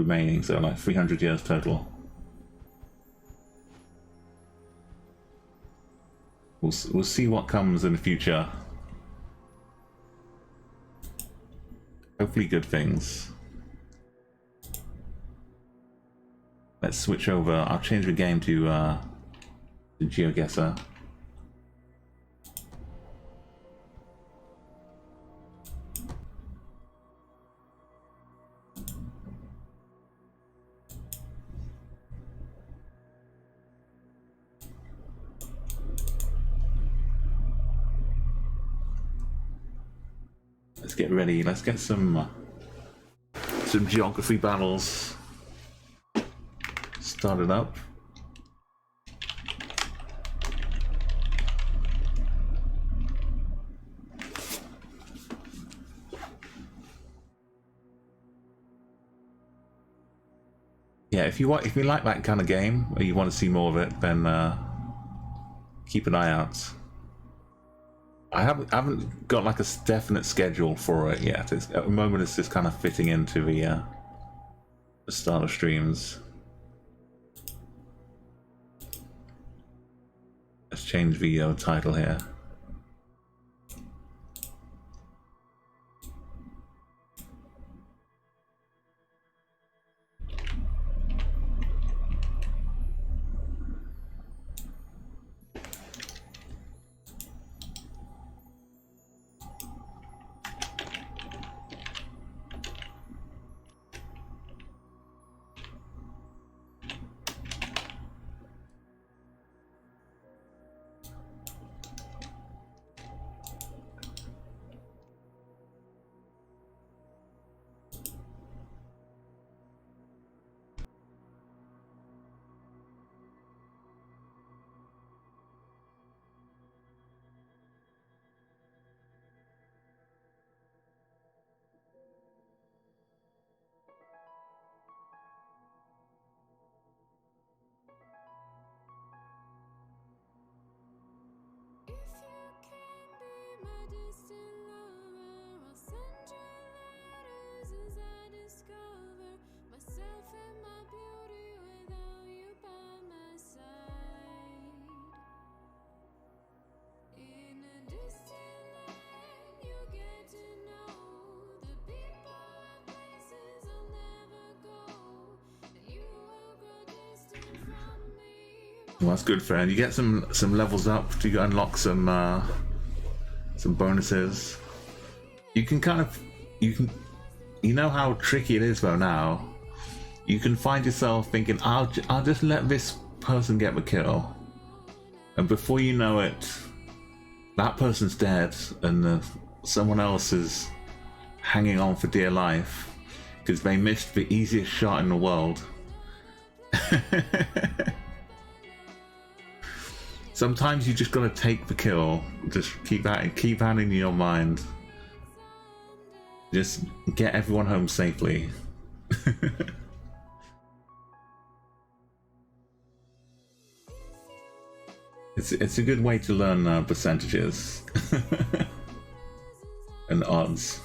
remaining, so like 300 years total. We'll see what comes in the future. Hopefully good things. Let's switch over. I'll change the game to Chatguessr. Let's get ready. Let's get some geography battles started up. Yeah, if you like that kind of game, or you want to see more of it, then keep an eye out. I haven't got like a definite schedule for it yet. At the moment, it's just kind of fitting into the start of streams. Let's change the title here. Well, that's good, friend. You get some levels up to unlock some bonuses. You can you know how tricky it is though now. You can find yourself thinking, I'll just let this person get the kill, and before you know it, that person's dead, and someone else is hanging on for dear life because they missed the easiest shot in the world. Sometimes you just gotta take the kill. Just keep that in your mind. Just get everyone home safely. It's a good way to learn percentages and odds.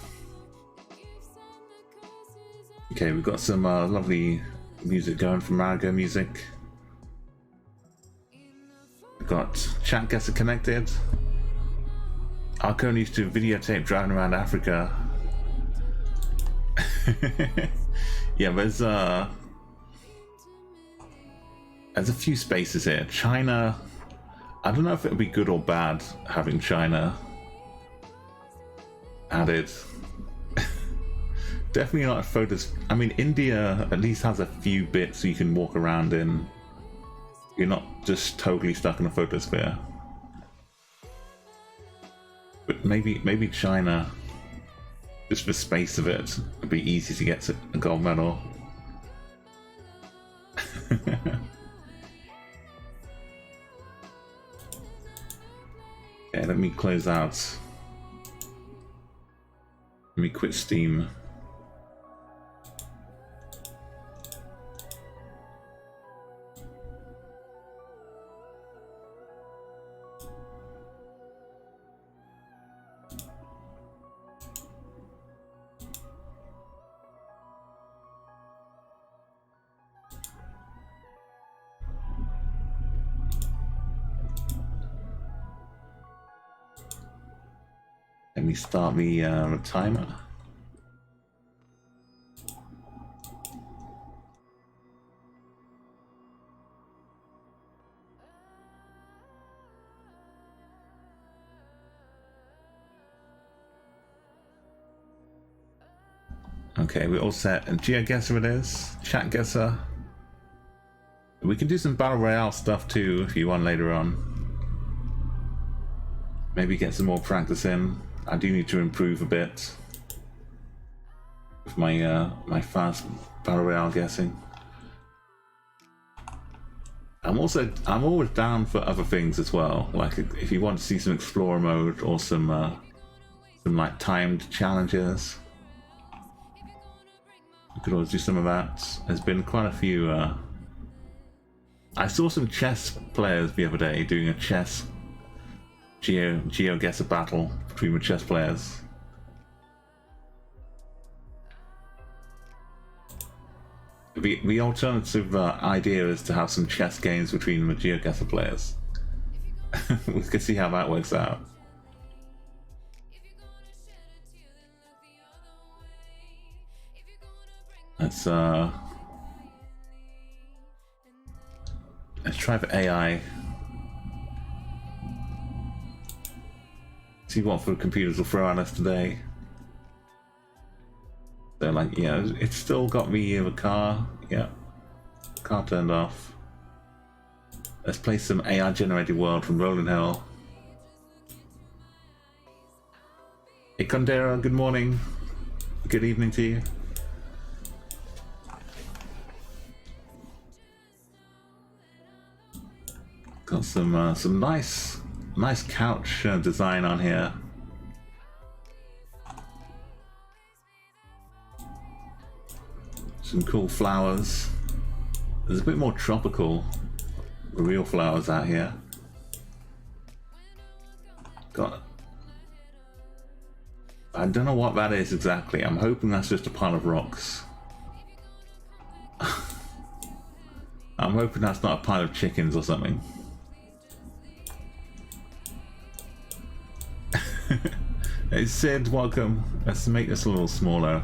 Okay, we've got some lovely music going from Marigo Music. Got Chatguessr connected. Arcone used to videotape driving around Africa. Yeah, there's a few spaces here. China, I don't know if it would be good or bad having China added. Definitely not a photos. I mean, India at least has a few bits you can walk around in. You're not just totally stuck in a photosphere. But maybe China, just for space of it, would be easy to get a gold medal. Okay, let me close out. Let me quit Steam. me start the timer. Okay, we're all set. And Chatguessr it is. Chatguessr. We can do some Battle Royale stuff too if you want later on. Maybe get some more practice in. I do need to improve a bit with my my fast Battle Royale guessing. I'm always down for other things as well. Like if you want to see some Explorer mode or some like timed challenges. We could always do some of that. There's been quite a few. I saw some chess players the other day doing a chess GeoGuessr battle between the chess players. The alternative idea is to have some chess games between the GeoGuessr players. We can see how that works out. Let's try the AI. See what the computers will throw at us today. They're like, yeah, it's still got the car. Yeah, car turned off. Let's play some AI generated world from Rolling Hill. Hey Condera, good morning. Good evening to you. Got some nice couch design on here. Some cool flowers. There's a bit more tropical, real flowers out here. I don't know what that is exactly. I'm hoping that's just a pile of rocks. I'm hoping that's not a pile of chickens or something. Hey Sid, welcome. Let's make this a little smaller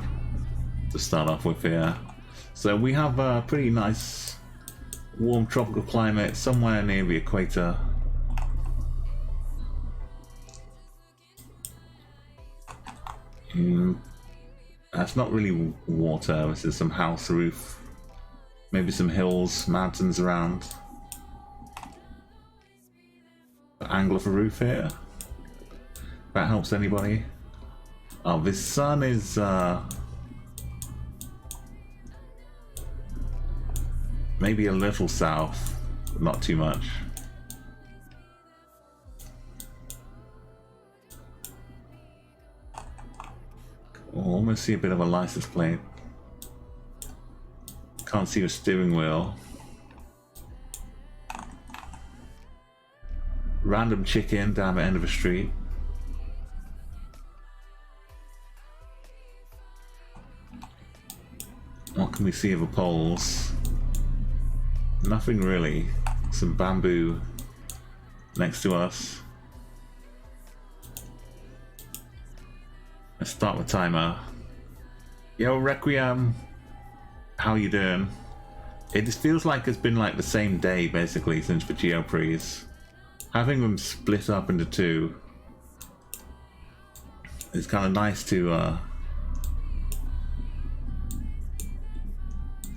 to start off with here. So we have a pretty nice warm tropical climate somewhere near the equator. That's not really water, this is some house roof. Maybe some hills, mountains around. The angle of a roof here. If that helps anybody. Oh, this sun is maybe a little south, but not too much. Oh, almost see a bit of a license plate. Can't see a steering wheel. Random chicken down the end of the street. What can we see of the poles? Nothing really. Some bamboo next to us. Let's start the timer. Yo, Requiem. How you doing? It just feels like it's been like the same day basically since the Geoprix. Having them split up into two, it's kind of nice to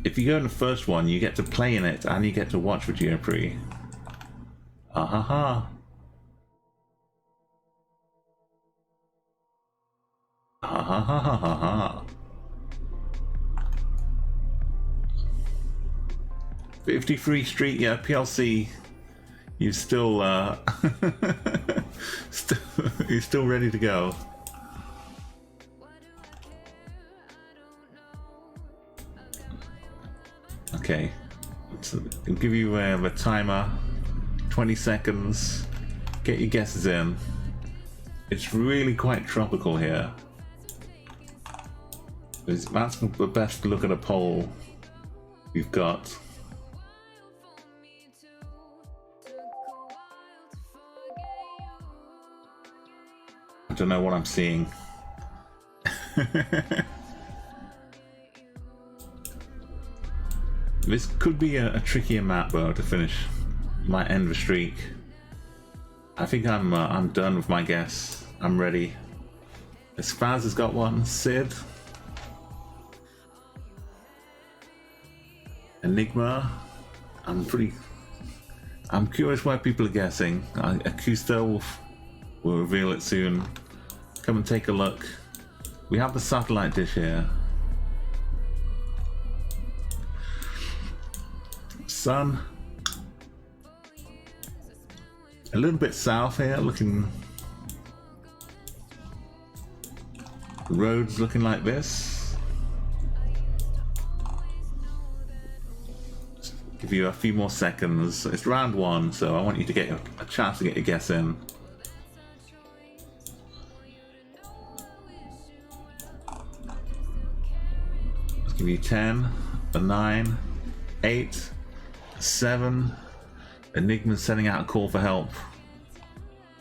if you go in the first one, you get to play in it and you get to watch the Geoprix. Ah ha ha. Ha ha ha ha ha ha. 53 Street, yeah, PLC. You still you're still ready to go. Okay, so I'll give you a timer, 20 seconds, get your guesses in. It's really quite tropical here. That's the best look at a poll we've got. I don't know what I'm seeing. This could be a trickier map though to finish. Might end the streak. I think I'm done with my guess. I'm ready. Spaz has got one. Sid. Enigma. I'm curious where people are guessing. Akusto will reveal it soon. Come and take a look. We have the satellite dish here. Sun. A little bit south here, looking. Roads looking like this. Just give you a few more seconds. It's round one, so I want you to get a chance to get your guess in. Let's give you 10, a 9, 8, 7. Enigma's sending out a call for help.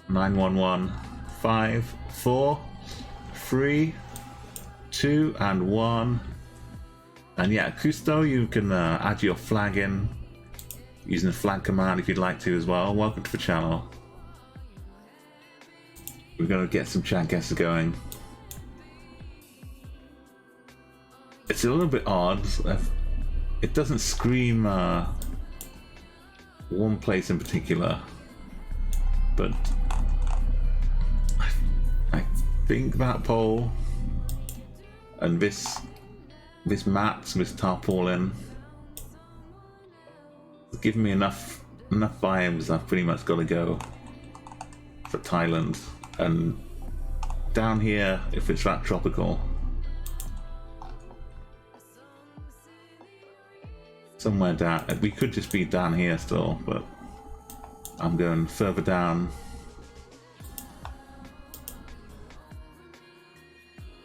911. 5, 4, 3, 2, and 1. And yeah, Kusto, you can add your flag in using the flag command if you'd like to as well. Welcome to the channel. We're going to get some Chatguessr going. It's a little bit odd. It doesn't scream one place in particular, but I think that pole and this mat, this tarpaulin, it's given me enough vibes. I've pretty much got to go for Thailand, and down here, if it's that tropical, somewhere down. We could just be down here still, but I'm going further down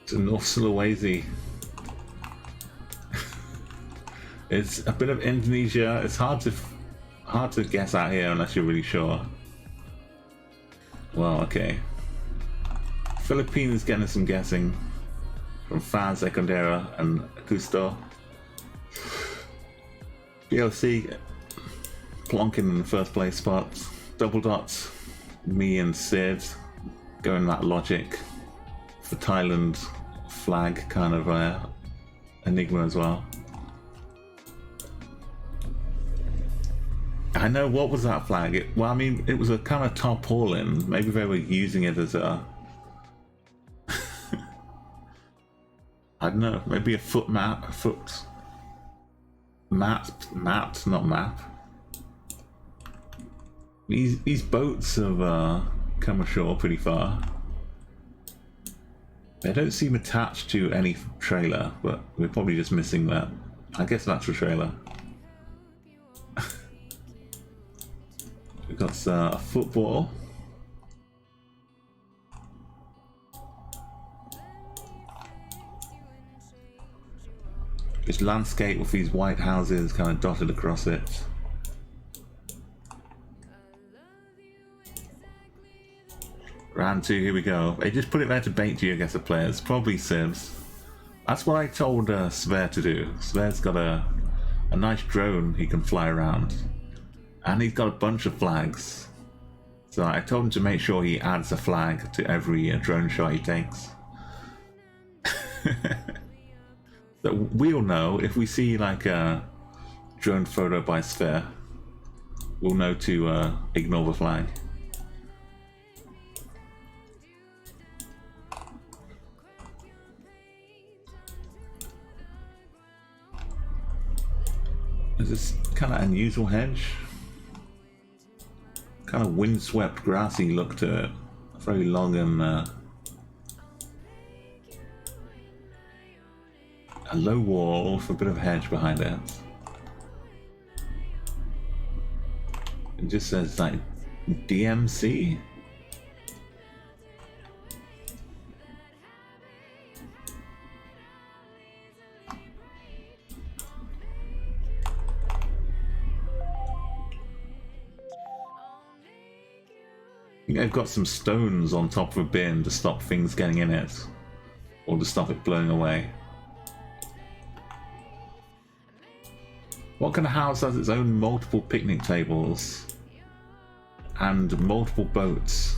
to North Sulawesi. It's a bit of Indonesia. It's hard to guess out here unless you're really sure. Well, okay. Philippines getting some guessing from Fan Secundera and Akusto. BLC plonking in the first place spots. Double dots, me and Sid going that logic for Thailand flag kind of enigma as well. I know, what was that flag? Well, I mean, it was a kind of tarpaulin. Maybe they were using it as a I don't know, maybe a foot mat, mat, not map. These boats have come ashore pretty far. They don't seem attached to any trailer, but we're probably just missing that. I guess that's the trailer. We've got a football. This landscape with these white houses kind of dotted across it. Round 2, here we go. They just put it there to bait Chatguessr players, probably Sibs. That's what I told Sver to do. Sver's got a nice drone he can fly around. And he's got a bunch of flags. So I told him to make sure he adds a flag to every drone shot he takes. So we'll know if we see like a drone photo by Sphere, we'll know to ignore the flag. There's this kind of unusual hedge, kind of windswept grassy look to it, very long and a low wall with a bit of hedge behind it. It just says like DMC. think they've got some stones on top of a bin to stop things getting in it. Or to stop it blowing away. What kind of house has its own multiple picnic tables? And multiple boats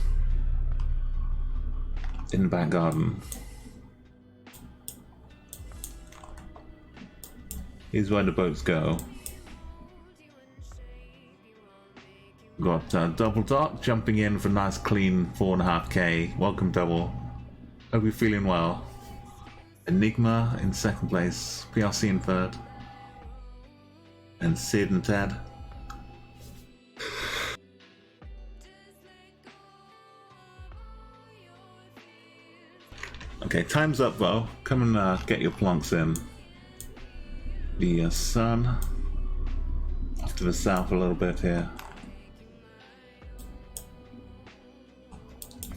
in the back garden? Here's where the boats go. Got Double Dot jumping in for a nice clean 4.5k. Welcome, Double. Hope you're feeling well. Enigma in second place. PRC in third. And Sid and Ted. Okay, time's up though. Come and get your plonks in. The sun off to the south a little bit here.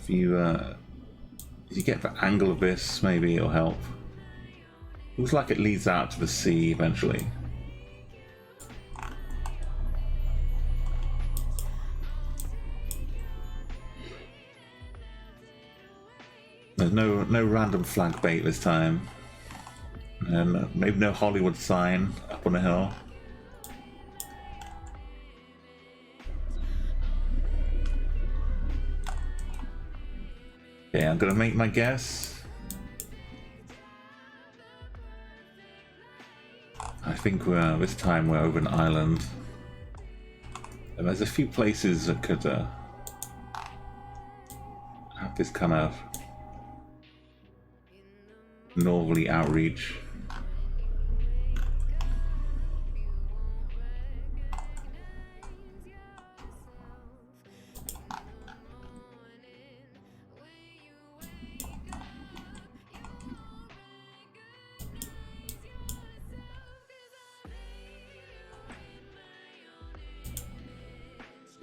If you get the angle of this, maybe it'll help. Looks like it leads out to the sea eventually. There's no random flag bait this time. And maybe no Hollywood sign up on the hill. Okay, I'm gonna make my guess. I think this time we're over an island. And there's a few places that could have this kind of northerly outreach.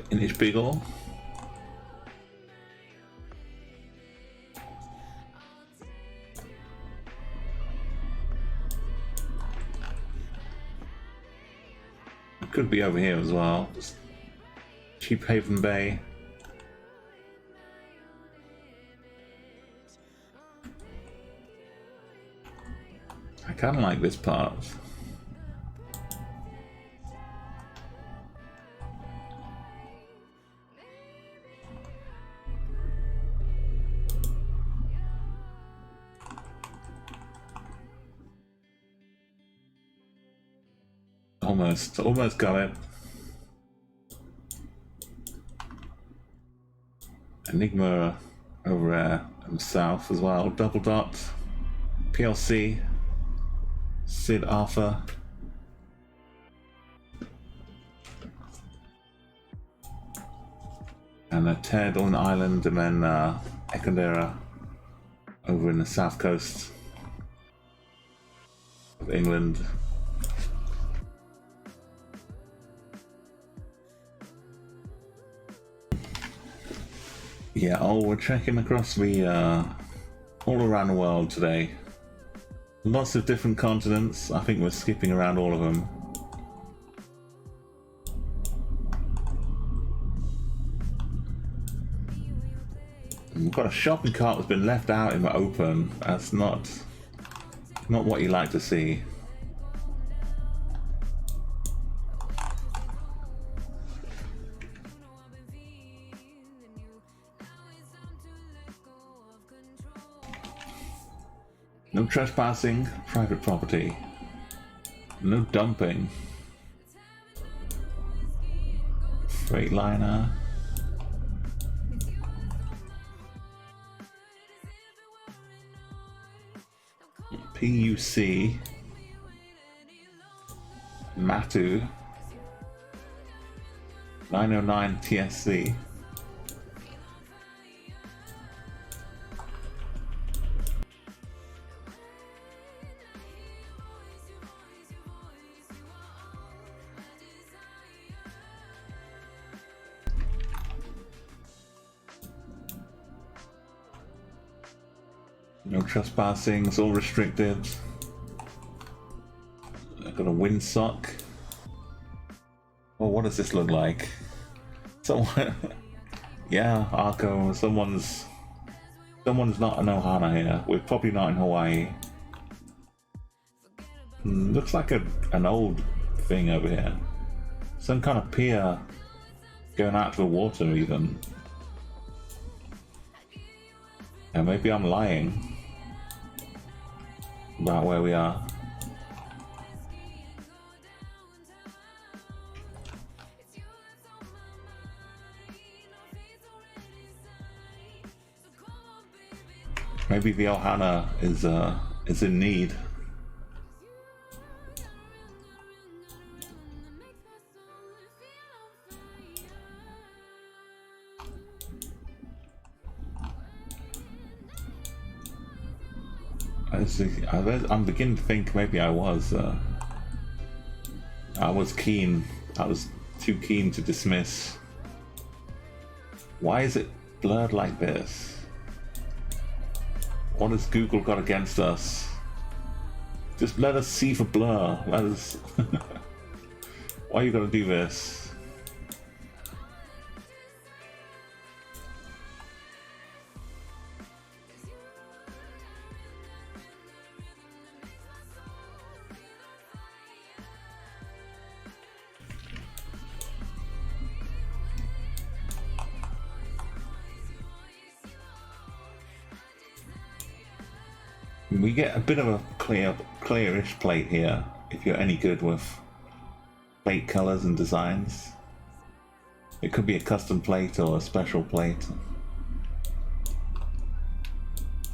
In his beagle. It could be over here as well. Just Cheap Haven Bay. I kind of like this part. Almost got it. Enigma over there in the south as well. Double Dot, PLC, Sid Arthur. And Ted on the island, and then Ekondera over in the south coast of England. Yeah, we're checking across the, all around the world today. Lots of different continents. I think we're skipping around all of them. And we've got a shopping cart that's been left out in the open. That's not what you like to see. No trespassing, private property. No dumping. Freightliner. PUC. Matu. 909 TSC. No trespassing, it's all restricted. I've got a windsock. Well, what does this look like? Someone Yeah, Arco, someone's not in Ohana here. We're probably not in Hawaii. Looks like an old thing over here. Some kind of pier going out to the water even. Yeah, maybe I'm lying about where we are. Maybe the Ohana is in need. I'm beginning to think maybe I was keen. I was too keen to dismiss. Why is it blurred like this? What has Google got against us? Just let us see for blur. Let us. Why are you gonna do this? We get a bit of a clearish plate here, if you're any good with plate colors and designs. It could be a custom plate or a special plate.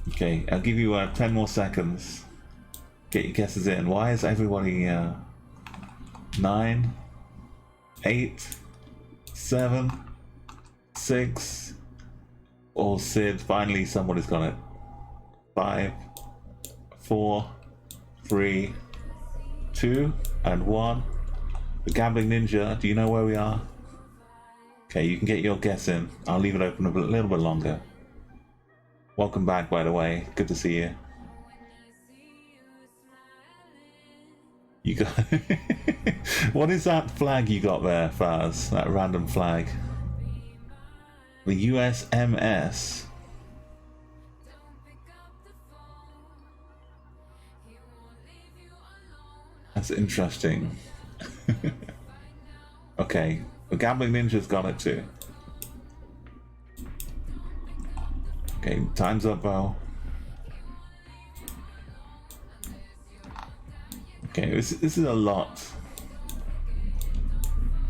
Okay, I'll give you 10 more seconds. Get your guesses in. Why is everybody 9, 8, 7, 6, or Sid? Finally, somebody's got it. 5, 4, 3, 2, and 1. The Gambling Ninja, do you know where we are? Okay, you can get your guess in. I'll leave it open a little bit longer. Welcome back, by the way. Good to see you. You got... What is that flag you got there, Faz? That random flag? The USMS? That's interesting. Okay, the Gambling Ninja's got it too. Okay, time's up, Bo. Okay, this is a lot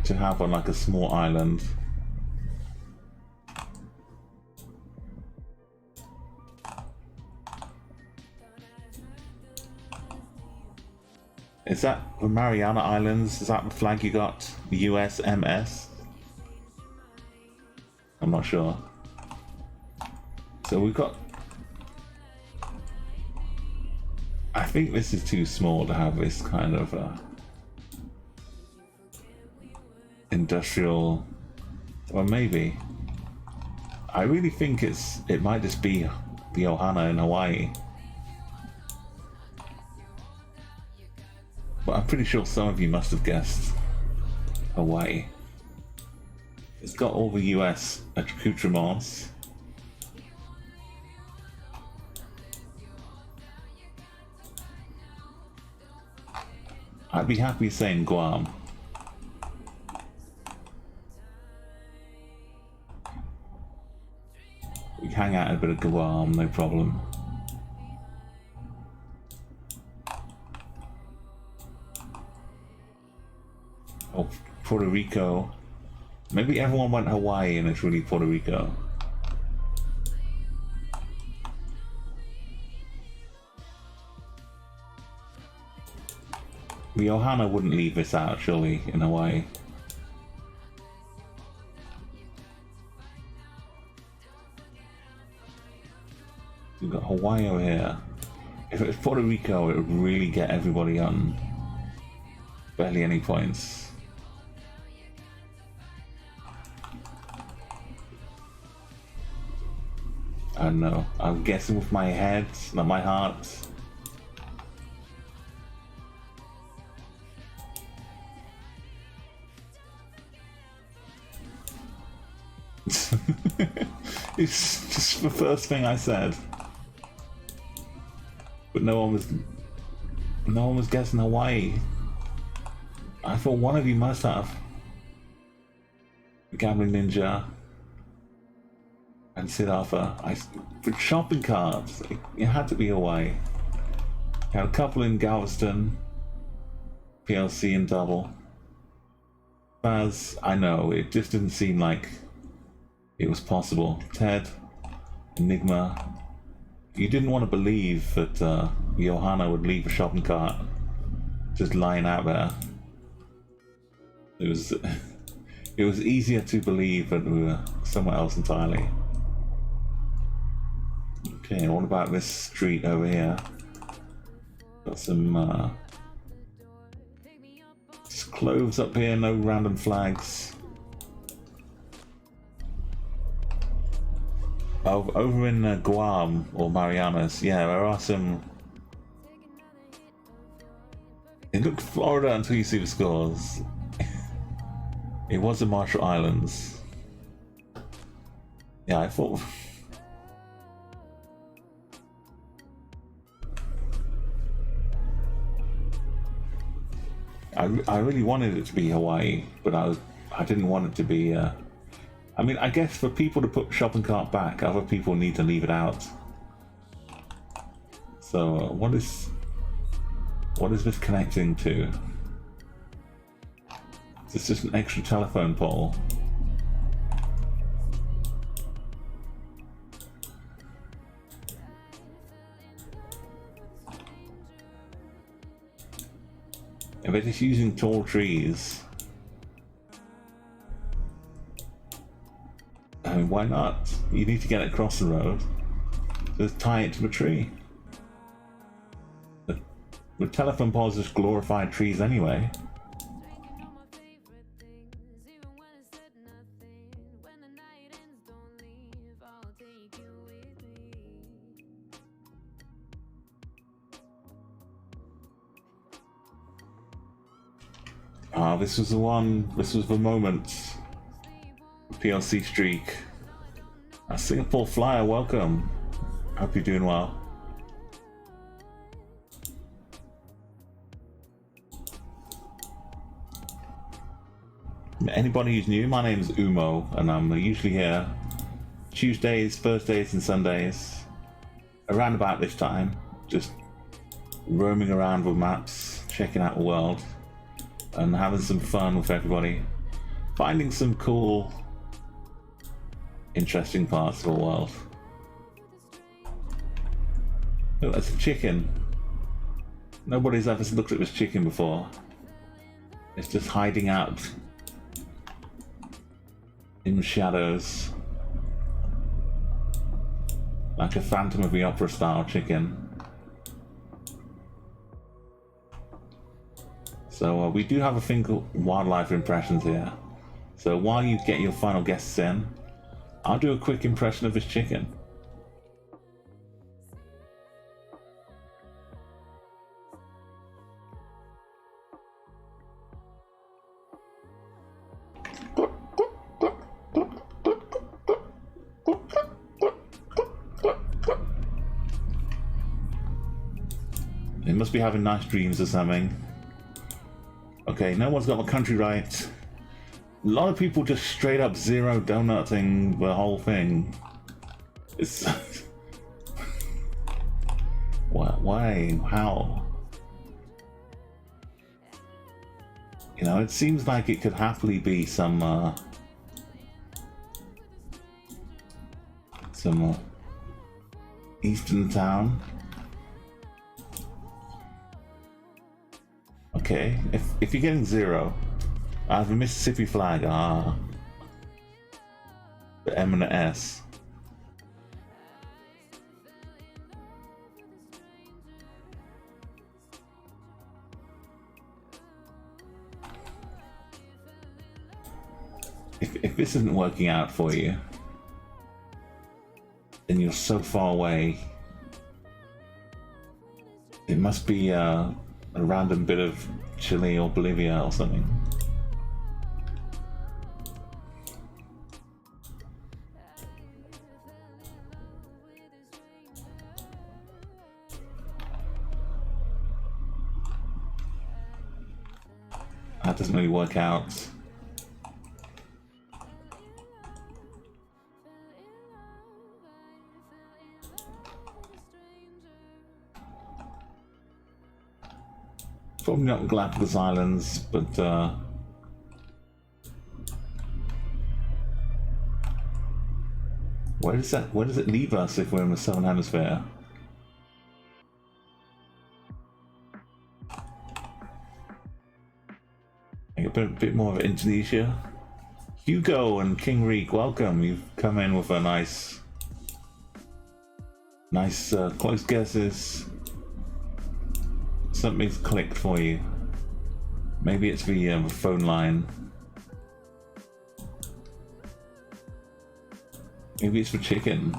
to have on like a small island. Is that the Mariana Islands? Is that the flag you got? The USMS? I'm not sure. So we've got... I think this is too small to have this kind of industrial... Well, maybe. I really think it might just be the Ohana in Hawaii. But I'm pretty sure some of you must have guessed Hawaii. It's got all the US accoutrements. I'd be happy saying Guam. We hang out in a bit of Guam, no problem. Oh, Puerto Rico. Maybe everyone went Hawaii and it's really Puerto Rico. The Ohana wouldn't leave this out, surely, in Hawaii. We've got Hawaii over here. If it was Puerto Rico, it would really get everybody on barely any points. I don't know. I'm guessing with my head, not my heart. It's just the first thing I said. But no one was guessing Hawaii. I thought one of you must have. Gambling Ninja and Siddhartha. For shopping carts, it had to be Hawaii. Had a couple in Galveston, PLC and Double. Baz, I know, it just didn't seem like it was possible. Ted, Enigma. You didn't want to believe that Johanna would leave a shopping cart just lying out there. It was easier to believe that we were somewhere else entirely. Okay, what about this street over here? Got some just clothes up here, no random flags. Over in Guam or Marianas, yeah, there are some. It looked Florida until you see the scores. It was the Marshall Islands. Yeah, I thought. I really wanted it to be Hawaii, but I didn't want it to be. I mean, I guess for people to put shopping cart back, other people need to leave it out. So what is this connecting to? Is this just an extra telephone pole? If they're just using tall trees, I mean, why not? You need to get it across the road. Just tie it to a tree. The telephone poles just glorified trees anyway. This was the one, this was the moment. PLC streak. A Singapore Flyer, welcome. Hope you're doing well. Anybody who's new, my name is Umo, and I'm usually here Tuesdays, Thursdays, and Sundays, around about this time, just roaming around with maps, checking out the world, and having some fun with everybody, finding some cool, interesting parts of the world. Oh, that's a chicken. Nobody's ever looked at this chicken before. It's just hiding out in the shadows, like a Phantom of the Opera style chicken. So we do have a thing called wildlife impressions here. So while you get your final guesses in, I'll do a quick impression of this chicken. It must be having nice dreams or something. Okay, no one's got the country right. A lot of people just straight up zero donutting the whole thing. It's why? How? You know, it seems like it could happily be some eastern town. Okay, if you're getting zero, I have a Mississippi flag. The M and the S. If this isn't working out for you, and you're so far away, it must be a random bit of Chile or Bolivia or something. That doesn't really work out. Probably not Galapagos Islands, but where does it leave us if we're in the Southern Hemisphere? A bit more of Indonesia. Hugo and King Reek, welcome. You've come in with a nice close guesses. Something's clicked for you. Maybe it's the phone line. Maybe it's for chicken.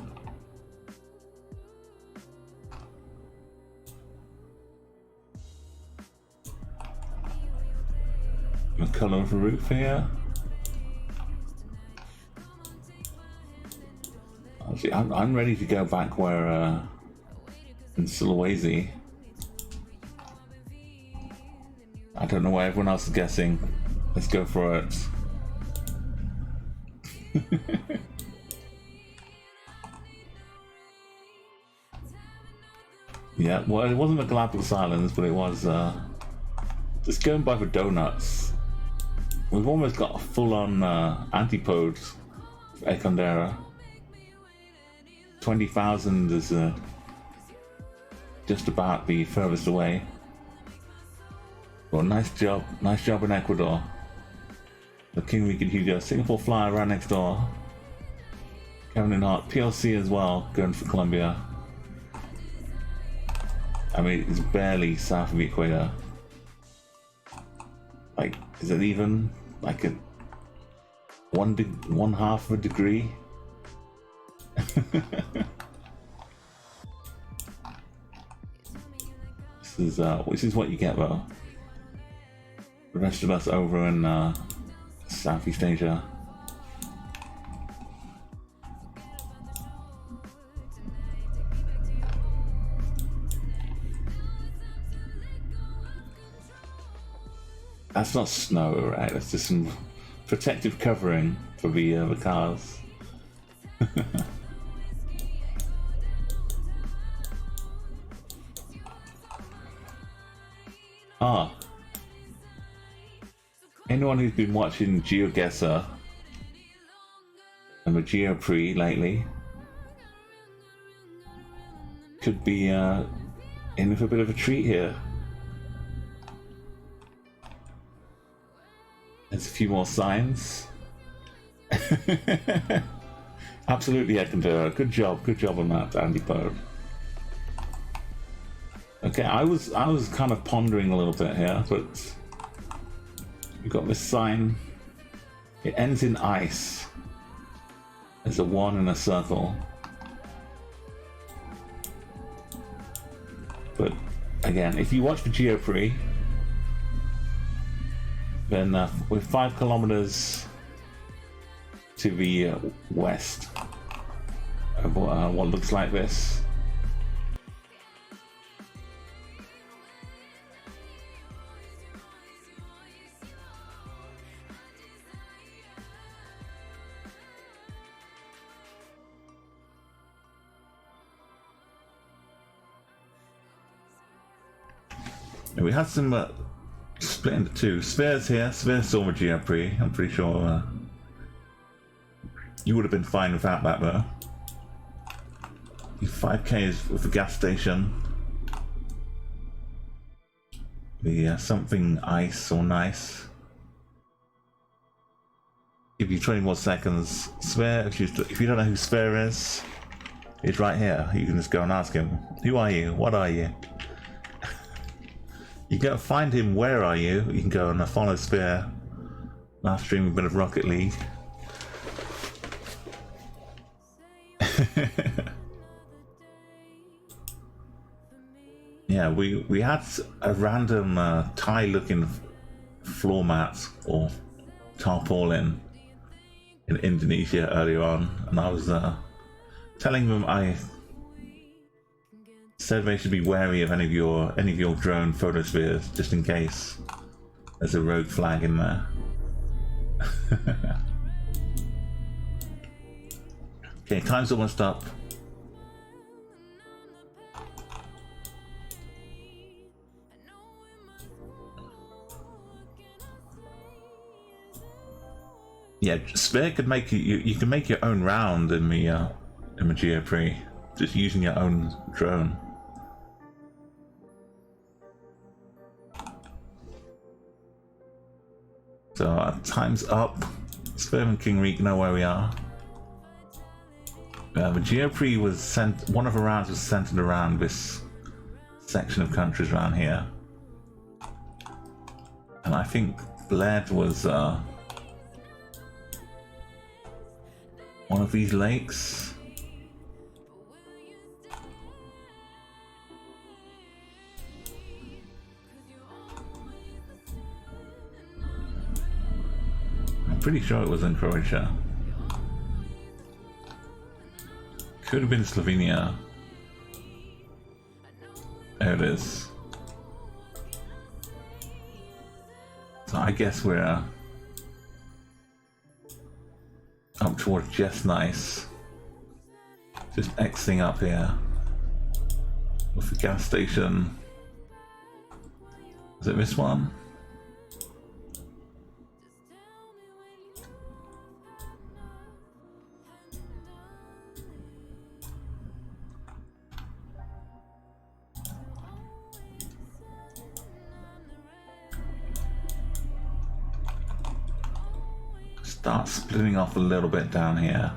The colour of the roof here. Actually, I'm ready to go back where in Sulawesi. I don't know why everyone else is guessing. Let's go for it. Yeah, well, it wasn't the Galapagos Islands, but it was just going by the donuts. We've almost got a full-on antipode for Ekondera. 20,000 is just about the furthest away. Well, nice job in Ecuador. The King Week and Hugo, Singapore Flyer right next door. Kevin and Hart, PLC as well, going for Colombia. I mean, it's barely south of the equator. Like, is it even like a one half of a degree? This is what you get though. The rest of us over in Southeast Asia. That's not snow, right? That's just some protective covering for the cars. Ah. Anyone who's been watching Chatguessr and the Geoprix lately could be in for a bit of a treat here. There's a few more signs. Absolutely, I can do it. Good job on that, Andy Poe. Okay, I was kind of pondering a little bit here, but we've got this sign. It ends in ice. There's a 1 in a circle. But again, if you watch the Geoprix, then we're 5 kilometers to the west of what looks like this. And we had some split into two. Spheres here. Spheres saw the Geoprix. I'm pretty sure you would have been fine without that though. 5Ks with the gas station. The something ice or nice. Give you 20 more seconds. Sphere, if you don't know who Sphere is, he's right here. You can just go and ask him. Who are you? What are you? You go find him. Where are you? You can go and follow Sphere. Live stream a bit of Rocket League. Yeah, we had a random Thai-looking floor mat or tarpaulin in Indonesia earlier on, and I was telling them I said they should be wary of any of your drone photospheres just in case. There's a rogue flag in there. Okay, time's almost up. Yeah, Sphere could make you can make your own round in the Geoprix, just using your own drone. So time's up. Sphere and King Reek know where we are. The Geoprix was sent. One of the rounds was centered around this section of countries around here, and I think Bled was one of these lakes. I'm pretty sure it was in Croatia. Could have been Slovenia. There it is. So I guess we're up towards Just Nice. Just Xing up here. With the gas station. Is it this one? Start splitting off a little bit down here.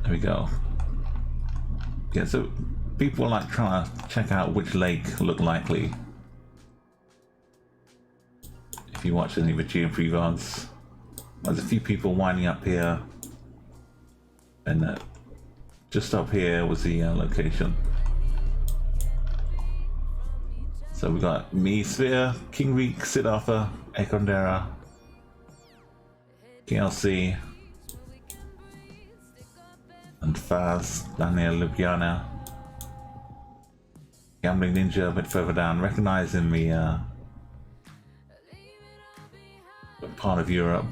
There we go. Yeah, so people like trying to check out which lake look likely. If you watch any of the Geoprix VODs, there's a few people winding up here, and just up here was the location. So we got me, Sphere, King Reek, Sid Arthur, Ekondera, KLC, and Faz, Daniel Ljubljana, Gambling Ninja a bit further down, recognizing the part of Europe.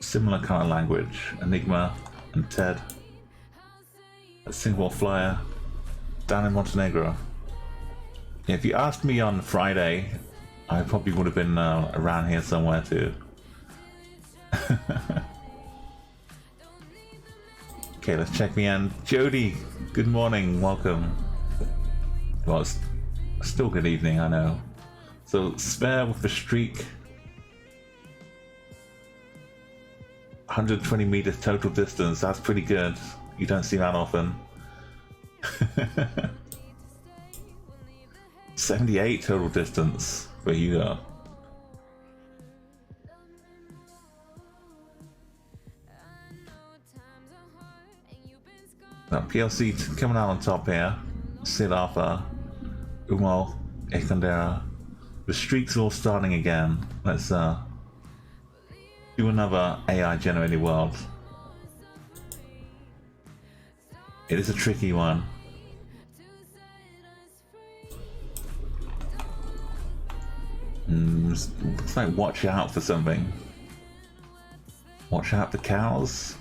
Similar kind of language. Enigma and Ted. A Singapore Flyer down in Montenegro. Yeah, if you asked me on Friday, I probably would have been around here somewhere too. Okay, let's check me in. Jody, good morning, welcome. Well, it's still good evening, I know. So, Spare with the streak. 120 meters total distance, that's pretty good. You don't see that often. 78 total distance for Hugo. Now PLC coming out on top here. Sid Arthur, Umo, Ekondera. The streak's all starting again. Let's do another AI generated world. It is a tricky one. Looks like watch out for something. Watch out for cows.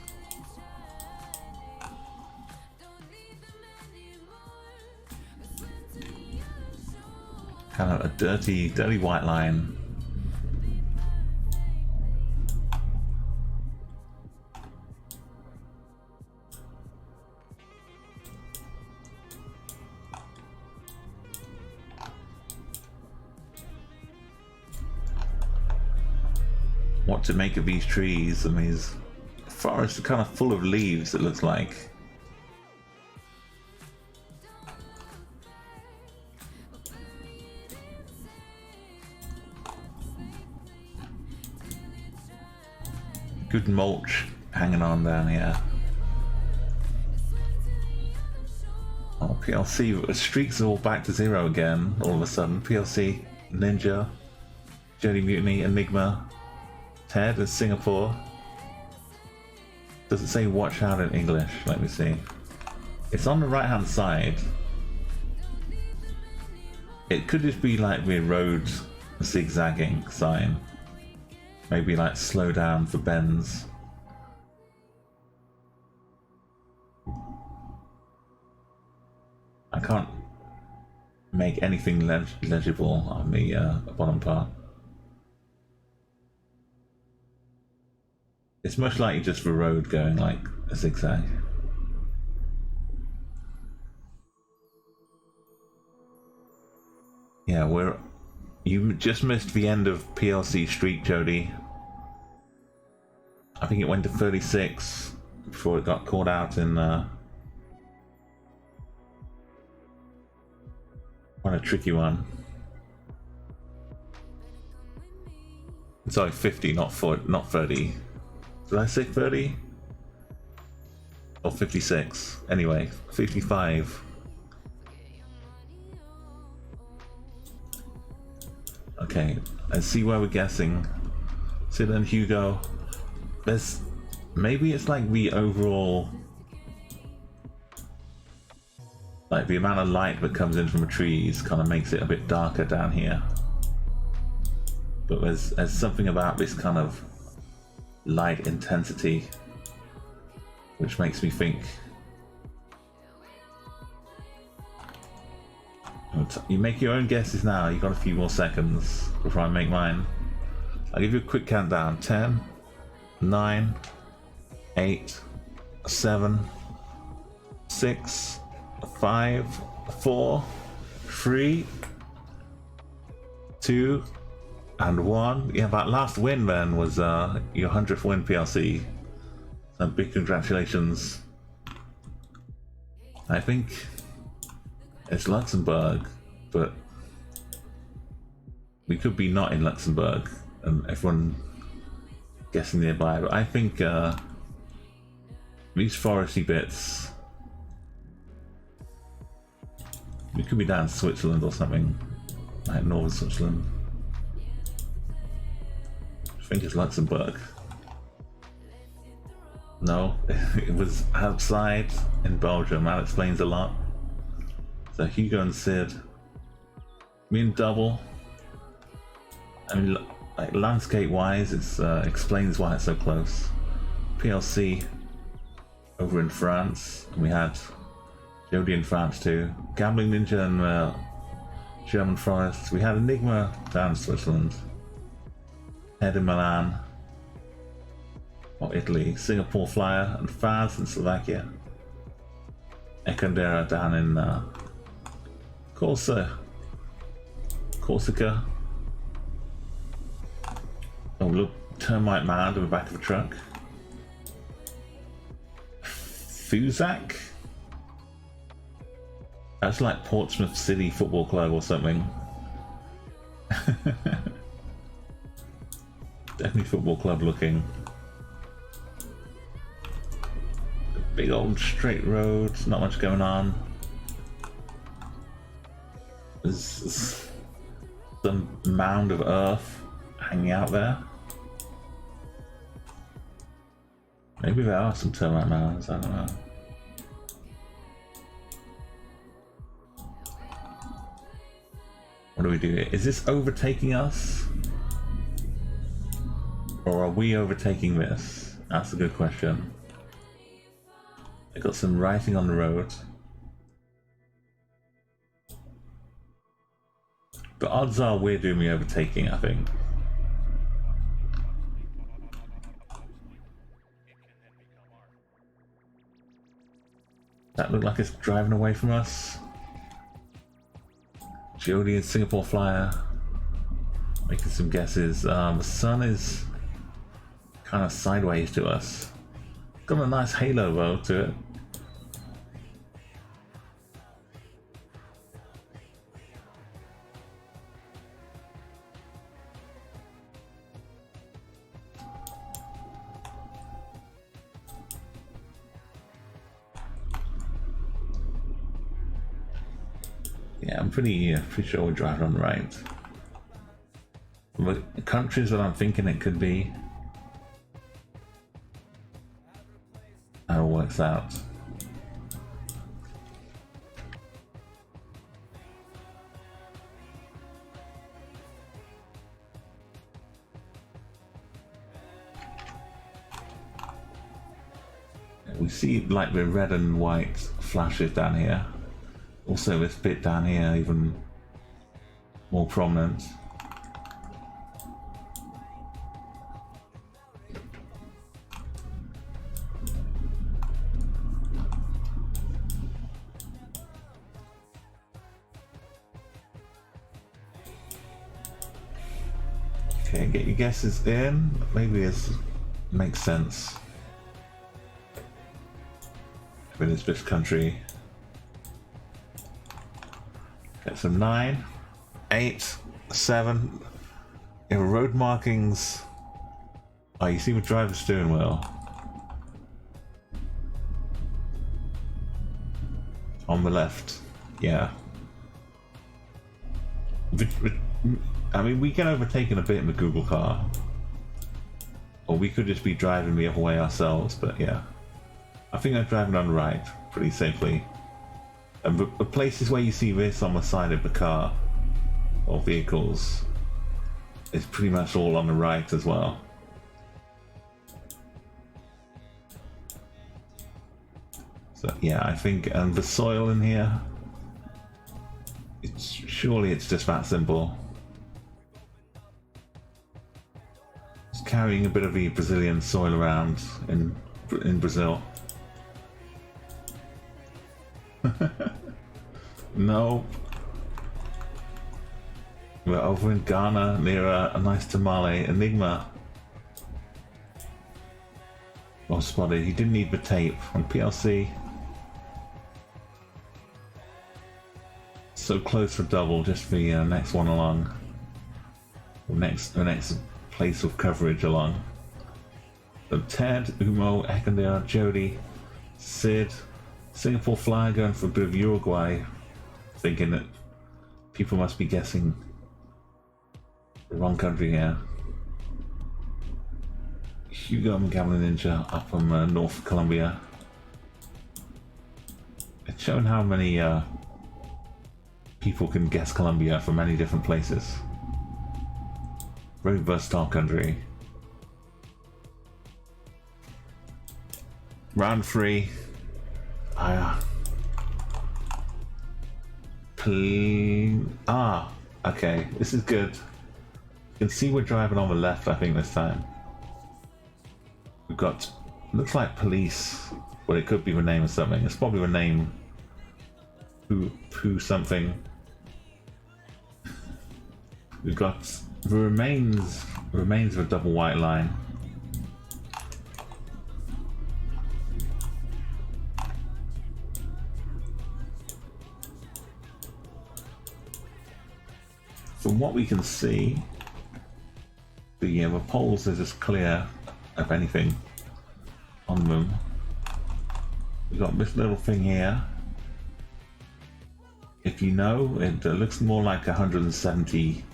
Kind of a dirty white line. What to make of these trees? I mean, the forest is kind of full of leaves, it looks like. Good mulch hanging on down here. Oh, PLC streaks are all back to 0 again. All of a sudden, PLC, Ninja, Jody Mutiny, Enigma, Ted in Singapore. Does it say watch out in English? Let me see. It's on the right hand side. It could just be like the road zigzagging sign. Maybe like slow down for bends. I can't make anything legible on the bottom part. It's much like just the road going like a zigzag. Yeah, you just missed the end of PLC Street, Jody. I think it went to 36 before it got called out in what a tricky one. Sorry, 50, not 30. Did I say 30? Or 56? Anyway, 55. Okay, let's see where we're guessing. Sid and Hugo. Maybe it's like the overall, like the amount of light that comes in from the trees kind of makes it a bit darker down here. But there's something about this kind of light intensity which makes me think. You make your own guesses now. You've got a few more seconds before I make mine. I'll give you a quick countdown. 10, 9, 8, 7, 6, 5, 4, 3, 2, and 1. Yeah, that last win then was your 100th win, PLC. So big congratulations. I think it's Luxembourg, but we could be not in Luxembourg and everyone guessing nearby. But I think these foresty bits, we could be down in Switzerland or something, like northern Switzerland. I think it's Luxembourg. No, it was outside in Belgium. That explains a lot. So Hugo and Sid, me and Double. I mean, like landscape-wise, it explains why it's so close. PLC over in France, and we had Jody in France too. Gambling Ninja and German Forest. We had Enigma down in Switzerland. Head in Milan, or Italy. Singapore Flyer and Faz in Slovakia. Ekandera down in Corsica. Oh look, Termite Mound in the back of the truck. Fusac? That's like Portsmouth City Football Club or something. Definitely football club looking. Big old straight road, not much going on. There's some mound of earth hanging out there. Maybe there are some termite mounds, I don't know. What do we do here? Is this overtaking us? Or are we overtaking this? That's a good question. I got some writing on the road. The odds are we're doing the overtaking, I think. That look like it's driving away from us. Jody and Singapore Flyer making some guesses. The sun is kind of sideways to us. Got a nice halo though to it. Yeah, I'm pretty sure we're driving on the right. The countries that I'm thinking it could be, how it works out. We see like the red and white flashes down here. Also this bit down here even more prominent. Okay, get your guesses in. Maybe this makes sense. If it is this country. Get some 9, 8, 7. If road markings. Oh, you see, we drive the steering wheel. On the left, yeah. I mean, we get overtaken a bit in the Google car. Or we could just be driving the other way ourselves, but yeah. I think I'm driving on the right, pretty safely. And the places where you see this on the side of the car, or vehicles, is pretty much all on the right as well. So yeah, I think, and the soil in here, surely it's just that simple. It's carrying a bit of the Brazilian soil around in Brazil. No. We're over in Ghana near a nice tamale enigma. Well spotted, he didn't need the tape on PLC. So close for double, just the next one along. The next place of coverage along. So Ted, Umo, Ekandir, Jody, Sid, Singapore Flyer going for a bit of Uruguay, thinking that people must be guessing the wrong country here. Hugo and Gambling Ninja up from North Colombia. It's showing how many people can guess Colombia from many different places. Very versatile country. Round 3. Okay, this is good. You can see we're driving on the left, I think, this time. We've got, looks like police, but it could be the name of something. It's probably the name, Poo something. We've got the remains of a double white line. From what we can see, the poles are just clear of anything on them. We've got this little thing here. If you know, it looks more like 170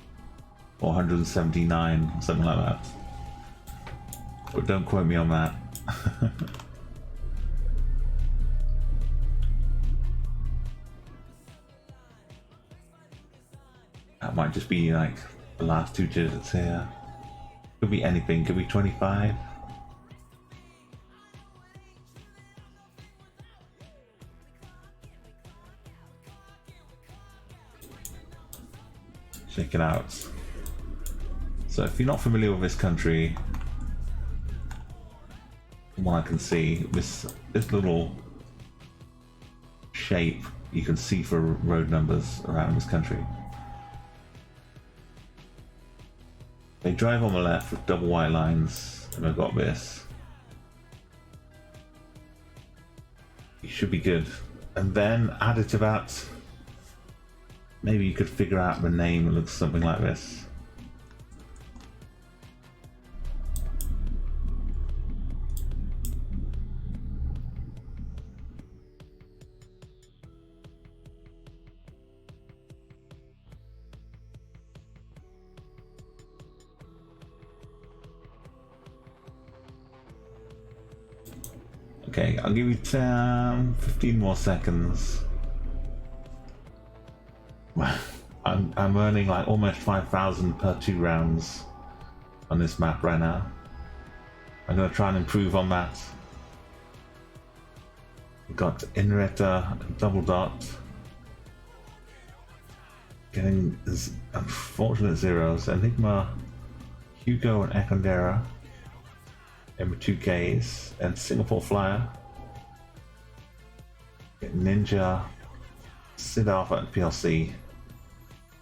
or 179, something like that. But don't quote me on that. That might just be like the last 2 digits here. Could be anything, could be 25. Check it out. So if you're not familiar with this country, from what I can see, this little shape you can see for road numbers around this country. They drive on the left with double white lines, and I've got this. You should be good. And then added to that, maybe you could figure out the name. It looks something like this. Okay, I'll give you 15 more seconds. I'm earning like almost 5,000 per 2 rounds on this map right now. I'm gonna try and improve on that. We've got Inreta, double dot. Getting unfortunate zeros. Enigma, Hugo and Ekondera. M2Ks and Singapore Flyer. Get Ninja, Sid Alpha and PLC.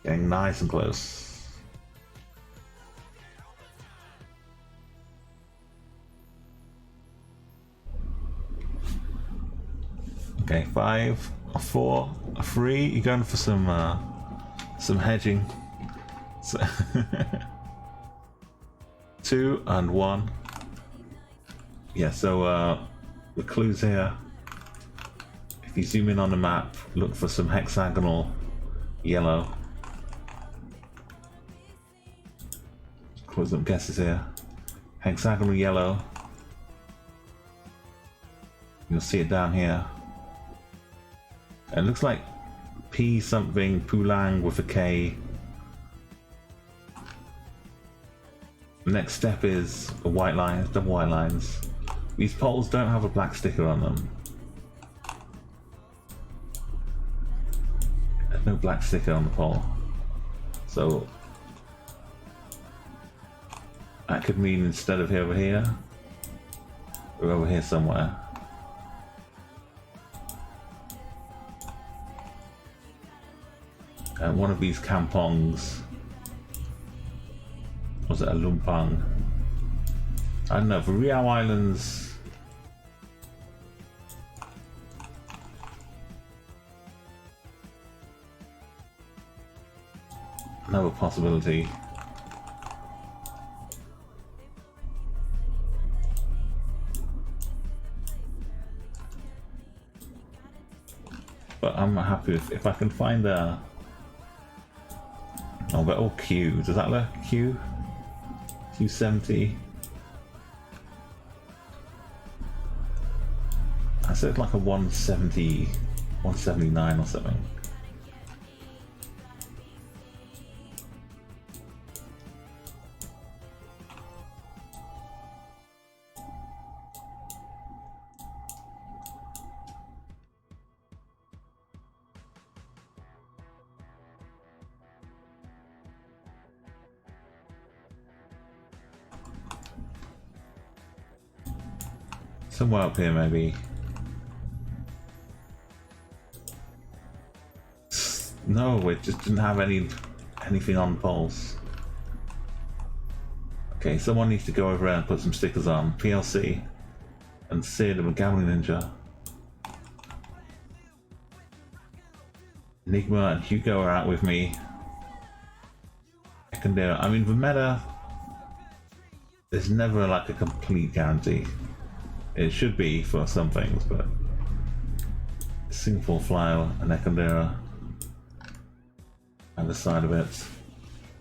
Getting nice and close. Okay, 5, a 4, a 3. You're going for some hedging. So 2 and 1. Yeah, so the clues here. If you zoom in on the map, look for some hexagonal yellow. Close up guesses here. Hexagonal yellow. You'll see it down here. It looks like P something, Pulang with a K. The next step is the white lines, double white lines. These poles don't have a black sticker on them. There's no black sticker on the pole. So that could mean instead of over here, we're over here somewhere. And one of these kampongs, was it a lumpang? I don't know, for Riau Islands, another possibility. But I'm happy if I can find a... Oh, they're all Q. Does that look Q? Q70. I said it's like a 170, 179 or something. Somewhere up here, maybe. No, it just didn't have anything on the poles. Okay, someone needs to go over there and put some stickers on. PLC and Sid and Gambling Ninja. Enigma and Hugo are out with me. I mean, the meta, there's never like a complete guarantee. It should be for some things, but Singapore Flyer and Ekondera and the side of it.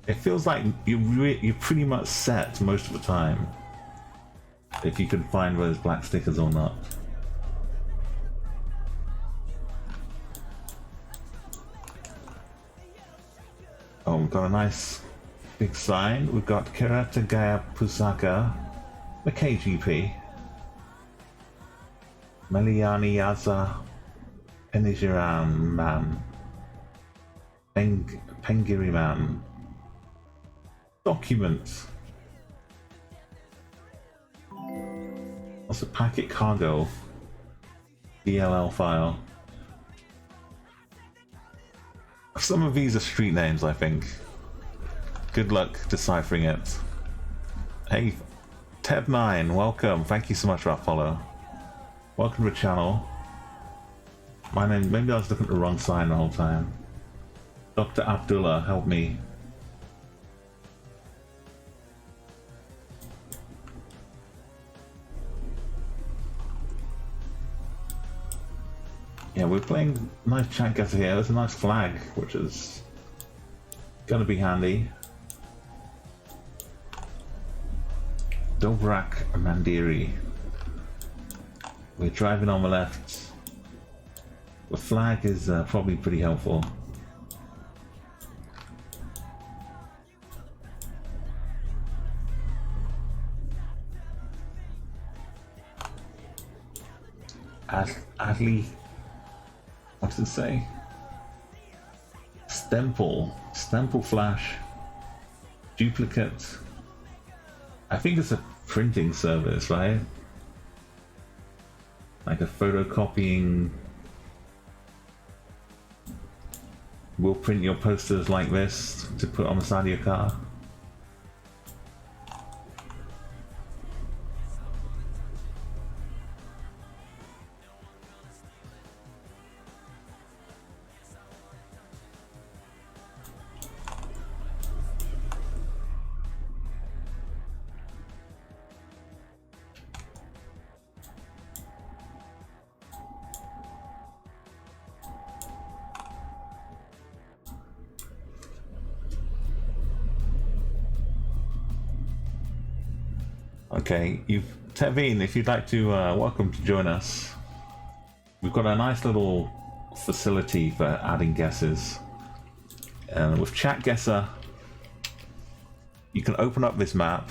It feels like you're pretty much set most of the time if you can find those black stickers or not. Oh, we've got a nice big sign. We've got Kirata Gaya Pusaka, the KGP. Meliani Yaza Penijiran Man Pengiri Man Document. Also packet cargo DLL file. Some of these are street names, I think. Good luck deciphering it. Hey Teb9, welcome. Thank you so much for that follow. Welcome to the channel. My name, maybe I was looking at the wrong sign the whole time. Dr. Abdullah, help me. Yeah, we're playing nice Chatguessr here. There's a nice flag, which is gonna be handy. Dobrak Mandiri. We're driving on the left. The flag is probably pretty helpful. Adley, what does it say? Stemple flash, duplicate. I think it's a printing service, right? Like a photocopying. We'll print your posters like this to put on the side of your car. Okay, Tevin, if you'd like to, welcome to join us. We've got a nice little facility for adding guesses. With Chatguessr, you can open up this map,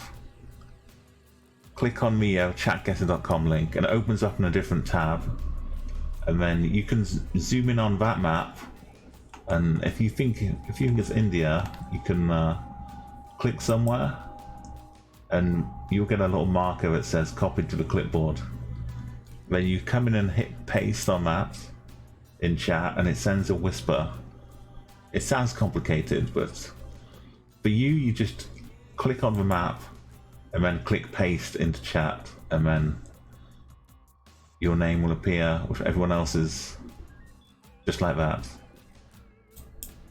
click on the chatguessr.com link, and it opens up in a different tab. And then you can zoom in on that map, and if you think it's India, you can click somewhere, and you'll get a little marker that says copied to the clipboard. Then you come in and hit paste on that in chat, and it sends a whisper. It sounds complicated, but for you just click on the map and then click paste into chat, and then your name will appear with everyone else's, just like that.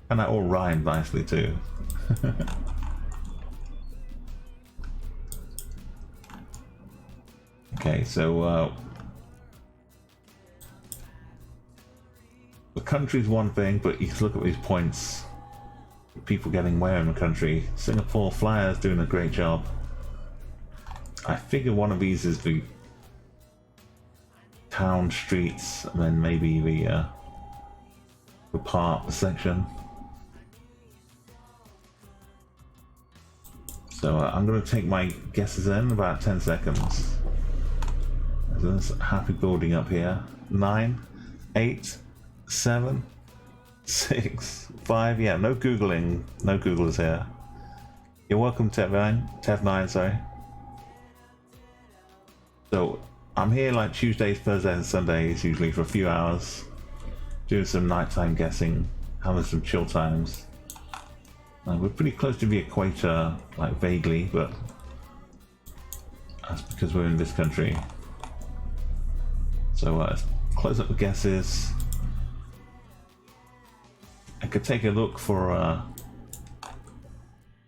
And that all rhymed nicely too. Okay, so the country's one thing, but you can look at these points. People getting where in the country. Singapore Flyers doing a great job. I figure one of these is the town streets, and then maybe the park section. So I'm going to take my guesses in about 10 seconds. There's happy building up here. 9, 8, 7, 6, 5. Yeah, no googling. No Googlers here. You're welcome, Tev9. Sorry. So I'm here like Tuesdays, Thursdays, and Sundays, usually for a few hours, doing some nighttime guessing, having some chill times. We're pretty close to the equator, like vaguely, but that's because we're in this country. So let's close up the guesses. I could take a look for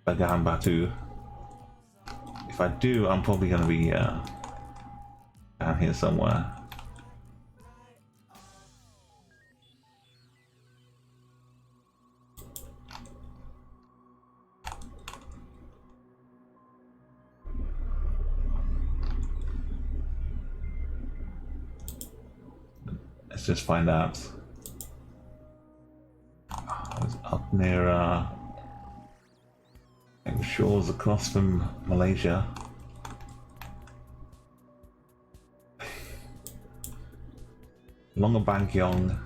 Bagan Batu. If I do, I'm probably going to be down here somewhere. Let's just find out. I was up near shores across from Malaysia. Longabangkyong,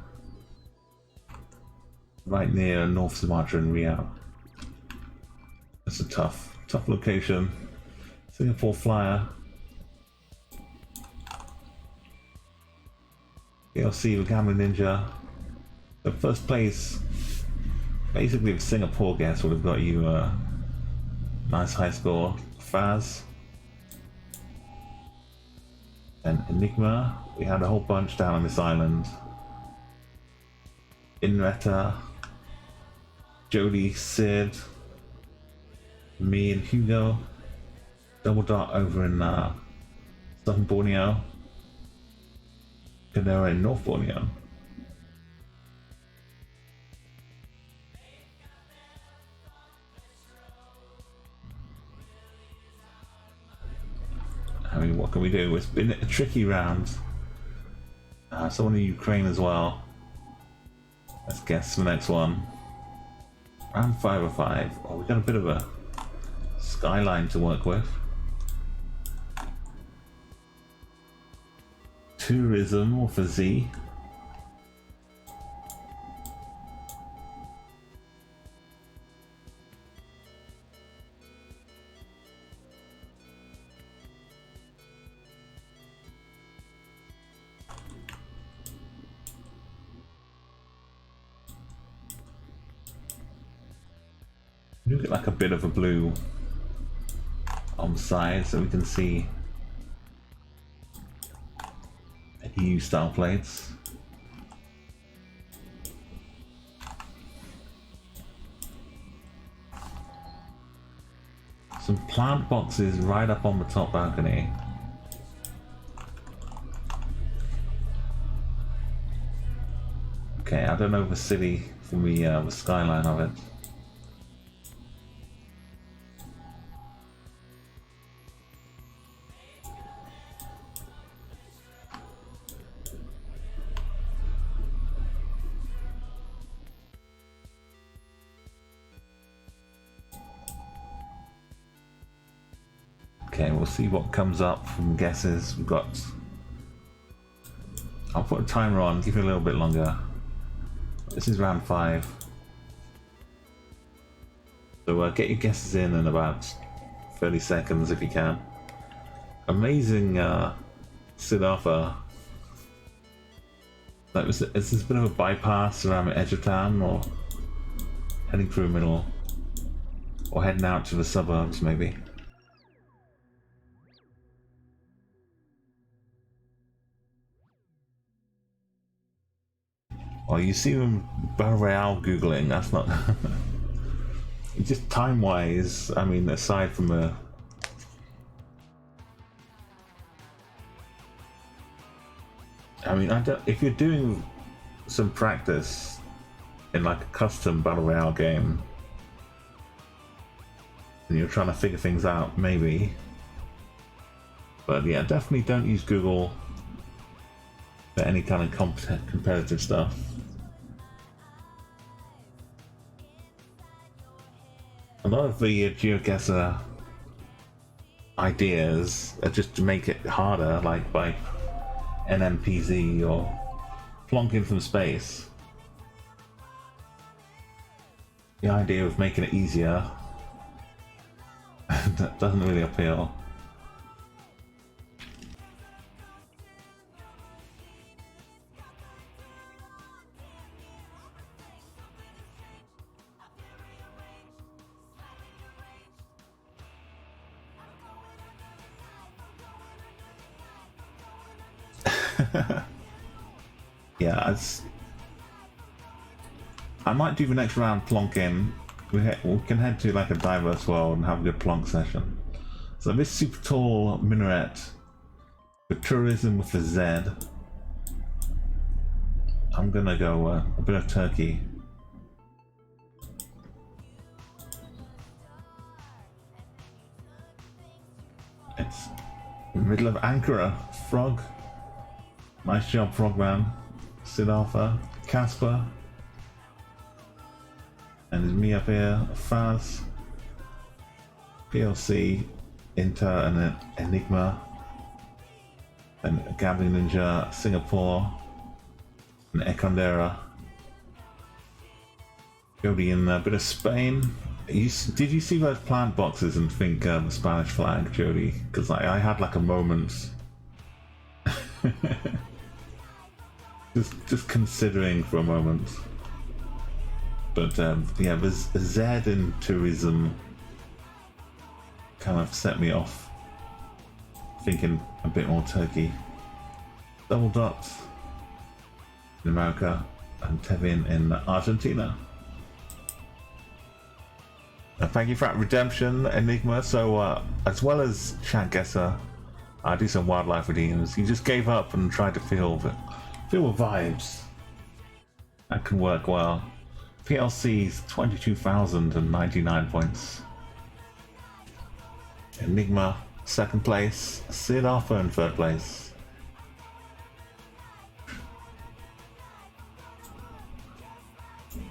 right near North Sumatra and Riau. It's a tough location. Singapore Flyer. DLC with Gambling Ninja. The first place, basically, the Singapore guess would have got you a nice high score. Faz and Enigma. We had a whole bunch down on this island. Inreta, Jody, Sid, me and Hugo. Double dot over in Southern Borneo. Canberra in North Borneo. I mean, what can we do? It's been a tricky round. Someone in Ukraine as well. Let's guess the next one. Round 5 or 5. Oh, we've got a bit of a skyline to work with. Tourism or for Z. You get like a bit of a blue on the side so we can see EU style plates. Some plant boxes right up on the top balcony. Okay, I don't know the city from the skyline of it. Okay, we'll see what comes up from guesses. We've got... I'll put a timer on, give it a little bit longer. This is round 5. So get your guesses in about 30 seconds if you can. Amazing Sid offer. Is this a bit of a bypass around the edge of town, or heading through the middle? Or heading out to the suburbs maybe? Well, you see them Battle Royale Googling, that's not... Just time-wise, I mean, aside from the... I mean, if you're doing some practice in like a custom Battle Royale game, and you're trying to figure things out, maybe. But yeah, definitely don't use Google for any kind of competitive stuff. A lot of the GeoGuessr ideas are just to make it harder, like by NMPZ or plonking from space. The idea of making it easier that doesn't really appeal. Yeah, I might do the next round plonking. We can head to like a diverse world and have a good plonk session. So this super tall minaret with tourism with a Z. I'm gonna go a bit of Turkey. It's in the middle of Ankara. Frog. Nice job, Frogman. Sid Alpha. Casper. And there's me up here. Faz. PLC. Inter and Enigma. And Gambling Ninja. Singapore. And Econdera. Jody in a bit of Spain. Did you see those plant boxes and think the Spanish flag, Jody? Because I had like a moment. just considering for a moment. But yeah, there's a Z in tourism kind of set me off thinking a bit more Turkey. Double dots in America and Tevin in Argentina. Thank you for that redemption, Enigma. So as well as Chatguessr, I do some wildlife redeems. You just gave up and tried to feel the vibes. That can work well. PLC's 22,099 points. Enigma, second place. Sid Alpha in third place.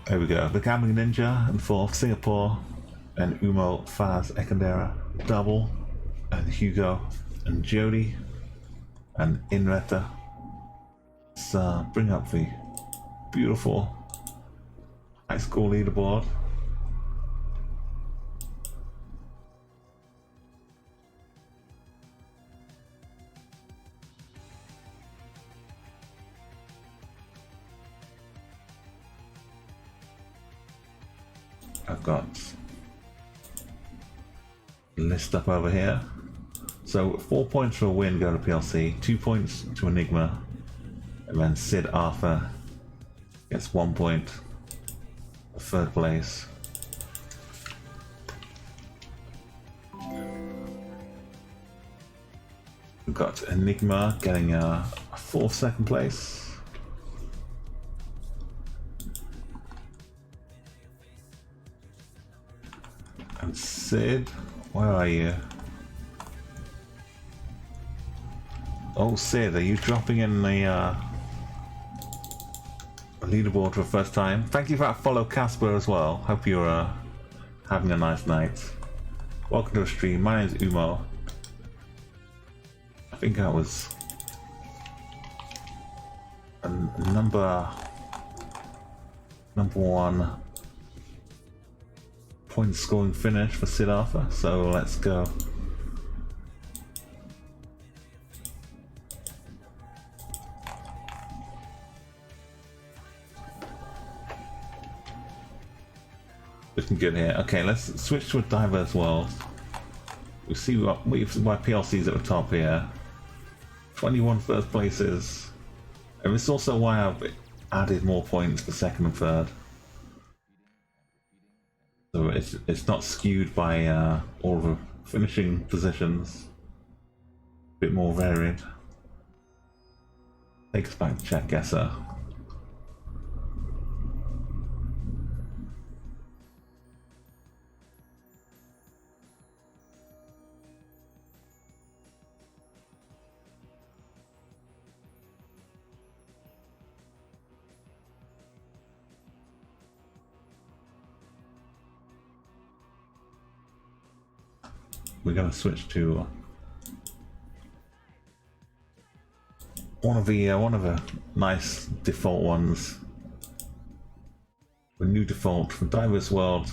There we go. The Gambling Ninja in fourth, Singapore, and Umo Faz Ekandera double, and Hugo and Jody and Inreta. Let's bring up the beautiful high school leaderboard. I've got the list up over here. So 4 points for a win go to PLC, 2 points to Enigma, and then Sid Arthur gets 1 point for third place. We've got Enigma getting a fourth second place. And Sid, where are you? Oh, Sid, are you dropping in the leaderboard for the first time? Thank you for that follow, Casper, as well. Hope you're having a nice night. Welcome to the stream. My name's Umo. I think that was a number one point scoring finish for Sid Arthur, so let's go. Looking good here. Okay, let's switch to a diverse world. We see what my PLC's at the top here. 21 first places. And this is also why I've added more points for second and third. So it's not skewed by all the finishing positions. A bit more varied. Takes us back to Chatguessr. We're going to switch to one of the nice default ones. The new default for Diverse World.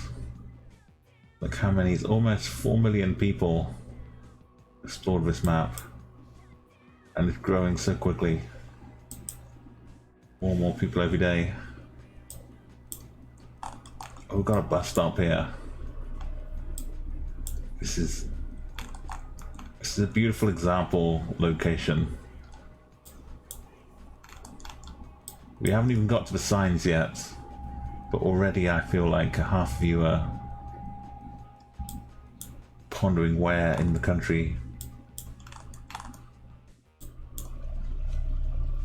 Look how many, it's almost 4 million people explored this map, and it's growing so quickly. More and more people every day. Oh, we've got a bus stop here. This is a beautiful example location. We haven't even got to the signs yet, but already I feel like half of you are pondering where in the country.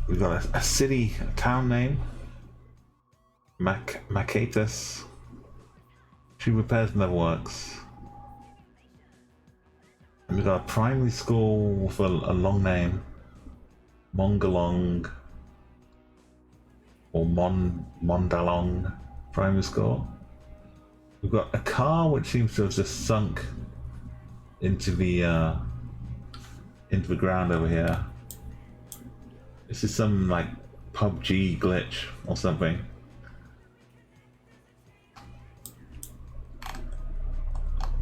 We've got a city, a town name, Makatus. She repairs and never works. And we've got a primary school with a long name, Mongalong or Mondalong Primary School. We've got a car which seems to have just sunk into the ground over here. This is some like PUBG glitch or something.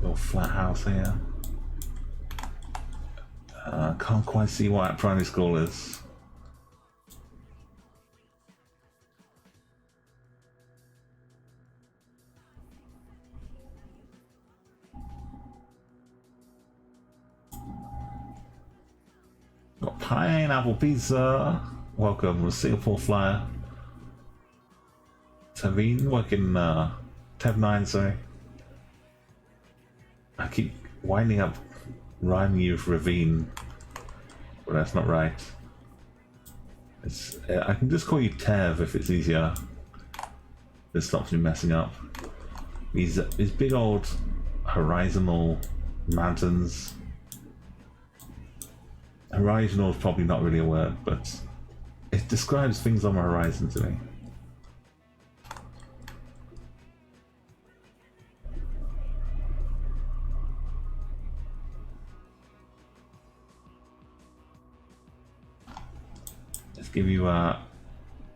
Little flat house here. Can't quite see what that primary school is. Got pineapple pizza. Welcome, Singapore Flyer. Tavine, working Tev 9, sorry. I keep winding up rhyming you with ravine, but that's not right. I can just call you Tev if it's easier. This stops me messing up. These big old horizontal mountains. Horizontal is probably not really a word, but it describes things on the horizon to me. Let's give you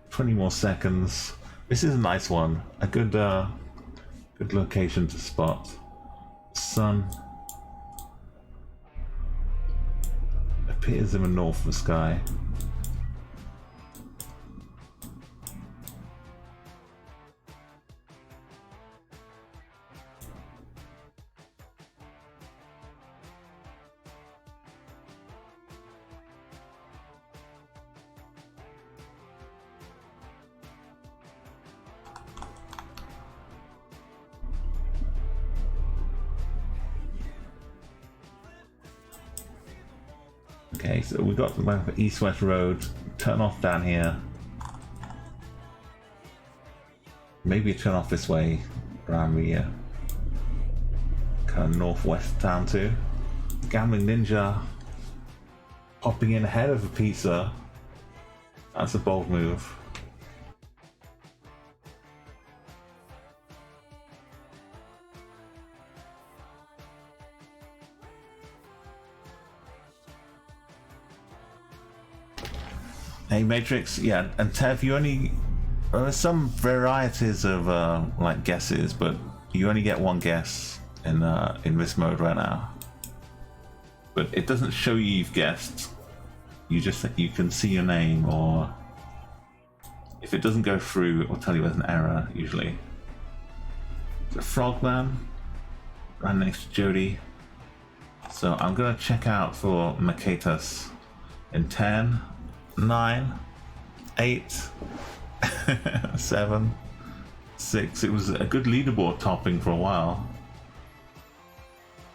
20 more seconds. This is a nice one. A good good location to spot. Sun appears in the north of the sky. Okay, so we got the east-west road. Turn off down here. Maybe turn off this way around the kind of northwest town too. Gambling Ninja hopping in ahead of the pizza. That's a bold move. Hey Matrix, yeah, and Tev, you only there are some varieties of like guesses, but you only get one guess in this mode right now. But it doesn't show you you've guessed. You can see your name, or if it doesn't go through, it will tell you there's an error usually. It's a Frogman right next to Jody. So I'm gonna check out for Maketas in 10. 9, 8, 7, 6. It was a good leaderboard topping for a while.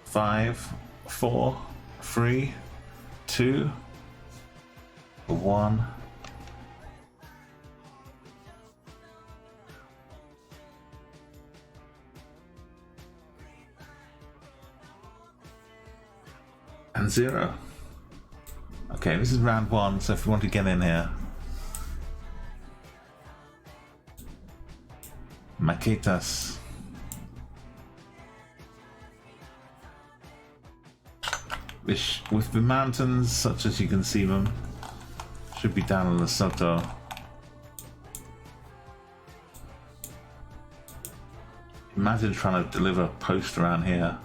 5, 4, 3, 2, 1. And 0. Okay, this is round 1, so if you want to get in here. Maketas. With the mountains, such as you can see them, should be down in Lesotho. Imagine trying to deliver a post around here.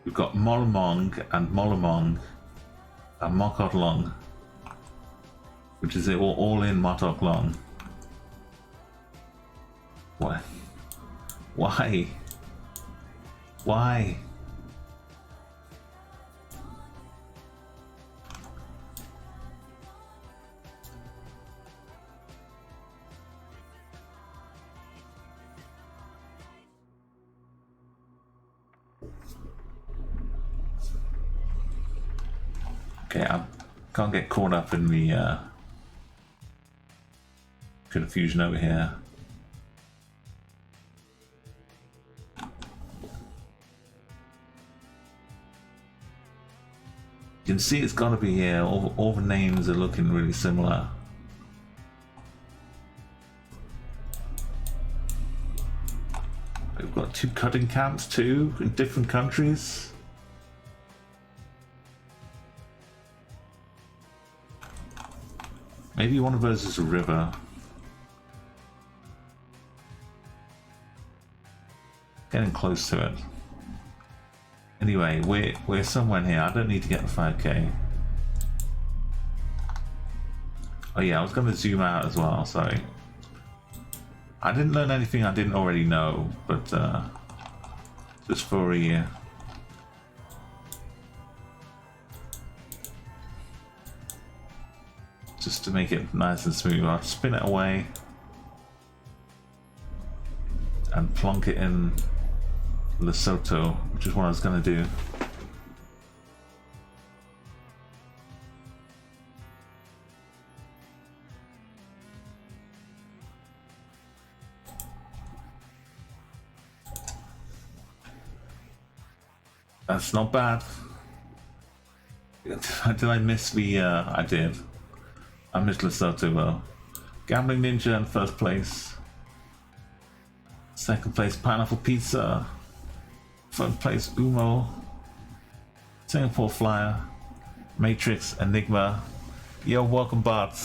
We've got Molomong and Molomong. Mokok Long, which is all in Mokok Long. What? Why? Why? Okay, I can't get caught up in the confusion over here. You can see it's got to be here. All the names are looking really similar. We've got 2 cutting camps too in different countries. Maybe one of those is a river. Getting close to it. Anyway, we're somewhere here. I don't need to get the 5k. Oh yeah, I was going to zoom out as well, sorry. I didn't learn anything I didn't already know, but just for a year. Just to make it nice and smooth, I'll spin it away and plonk it in Lesotho, which is what I was going to do. That's not bad. Did I miss the... I did. I missed Lesotho though. Gambling Ninja in first place. Second place, Pineapple Pizza. Third place, Umo. Singapore Flyer. Matrix, Enigma. You're welcome, Bart.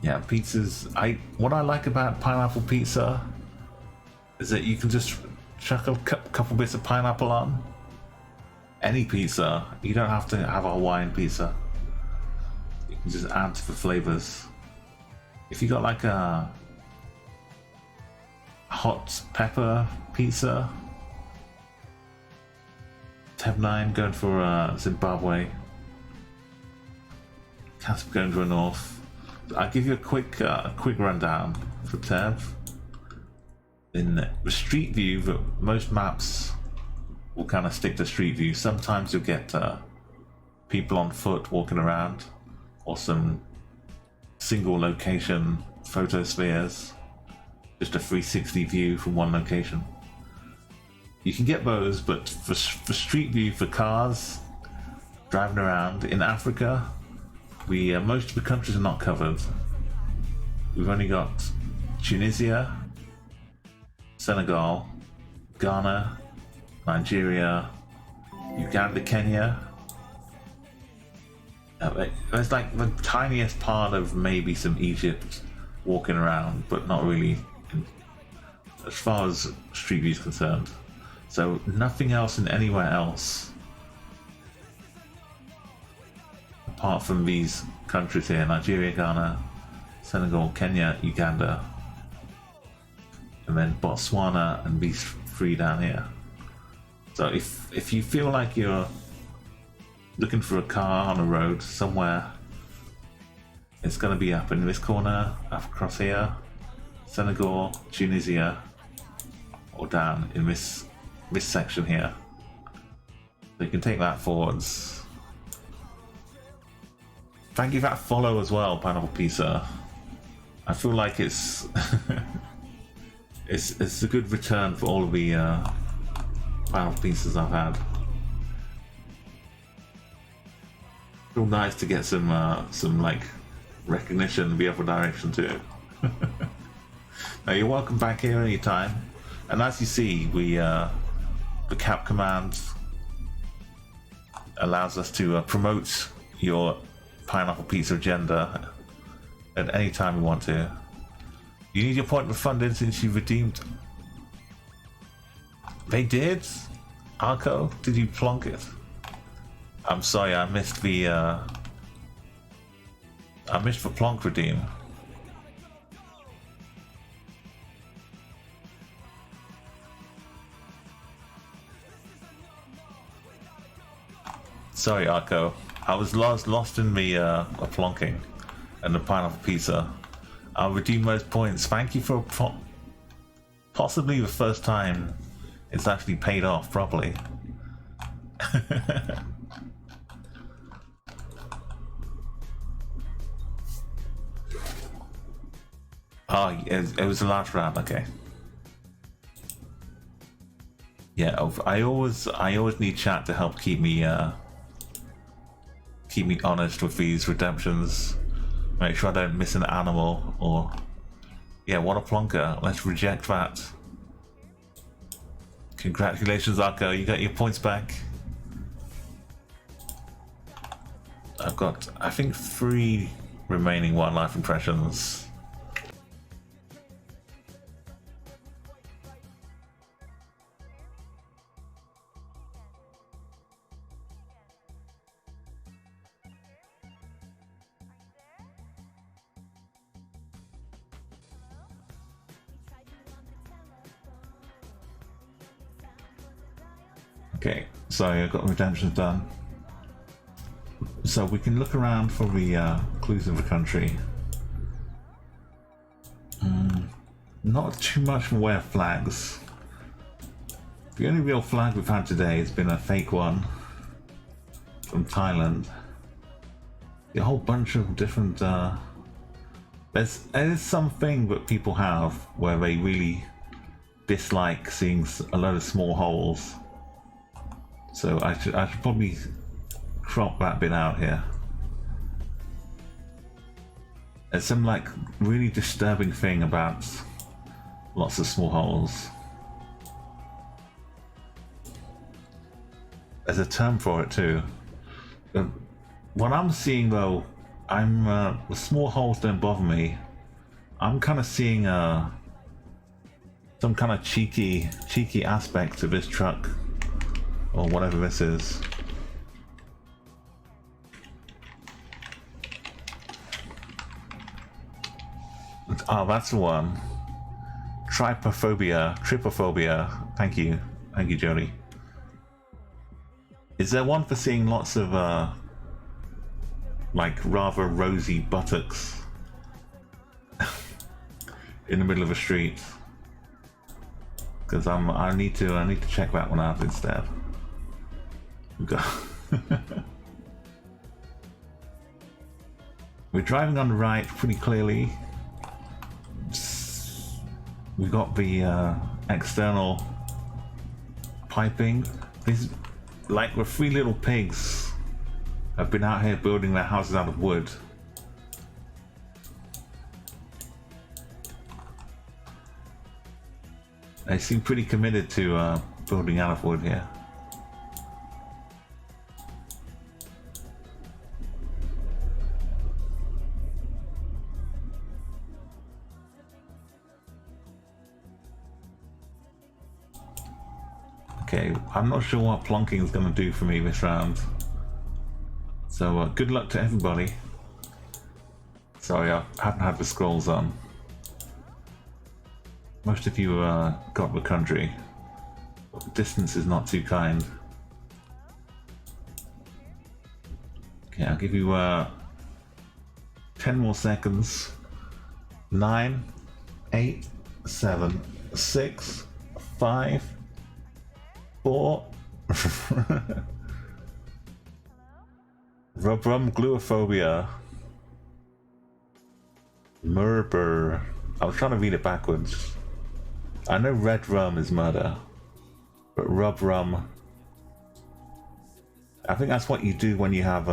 Yeah, pizzas. What I like about pineapple pizza is that you can just chuck a couple bits of pineapple on any pizza. You don't have to have a Hawaiian pizza. You can just add to the flavors. If you got like a hot pepper pizza, Tab 9 going for Zimbabwe, Casper going to the north. I'll give you a quick rundown for Tev. In the street view, most maps will kind of stick to street view. Sometimes you'll get people on foot walking around, or some single location photospheres, just a 360 view from one location. You can get those, but for street view for cars driving around in Africa, most of the countries are not covered. We've only got Tunisia, Senegal, Ghana, Nigeria, Uganda, Kenya. There's like the tiniest part of maybe some Egypt walking around, but not really as far as Street View is concerned. So nothing else in anywhere else apart from these countries here: Nigeria, Ghana, Senegal, Kenya, Uganda, and then Botswana and these three down here. So if you feel like you're looking for a car on a road somewhere, it's going to be up in this corner, up across here, Senegal, Tunisia, or down in this section here. So you can take that forwards. Thank you for that follow as well, Pineapple Pizza. I feel like it's it's a good return for all of the Pineapple Pizzas I've had. Feel nice to get some like recognition the other direction too. Now you're welcome back here anytime. And as you see, the cap command allows us to promote your Pineapple Pizza agenda at any time we want to. You need your point of funding since you redeemed. They did? Arco, did you plonk it? I'm sorry, I missed the plonk redeem. Sorry, Arco. I was lost in the plonking and the Pineapple Pizza. I'll redeem those points. Thank you for possibly the first time it's actually paid off properly. Oh, it was the last round. Okay. Yeah, I always need chat to help keep me honest with these redemptions. Make sure I don't miss an animal or... Yeah, what a plonker. Let's reject that. Congratulations, Arco. You got your points back. I've got, I think, 3 remaining wildlife impressions. Okay, so I've got redemptions done. So we can look around for the clues of the country. Not too much from way of flags. The only real flag we've had today has been a fake one from Thailand. A whole bunch of different... there's something that people have where they really dislike seeing a load of small holes. So I should probably crop that bit out here. There's some like really disturbing thing about lots of small holes. There's a term for it too. What I'm seeing though, the small holes don't bother me. I'm kind of seeing some kind of cheeky aspect to this truck, or whatever this is. Oh, that's the one. Trypophobia. Thank you, Jody. Is there one for seeing lots of like rather rosy buttocks in the middle of a street? Because I need to check that one out instead. We're driving on the right pretty clearly. We got the external piping. These, like, the three little pigs have been out here building their houses out of wood. They seem pretty committed to building out of wood here. Okay, I'm not sure what plonking is going to do for me this round. So good luck to everybody. Sorry, I haven't had the scrolls on. Most of you got the country, but the distance is not too kind. Okay, I'll give you 10 more seconds. 9, 8, 7, 6, 5, 4. Rubrum gluophobia. Murder. I was trying to read it backwards. I know red rum is murder, but rub rum, I think that's what you do when you have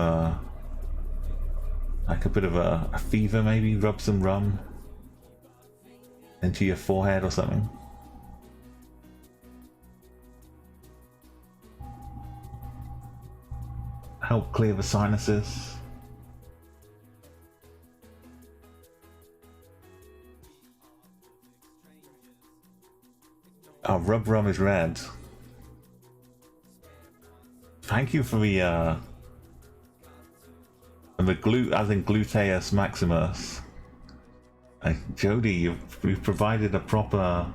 like a bit of a fever, maybe rub some rum into your forehead or something. Help clear the sinuses. Oh, rub rum is red. Thank you for the glute, as in gluteus maximus. Jody, you've provided a proper,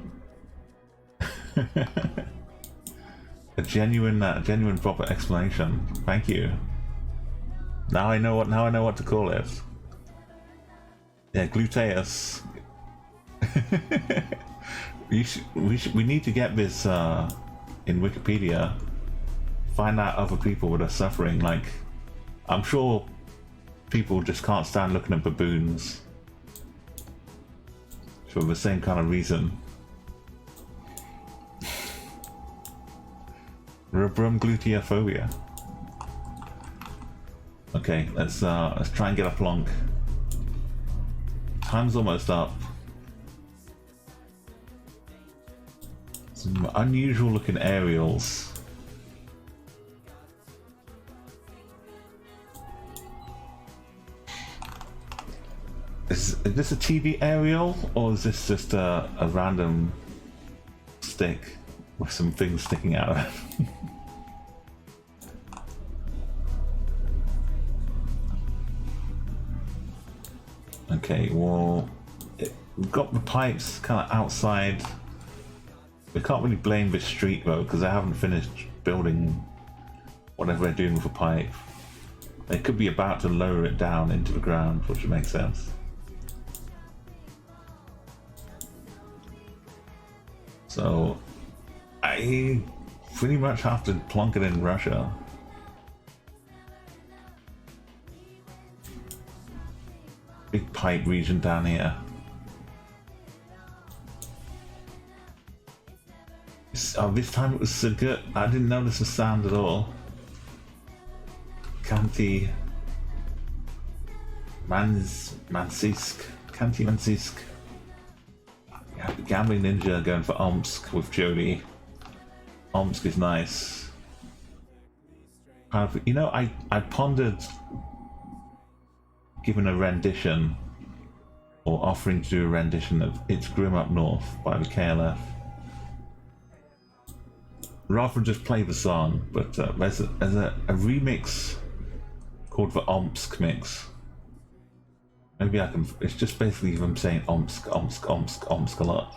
a genuine proper explanation. Thank you. Now I know what to call it. Yeah, gluteus. We need to get this in Wikipedia. Find out other people that are suffering. Like, I'm sure people just can't stand looking at baboons for the same kind of reason. Rubrum gluteophobia. Okay, let's try and get a plonk. Time's almost up. Some unusual looking aerials. Is this a TV aerial, or is this just a random stick with some things sticking out of it? Okay, well, we've got the pipes kind of outside. We can't really blame this street though, because they haven't finished building whatever they're doing with the pipe. They could be about to lower it down into the ground, which would make sense. So I pretty much have to plonk it in Russia. Big pipe region down here. Oh, this time it was so good. I didn't notice the sound at all. Kanti Mansisk. Yeah, the gambling ninja going for Omsk with Jody. Omsk is nice. You know, I pondered giving a rendition or offering to do a rendition of It's Grim Up North by the KLF. Rather than just play the song, but there's a remix called the Omsk mix. Maybe I can. It's just basically them saying Omsk, Omsk, Omsk, Omsk a lot.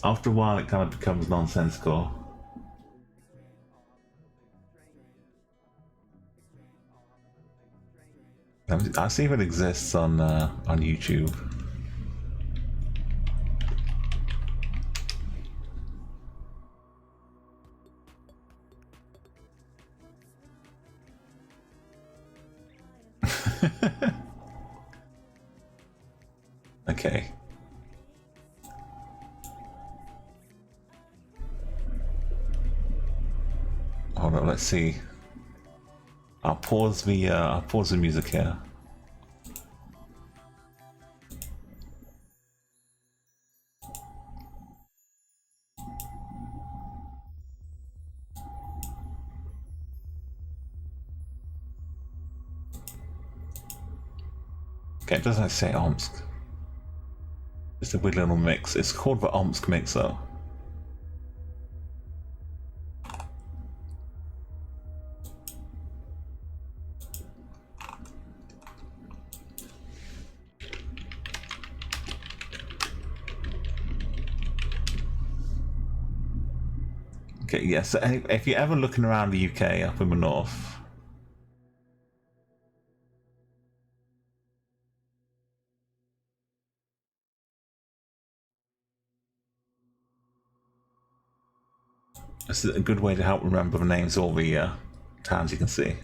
After a while, it kind of becomes nonsensical. I see if it exists on YouTube. Okay. Hold on, let's see. I'll pause the music here. Okay, it doesn't say Omsk. It's a weird little mix. It's called the Omsk mix though. Okay, yeah, so if you're ever looking around the UK up in the north, this is a good way to help remember the names of all the towns you can see.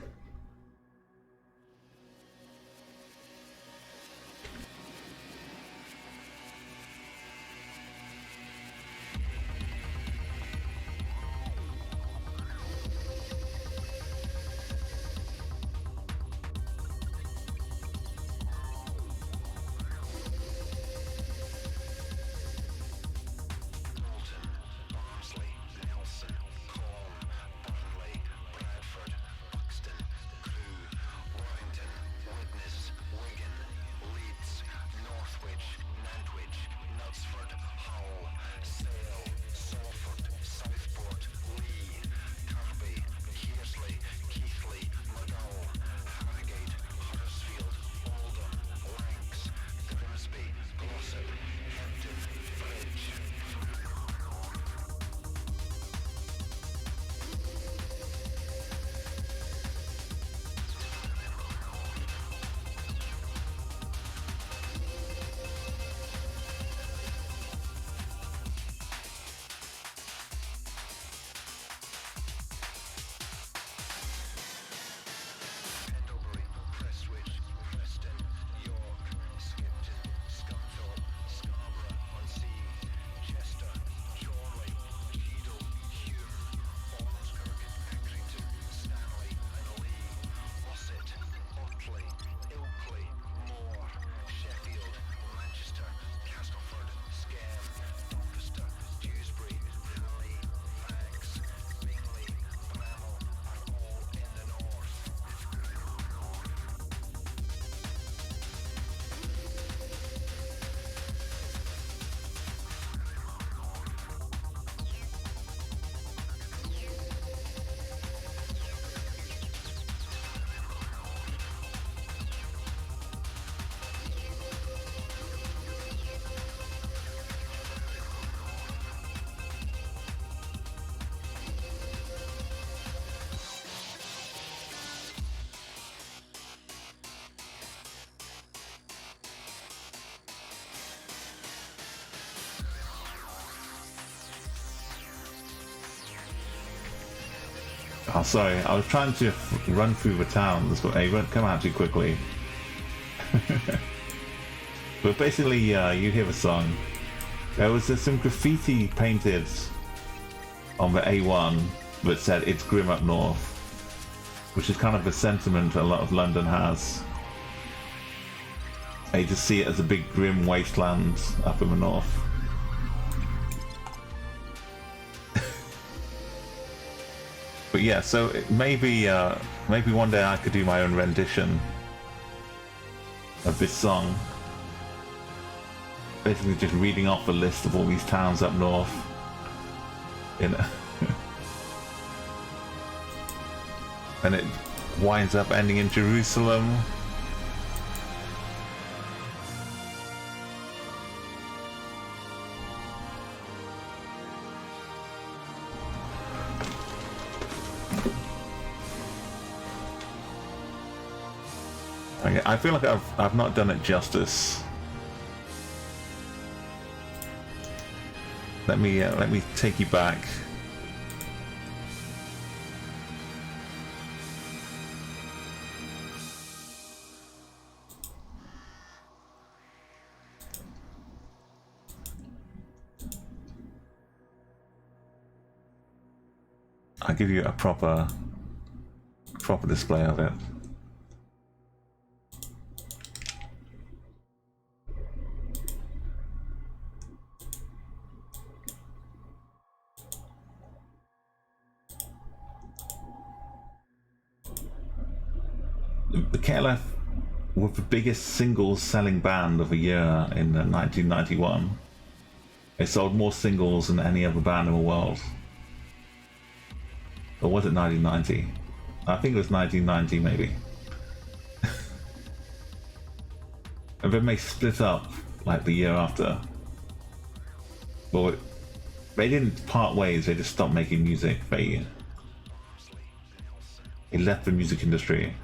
Oh, sorry, I was trying to run through the towns, but they won't come out too quickly. But basically, you hear the song. There was some graffiti painted on the A1 that said "It's Grim Up North," which is kind of the sentiment a lot of London has. They just see it as a big grim wasteland up in the north. But yeah, so maybe maybe one day I could do my own rendition of this song. Basically just reading off a list of all these towns up north. You know. And it winds up ending in Jerusalem. I feel like I've not done it justice. Let me take you back. I'll give you a proper display of it. The KLF were the biggest singles selling band of the year in 1991. They sold more singles than any other band in the world. Or was it 1990? I think it was 1990 maybe. And then they split up like the year after. Well, they didn't part ways, they just stopped making music. They left the music industry.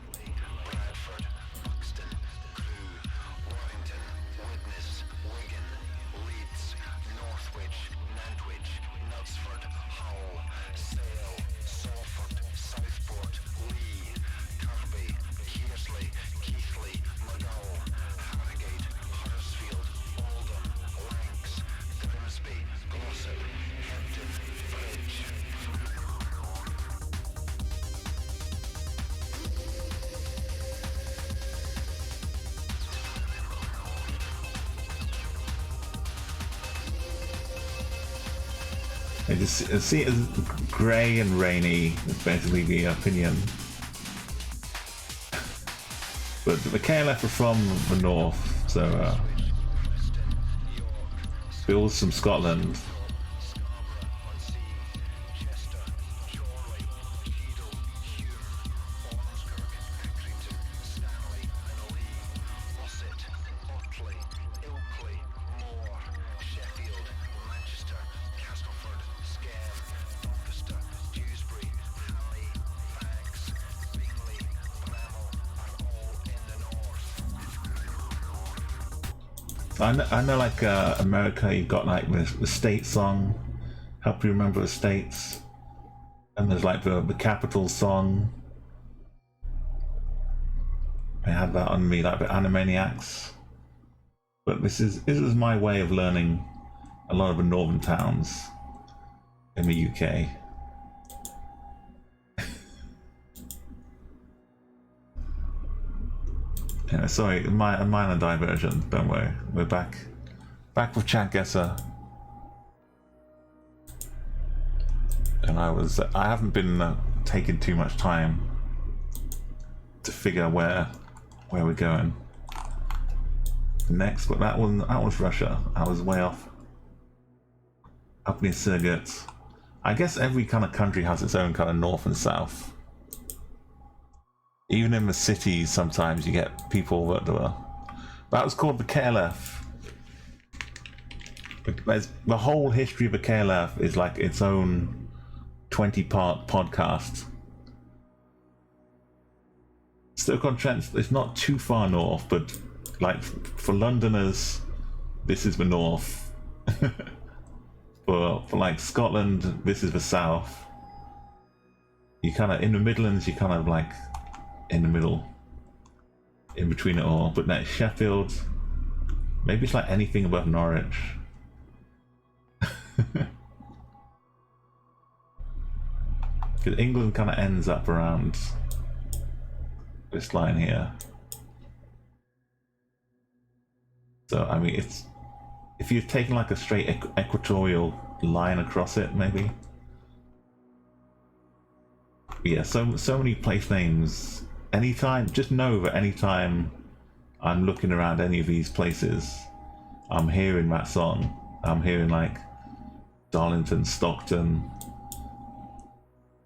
I just see it as grey and rainy, is basically the opinion. But the KLF are from the north, so Bill's from Scotland. I know like America, you've got like the state song, help you remember the states, and there's like the capital song. I had that on me, like the Animaniacs. But this is my way of learning a lot of the northern towns in the UK. Yeah, sorry, a minor diversion, don't worry. We're back with Chatguessr. And I haven't been taking too much time to figure where we're going next, but that was Russia. I was way off up near Surgut. I guess every kind of country has its own kind of north and south. Even in the cities, sometimes you get people that were. That was called the KLF. The whole history of the KLF is like its own 20-part podcast. Stoke-on-Trent, it's not too far north, but like for Londoners, this is the north. for like Scotland, this is the south. You kind of in the Midlands, you kind of like in the middle, in between it all. But next Sheffield, maybe it's like anything above Norwich. Because England kind of ends up around this line here. So I mean, it's if you've taken like a straight equatorial line across it, maybe. Yeah, so many place names. Anytime, just know that anytime I'm looking around any of these places, I'm hearing that song. I'm hearing like Darlington, Stockton,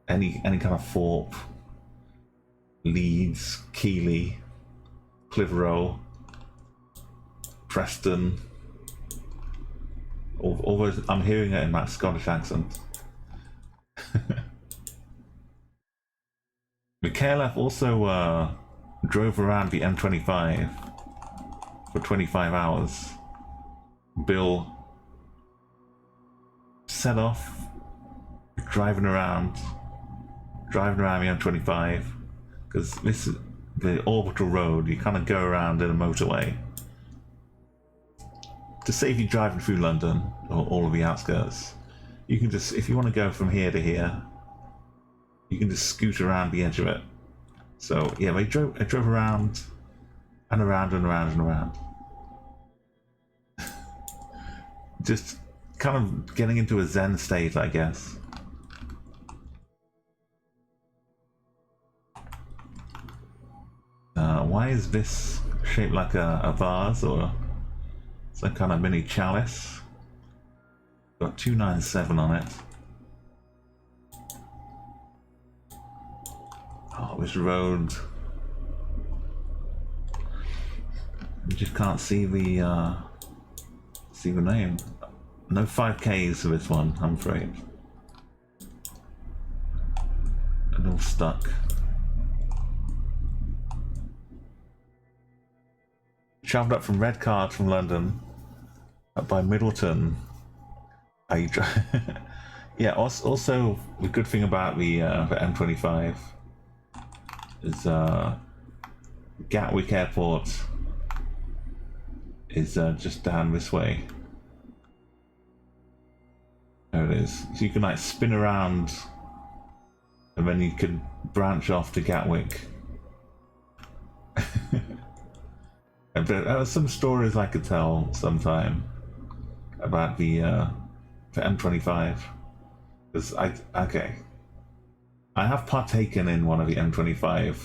any kind of Thorpe, Leeds, Keighley, Clitheroe, Preston. All those, I'm hearing it in that Scottish accent. Mikhailov also drove around the M25 for 25 hours. Bill set off driving around the M25 because this is the orbital road. You kind of go around in a motorway to save you driving through London or all of the outskirts. You can just, if you want to go from here to here, you can just scoot around the edge of it. So yeah, I drove around and around and around and around. Just kind of getting into a zen state, I guess. Why is this shaped like a vase or some kind of mini chalice? Got 297 on it. Oh, this road. You just can't see the name. No 5Ks for this one, I'm afraid. And all stuck. Travelled up from Redcard from London, up by Middleton. Yeah, also the good thing about the M25 is Gatwick Airport is just down this way. There it is. So you can like spin around and then you can branch off to Gatwick. There are some stories I could tell sometime about the M25. Because I have partaken in one of the M25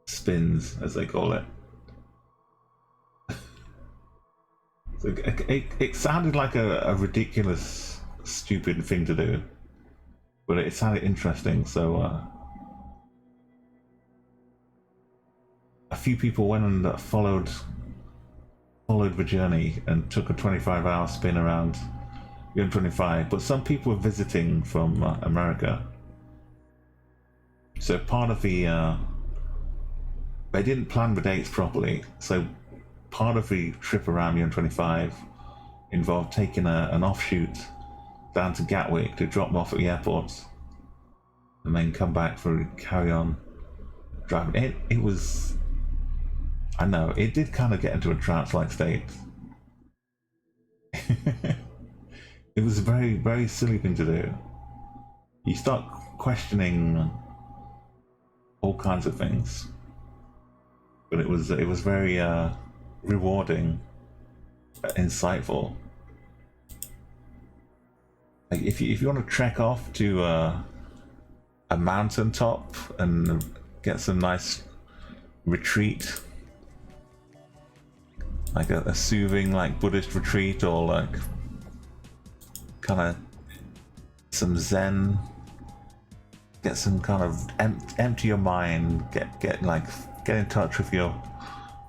spins, as they call it. So it sounded like a ridiculous, stupid thing to do, but it sounded interesting. So a few people went and followed the journey and took a 25-hour spin around the M25. But some people were visiting from America, so part of the they didn't plan the dates properly. So part of the trip around the M25 involved taking an offshoot down to Gatwick to drop them off at the airport and then come back for carry on driving. It was, I know, it did kind of get into a trance-like state. It was a very, very silly thing to do. You start questioning all kinds of things, but it was very rewarding, insightful. Like if you want to trek off to a mountain top and get some nice retreat, like a soothing like Buddhist retreat, or like kind of some Zen, get some kind of empty your mind, get in touch with your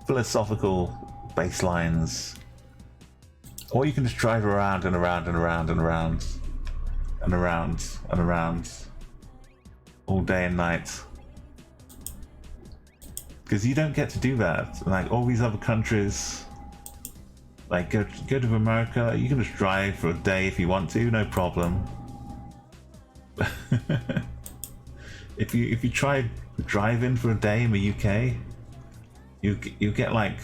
philosophical baselines, or you can just drive around and around and around and around and around and around all day and night, because you don't get to do that. Like all these other countries, like go to America, you can just drive for a day if you want to, no problem. if you try driving for a day in the UK, you get like,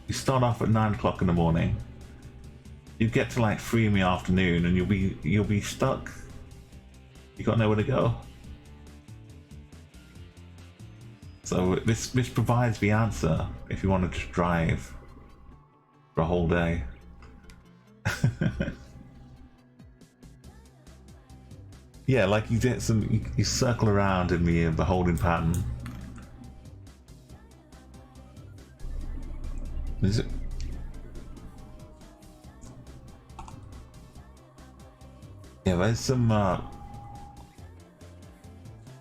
you start off at 9 o'clock in the morning, you get to like 3 in the afternoon, and you'll be stuck. You got nowhere to go. So this provides the answer if you want to just drive for a whole day. Yeah, like you get some, you circle around in the holding pattern. Is it? Yeah, there's some.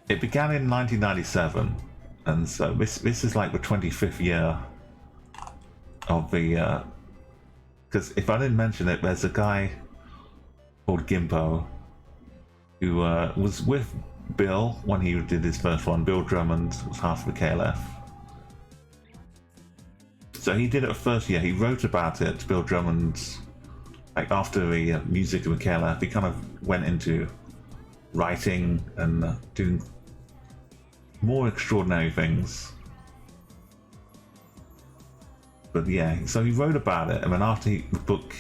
It began in 1997, and so this is like the 25th year of the. Because if I didn't mention it, there's a guy called Gimpo who was with Bill when he did his first one. Bill Drummond was half of the KLF. So he did it the first year. He wrote about it. Bill Drummond's, like after the music of the KLF, he kind of went into writing and doing more extraordinary things. But yeah, so he wrote about it, and then after the book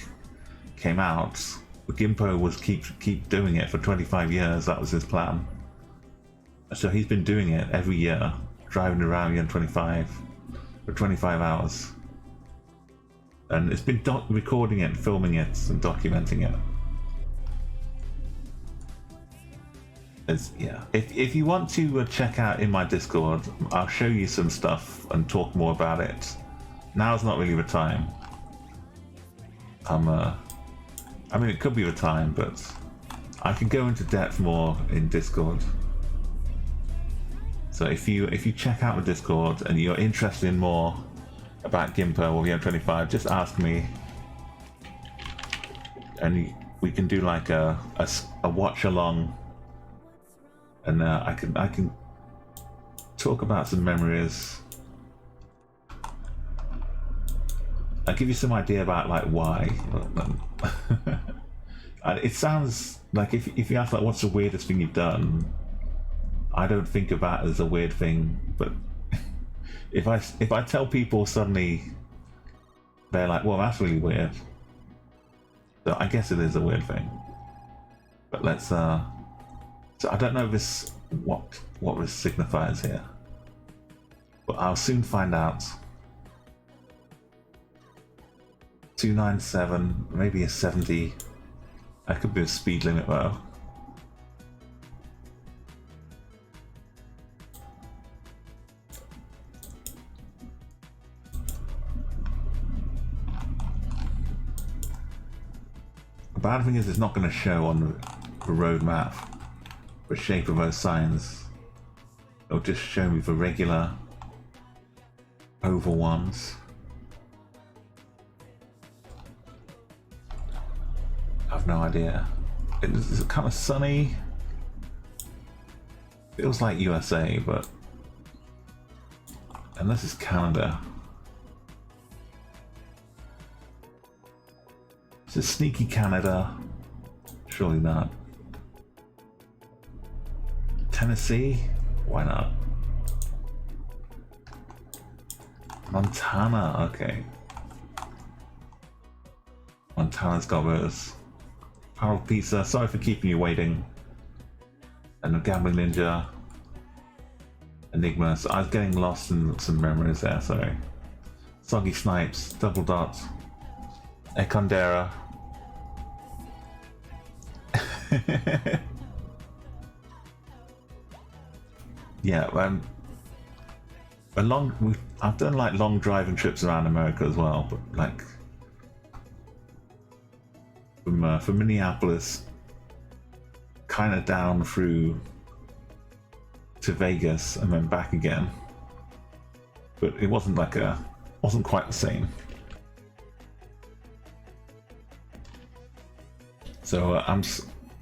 came out, Gimpo was keep doing it for 25 years. That was his plan. So he's been doing it every year, driving around the M25 for 25 hours. And it's been recording it, filming it, and documenting it. Yeah. If you want to check out in my Discord, I'll show you some stuff and talk more about it. Now's not really the time. I mean, it could be the time, but I can go into depth more in Discord. So if you check out the Discord and you're interested in more about Gimpo or the M25, just ask me, and we can do like a watch along, and I can talk about some memories. I'll give you some idea about like why. It sounds like if you ask like what's the weirdest thing you've done, I don't think of that as a weird thing, but if I tell people, suddenly they're like, well, that's really weird. So I guess it is a weird thing. But let's so I don't know this what this signifies here, but I'll soon find out. 297, maybe a 70. That could be a speed limit though. The bad thing is it's not going to show on the road map the shape of those signs. It'll just show me the regular oval ones. I've no idea. It's kind of sunny. Feels like USA, but unless it's Canada. It's a sneaky Canada. Surely not. Tennessee? Why not? Montana, okay. Montana's got those. Power Pizza, sorry for keeping you waiting. And a Gambling Ninja. Enigma, so I was getting lost in some memories there, sorry. Soggy Snipes, Double Dot. Ekondera. Yeah, I've done like long driving trips around America as well, but like from Minneapolis, kind of down through to Vegas and then back again. But it wasn't quite the same. So I'm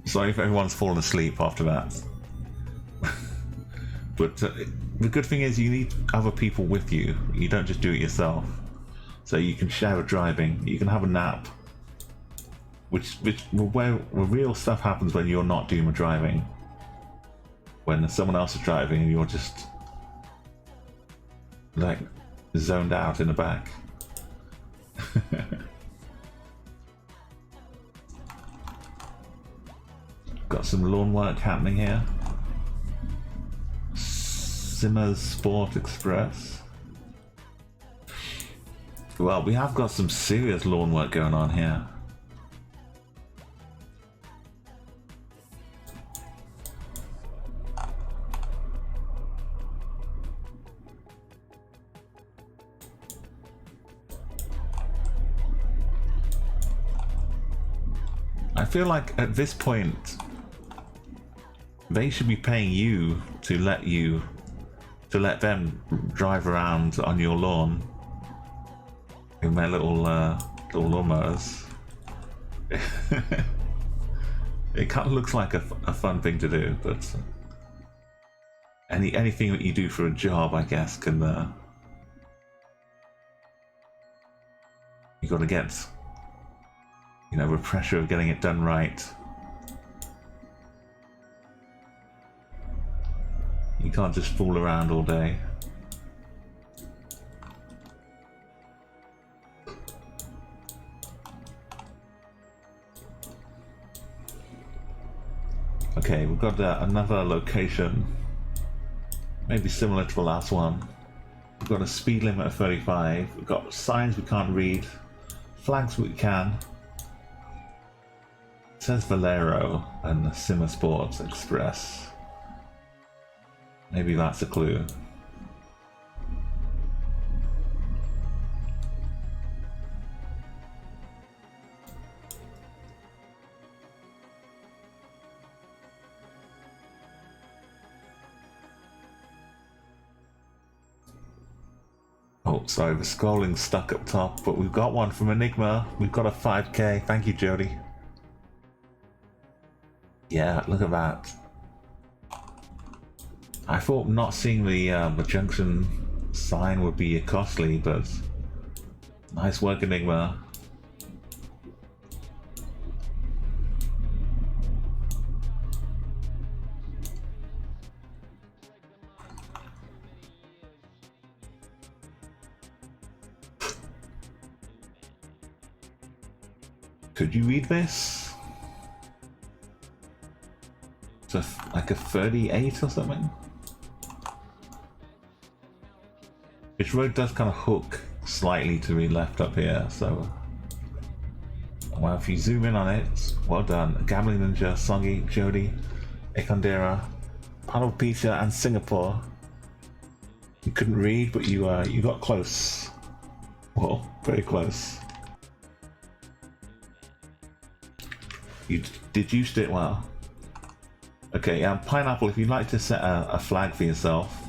sorry if everyone's fallen asleep after that. But the good thing is you need other people with you. You don't just do it yourself. So you can share a driving. You can have a nap. Where real stuff happens when you're not doing the driving. When someone else is driving and you're just like zoned out in the back. Got some lawn work happening here. Simmer's Sport Express. Well, we have got some serious lawn work going on here. I feel like at this point they should be paying you to let them drive around on your lawn in their little lawnmowers. It kind of looks like a fun thing to do, but anything that you do for a job, I guess, can you got to get, you know, the pressure of getting it done right. You can't just fool around all day. Okay, we've got another location, maybe similar to the last one. We've got a speed limit of 35. We've got signs we can't read, flags we can. It says Valero and Simmer Sports Express. Maybe that's a clue. Oh, sorry, the scrolling's stuck up top, but we've got one from Enigma. We've got a 5K. Thank you, Jody. Yeah, look at that. I thought not seeing the junction sign would be costly, but nice work, Enigma. Could you read this? It's like a 38 or something? This road does kind of hook slightly to the left up here, so... Well, if you zoom in on it, well done. Gambling Ninja, Songy, Jody, Ekondera, Puddle Pizza, and Singapore. You couldn't read, but you got close. Well, very close. You deduced it well. Okay, Pineapple, if you'd like to set a flag for yourself,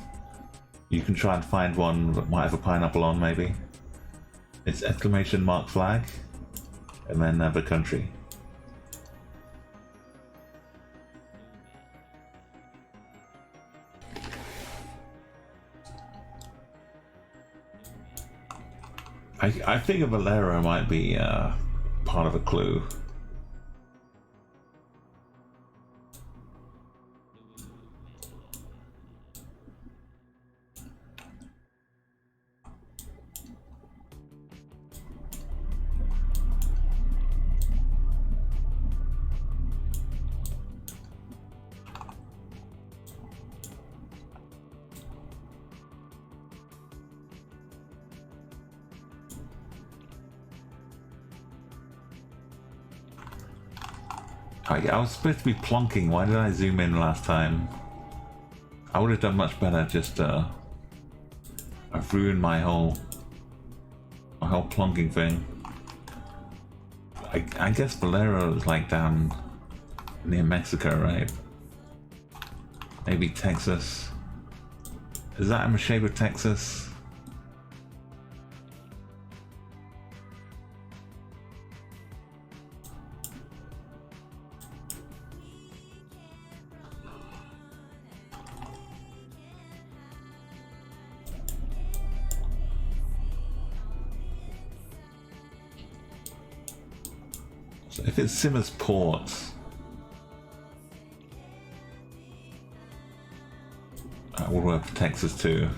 you can try and find one that might have a pineapple on, maybe. It's exclamation mark flag, and then the country. I think a Valero might be part of a clue. I was supposed to be plonking. Why did I zoom in last time? I would have done much better. Just I've ruined my whole plonking thing. I guess Valero is like down near Mexico, right? Maybe Texas. Is that in the shape of Texas? If it's Simmers Port, that would work for Texas too.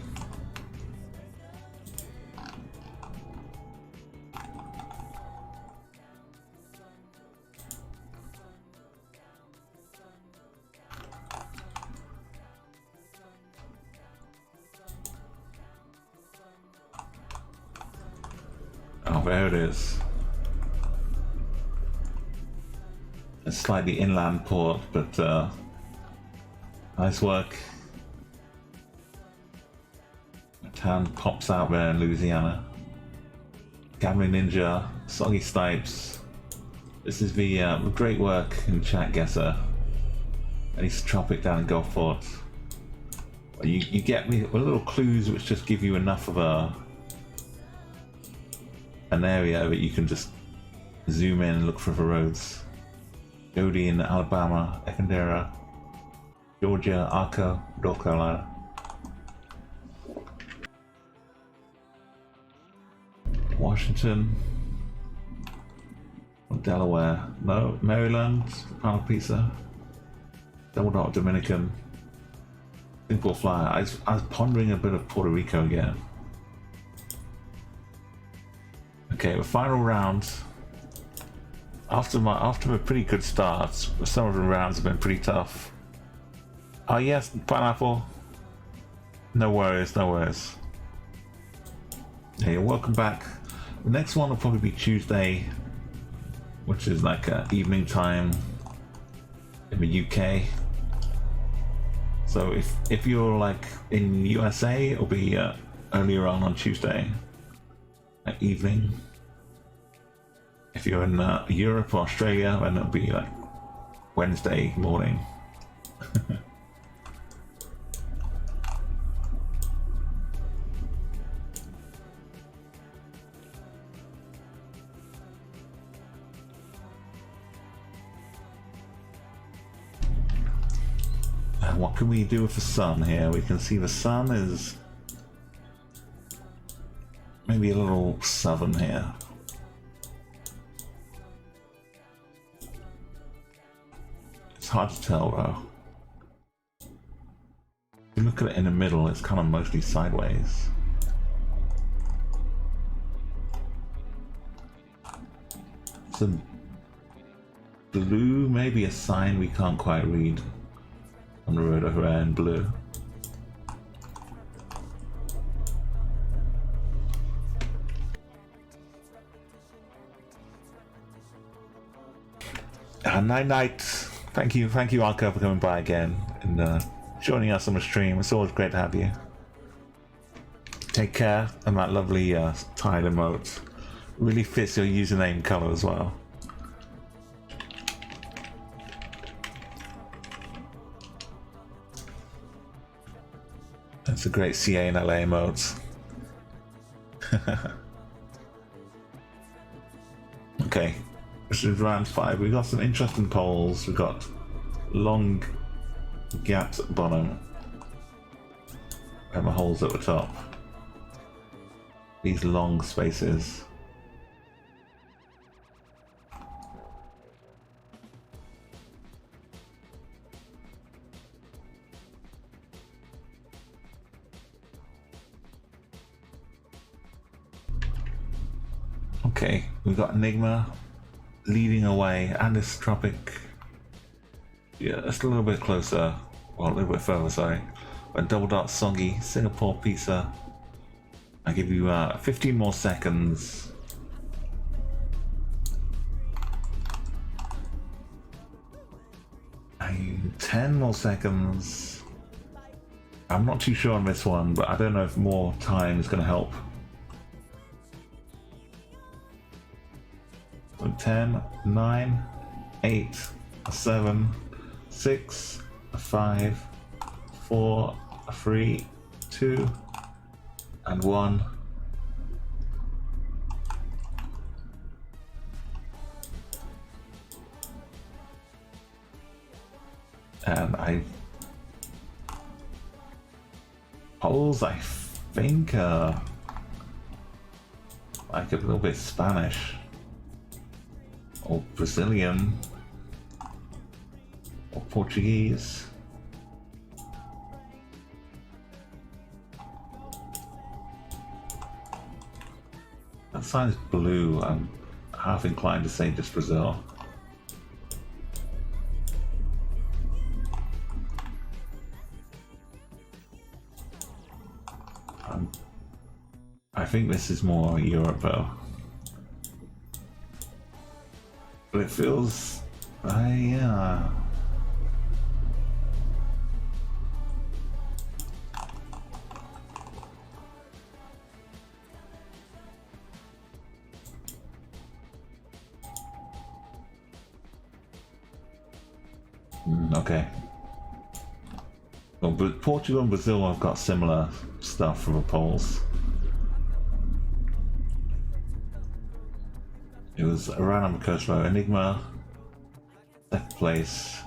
Oh, there it is. A slightly inland port, but nice work. A town pops out there in Louisiana. Gambling Ninja, Soggy Snipes, This is the great work in Chatguessr. I need to chop it down and go forth. You get me little clues which just give you enough of an area that you can just zoom in and look for the roads. VOD in Alabama, Econdera, Georgia, Arco, North Carolina. Washington, Delaware, no, Maryland, Pound Pizza, Double Dot Dominican, Simple Flyer. I was pondering a bit of Puerto Rico again. Okay, the final round. After a pretty good start, some of the rounds have been pretty tough. Oh yes, pineapple. No worries, no worries. Hey, welcome back. The next one will probably be Tuesday, which is like evening time in the UK. So if you're like in USA, it'll be earlier on Tuesday at evening. If you're in Europe or Australia, then it'll be like Wednesday morning. What can we do with the sun here? We can see the sun is maybe a little southern here. It's hard to tell though. If you look at it in the middle, it's kind of mostly sideways. Some blue, maybe a sign we can't quite read. On the road over there in blue. Night. Thank you, Arco, for coming by again and joining us on the stream. It's always great to have you. Take care, and that lovely tile emote really fits your username color as well. That's a great CA in LA emotes. Okay, this is round 5. We got some interesting polls. We got long gaps at the bottom and the holes at the top. These long spaces. Okay, we've got Enigma leading away, and this Tropic. Yeah, it's a little bit closer, well, a little bit further, sorry. But Double Dot, Soggy, Singapore Pizza. I give you 15 more seconds. And 10 more seconds. I'm not too sure on this one, but I don't know if more time is going to help. 10, 9, 8, 7, 6, 5, 4, 3, 2, and 1. And Poles, I think, like a little bit Spanish. Or Brazilian, or Portuguese. That sign's blue. I'm half inclined to say just Brazil. I think this is more Europe though. But it feels, yeah. Okay. Well, but Portugal and Brazil have got similar stuff for the polls. It was around on the coast road. Enigma, second place.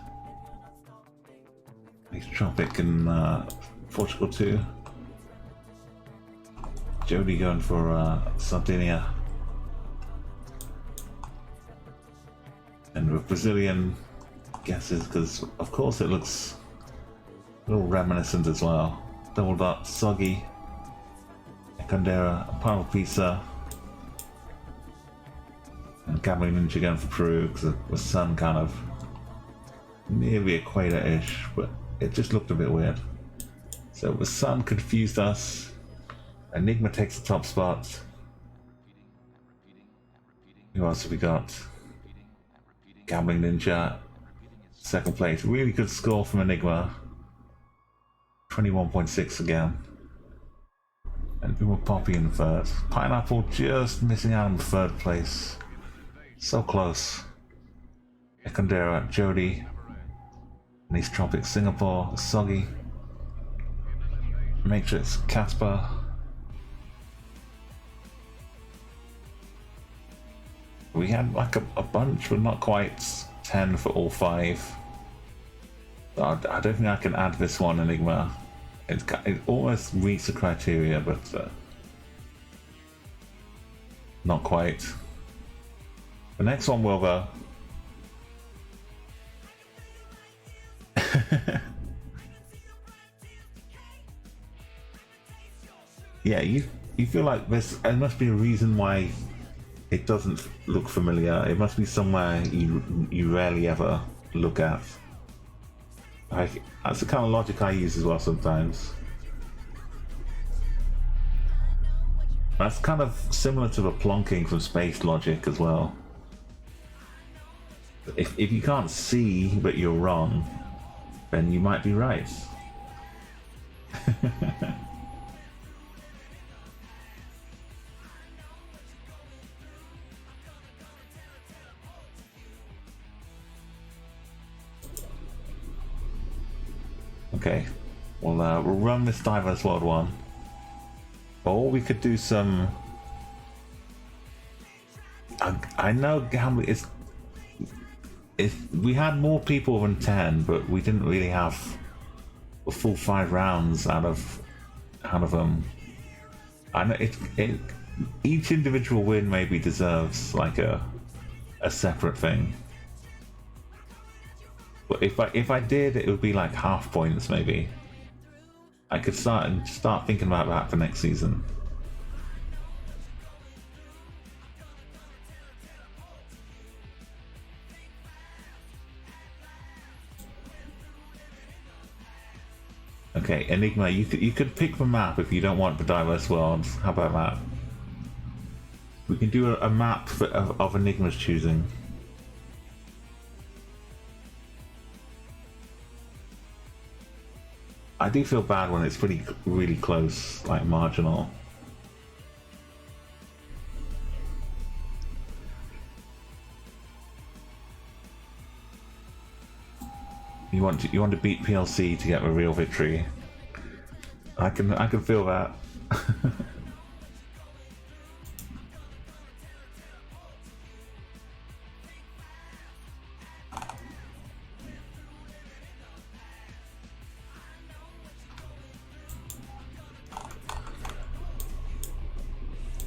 He's Tropic in Portugal too. Jody going for Sardinia. And with Brazilian guesses, because of course it looks a little reminiscent as well. Double dot, Soggy, Econdera, Pile Pizza, and Gambling Ninja going for Peru, because the sun kind of near the equator-ish, but it just looked a bit weird. So the sun confused us. Enigma takes the top spot. Who else have we got? Gambling Ninja, second place. Really good score from Enigma. 21.6 again. And Uma Poppy in third. Pineapple just missing out on third place. So close. Econdera, Jody. East Tropic, Singapore, Soggy. Matrix, Casper. We had like a bunch, but not quite 10 for all 5. I don't think I can add this one, Enigma. It almost meets the criteria, but not quite. The next one will though. Yeah, you feel like there must be a reason why it doesn't look familiar. It must be somewhere you rarely ever look at. Like, that's the kind of logic I use as well sometimes. That's kind of similar to the plonking from space logic as well. If you can't see but you're wrong, then you might be right. Okay, well we'll run this Diverse World one. Or we could do some... I know gambling is... we had more people than 10, but we didn't really have a full 5 rounds out of them. I know each individual win maybe deserves like a separate thing. But if I did, it would be like half points maybe. I could start thinking about that for next season. Okay, Enigma, you could pick the map if you don't want the diverse worlds. How about that? We can do a map of Enigma's choosing. I do feel bad when it's really close, like marginal. You want to beat PLC to get a real victory. I can feel that.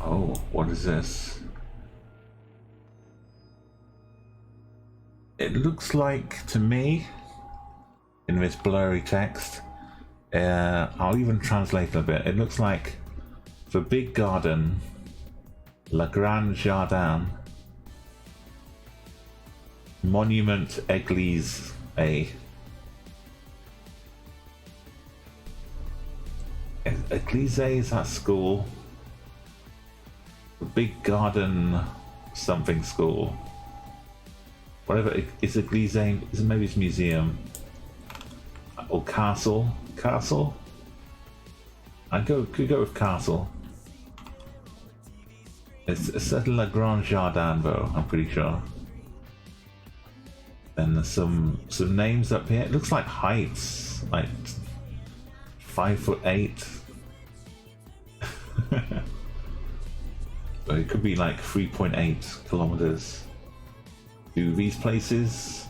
Oh, what is this? It looks like, to me, in this blurry text, I'll even translate it a bit. It looks like the big garden, Le Grand Jardin, Monument Église A. Église, is that school? The big garden something school. Whatever, it's Église, maybe it's museum. Or castle. Castle? Could go with castle. It's a certain Le Grand Jardin though, I'm pretty sure. Then there's some names up here. It looks like heights, like 5'8". But it could be like 3.8 kilometers to these places.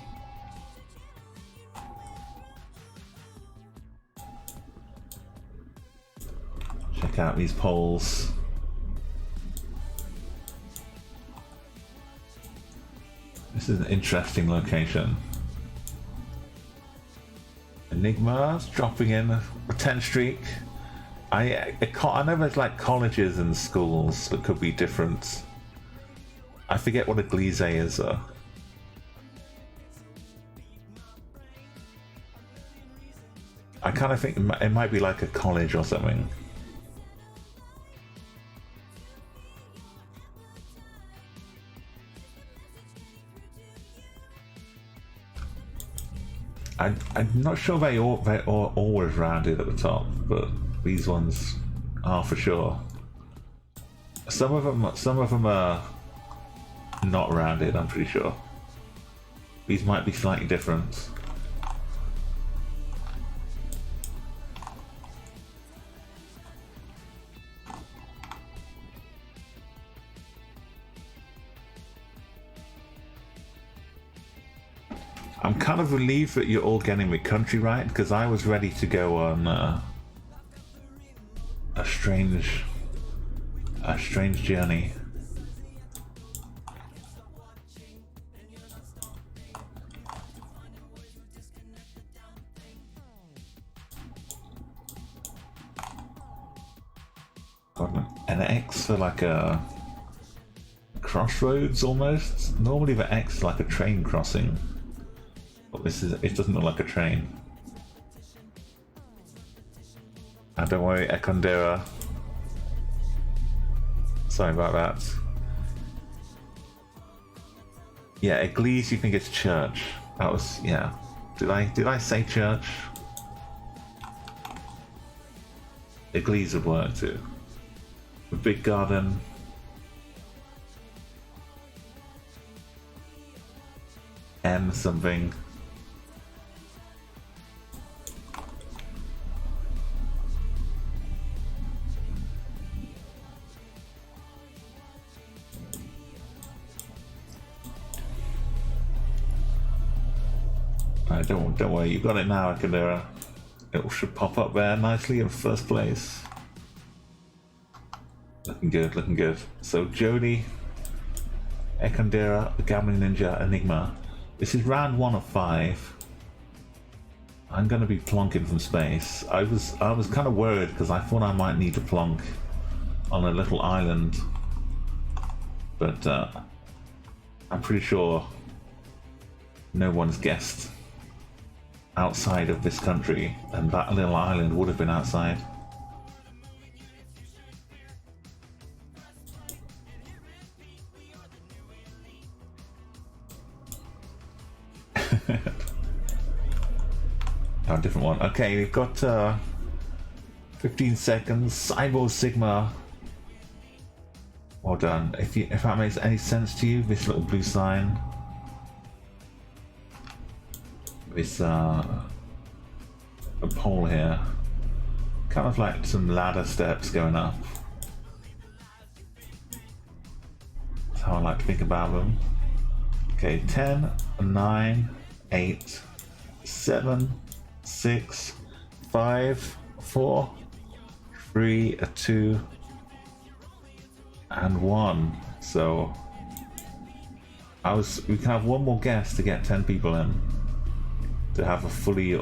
Check out these poles. This is an interesting location. Enigma's dropping in a 10 streak. I know there's like colleges and schools that could be different. I forget what a glisse is though. I kind of think it might be like a college or something. I'm not sure they're always rounded at the top, but these ones are for sure. Some of them are not rounded, I'm pretty sure. These might be slightly different. I'm kind of relieved that you're all getting the country right, because I was ready to go on a strange journey. Got an X for like a crossroads almost. Normally the X is like a train crossing. But it doesn't look like a train. And don't worry, Ekondera. Sorry about that. Yeah, Église, you think it's church. That was, yeah. Did I say church? Église would work too. A big garden. M something. Don't worry, you got it now, Ekondera. It should pop up there nicely in first place. Looking good, looking good. So Jody, Ekondera, the Gambling Ninja, Enigma. This is round 1 of 5. I'm gonna be plonking from space. I was kind of worried because I thought I might need to plonk on a little island, but I'm pretty sure no one's guessed outside of this country, and that little island would have been outside. Oh, different one. Okay, we've got 15 seconds. Cyborg Sigma. Well done. If that makes any sense to you, this little blue sign. This a pole here, kind of like some ladder steps going up. That's how I like to think about them. Okay, 10, 9, 8, 7, 6, 5, 4, 3, 2, and 1. So we can have one more guess to get 10 people in, to have a fully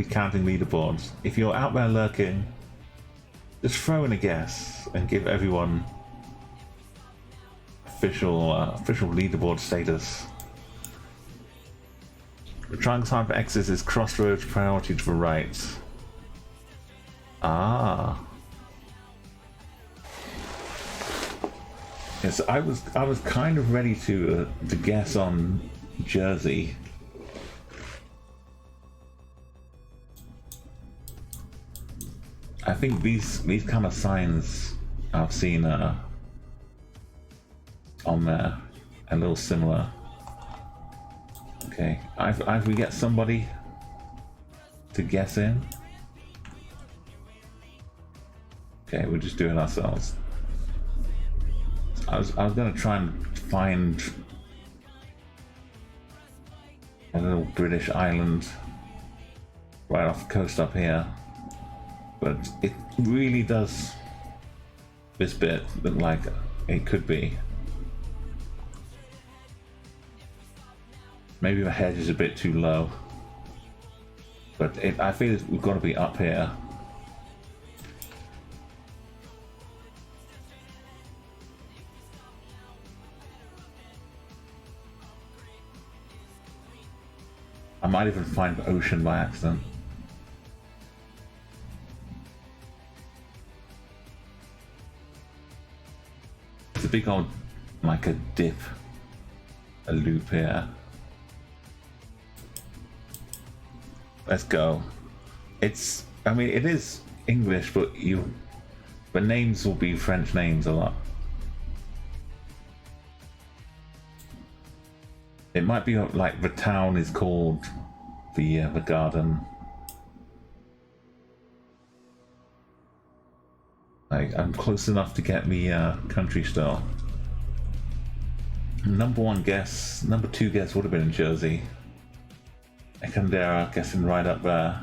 counting leaderboard. If you're out there lurking, just throw in a guess and give everyone official leaderboard status. The triangle sign for X's is crossroads, priority to the right. Ah. Yes, I was kind of ready to guess on Jersey. I think these kind of signs I've seen on there a little similar. Okay. Okay, if we get somebody to guess in. Okay, we'll just do it ourselves. I was gonna try and find a little British island right off the coast up here, but it really does, this bit, look like it could be. Maybe the hedge is a bit too low, but I feel we've got to be up here. I might even find the ocean by accident. It's a big old, like a dip, a loop here. Let's go. It's, I mean, it is English, but the names will be French names a lot. It might be like the town is called the garden. Like, I'm close enough to get the country store. Number 2 guess would have been in Jersey. Ekandera guessing right up there.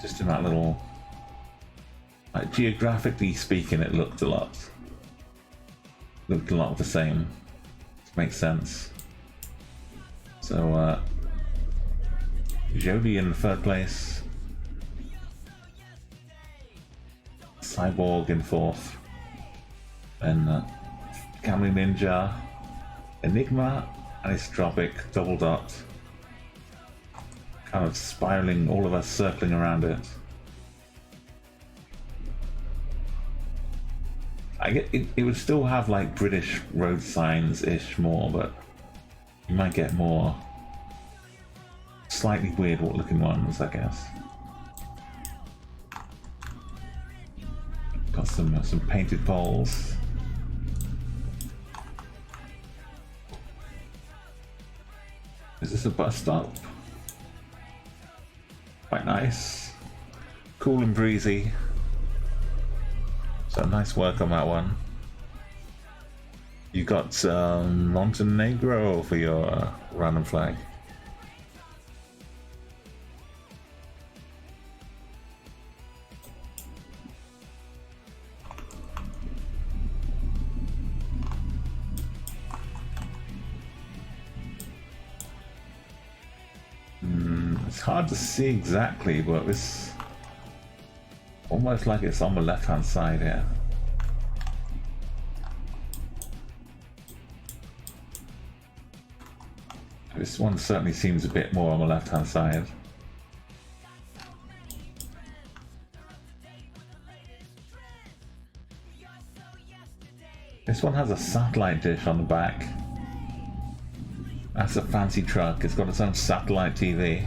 Just in that little, like, geographically speaking, it looked a lot of the same. Makes sense. So Jody in 3rd place, Cyborg in 4th, and Camry Ninja, Enigma, Anistropic, Double Dot, kind of spiraling, all of us circling around it. I get it would still have like British road signs-ish more, but you might get more slightly weird looking ones, I guess. Got some painted poles. Is this a bus stop? Quite nice. Cool and breezy. So nice work on that one. You got Montenegro for your random flag. It's hard to see exactly, but it's almost like it's on the left-hand side here. This one certainly seems a bit more on the left-hand side. This one has a satellite dish on the back. That's a fancy truck. It's got its own satellite TV.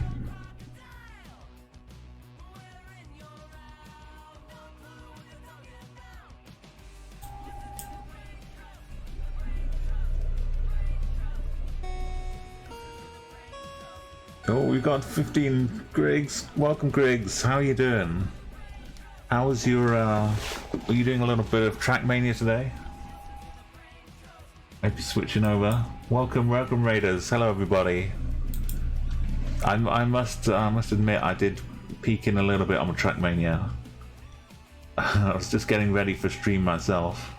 Oh, we've got 15 Griggs. Welcome, Griggs. How are you doing? How was your, were you doing a little bit of Trackmania today? Maybe switching over. Welcome Raiders. Hello, everybody. I must admit, I did peek in a little bit on Trackmania. I was just getting ready for stream myself.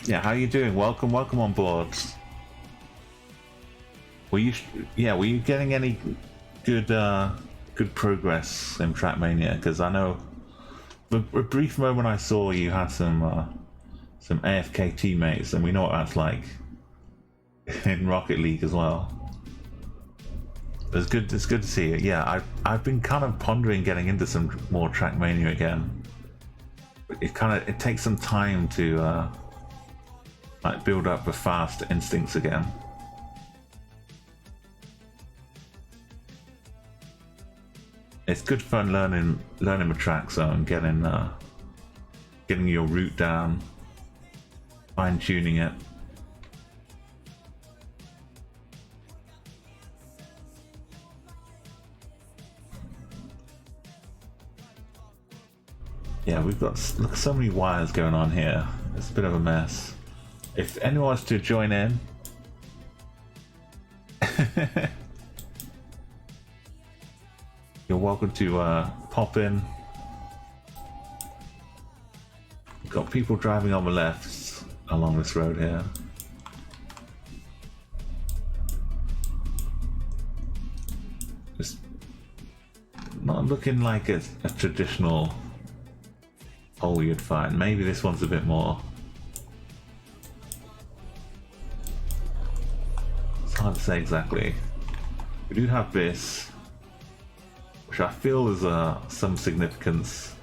Yeah, how are you doing? Welcome on board. Were you getting any good progress in Trackmania? Because I know the brief moment I saw you had some AFK teammates, and we know what that's like in Rocket League as well. It's good to see you. Yeah, I've been kind of pondering getting into some more Trackmania again. It takes some time to like build up the fast instincts again. It's good fun learning the track zone, getting your route down, fine tuning it. Yeah, we've got look, so many wires going on here. It's a bit of a mess. If anyone wants to join in, you're welcome to pop in. We've got people driving on the left along this road here. It's not looking like a traditional hole you'd find. Maybe this one's a bit more. It's hard to say exactly. We do have this, which I feel is some significance.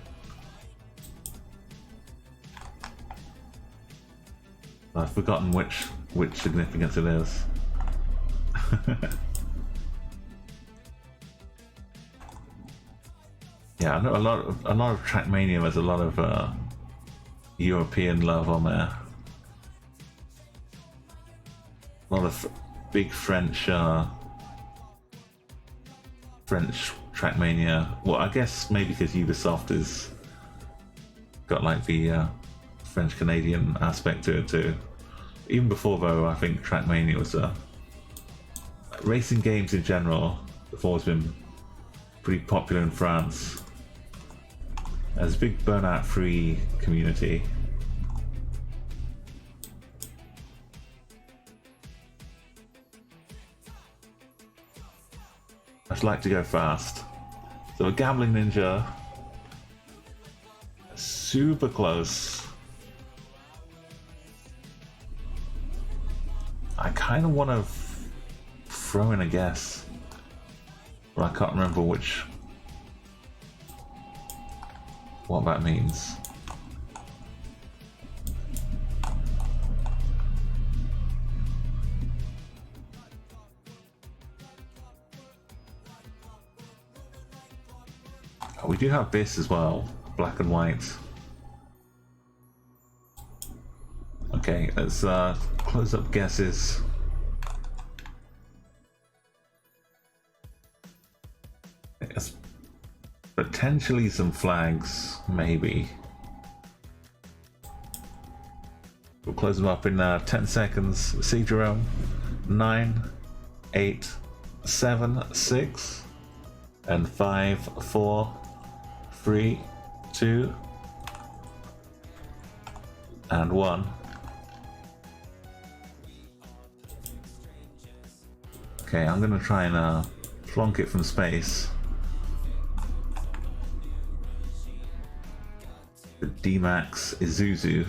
I've forgotten which significance it is. Yeah, I know a lot of Trackmania. There's a lot of European love on there. A lot of big French Trackmania. Well, I guess maybe because Ubisoft has got like the French Canadian aspect to it too. Even before though, I think Trackmania was racing games in general have always been pretty popular in France. There's a big burnout free community. I just like to go fast. So a gambling ninja, super close. I kind of want to throw in a guess, but I can't remember what that means. Oh, we do have this as well, black and white. Okay, let's close up guesses. It's potentially some flags, maybe. We'll close them up in 10 seconds. See, Jerome? 9, 8, 7, 6, and 5, 4, 3, 2, and 1. Okay, I'm gonna try and plonk it from space. The D-Max Isuzu.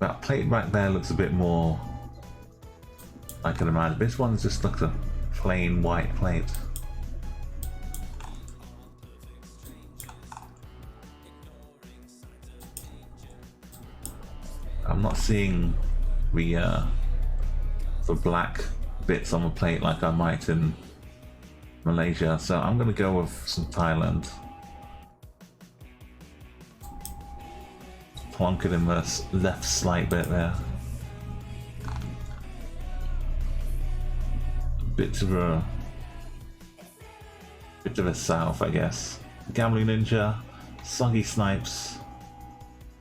That plate back there looks a bit more, I can imagine. This one just looks a plain white plate. I'm not seeing the black bits on the plate like I might in Malaysia, so I'm gonna go with some Thailand. Plonk it in the left slight bit there. Bit of a south, I guess. Gambling Ninja, Soggy Snipes,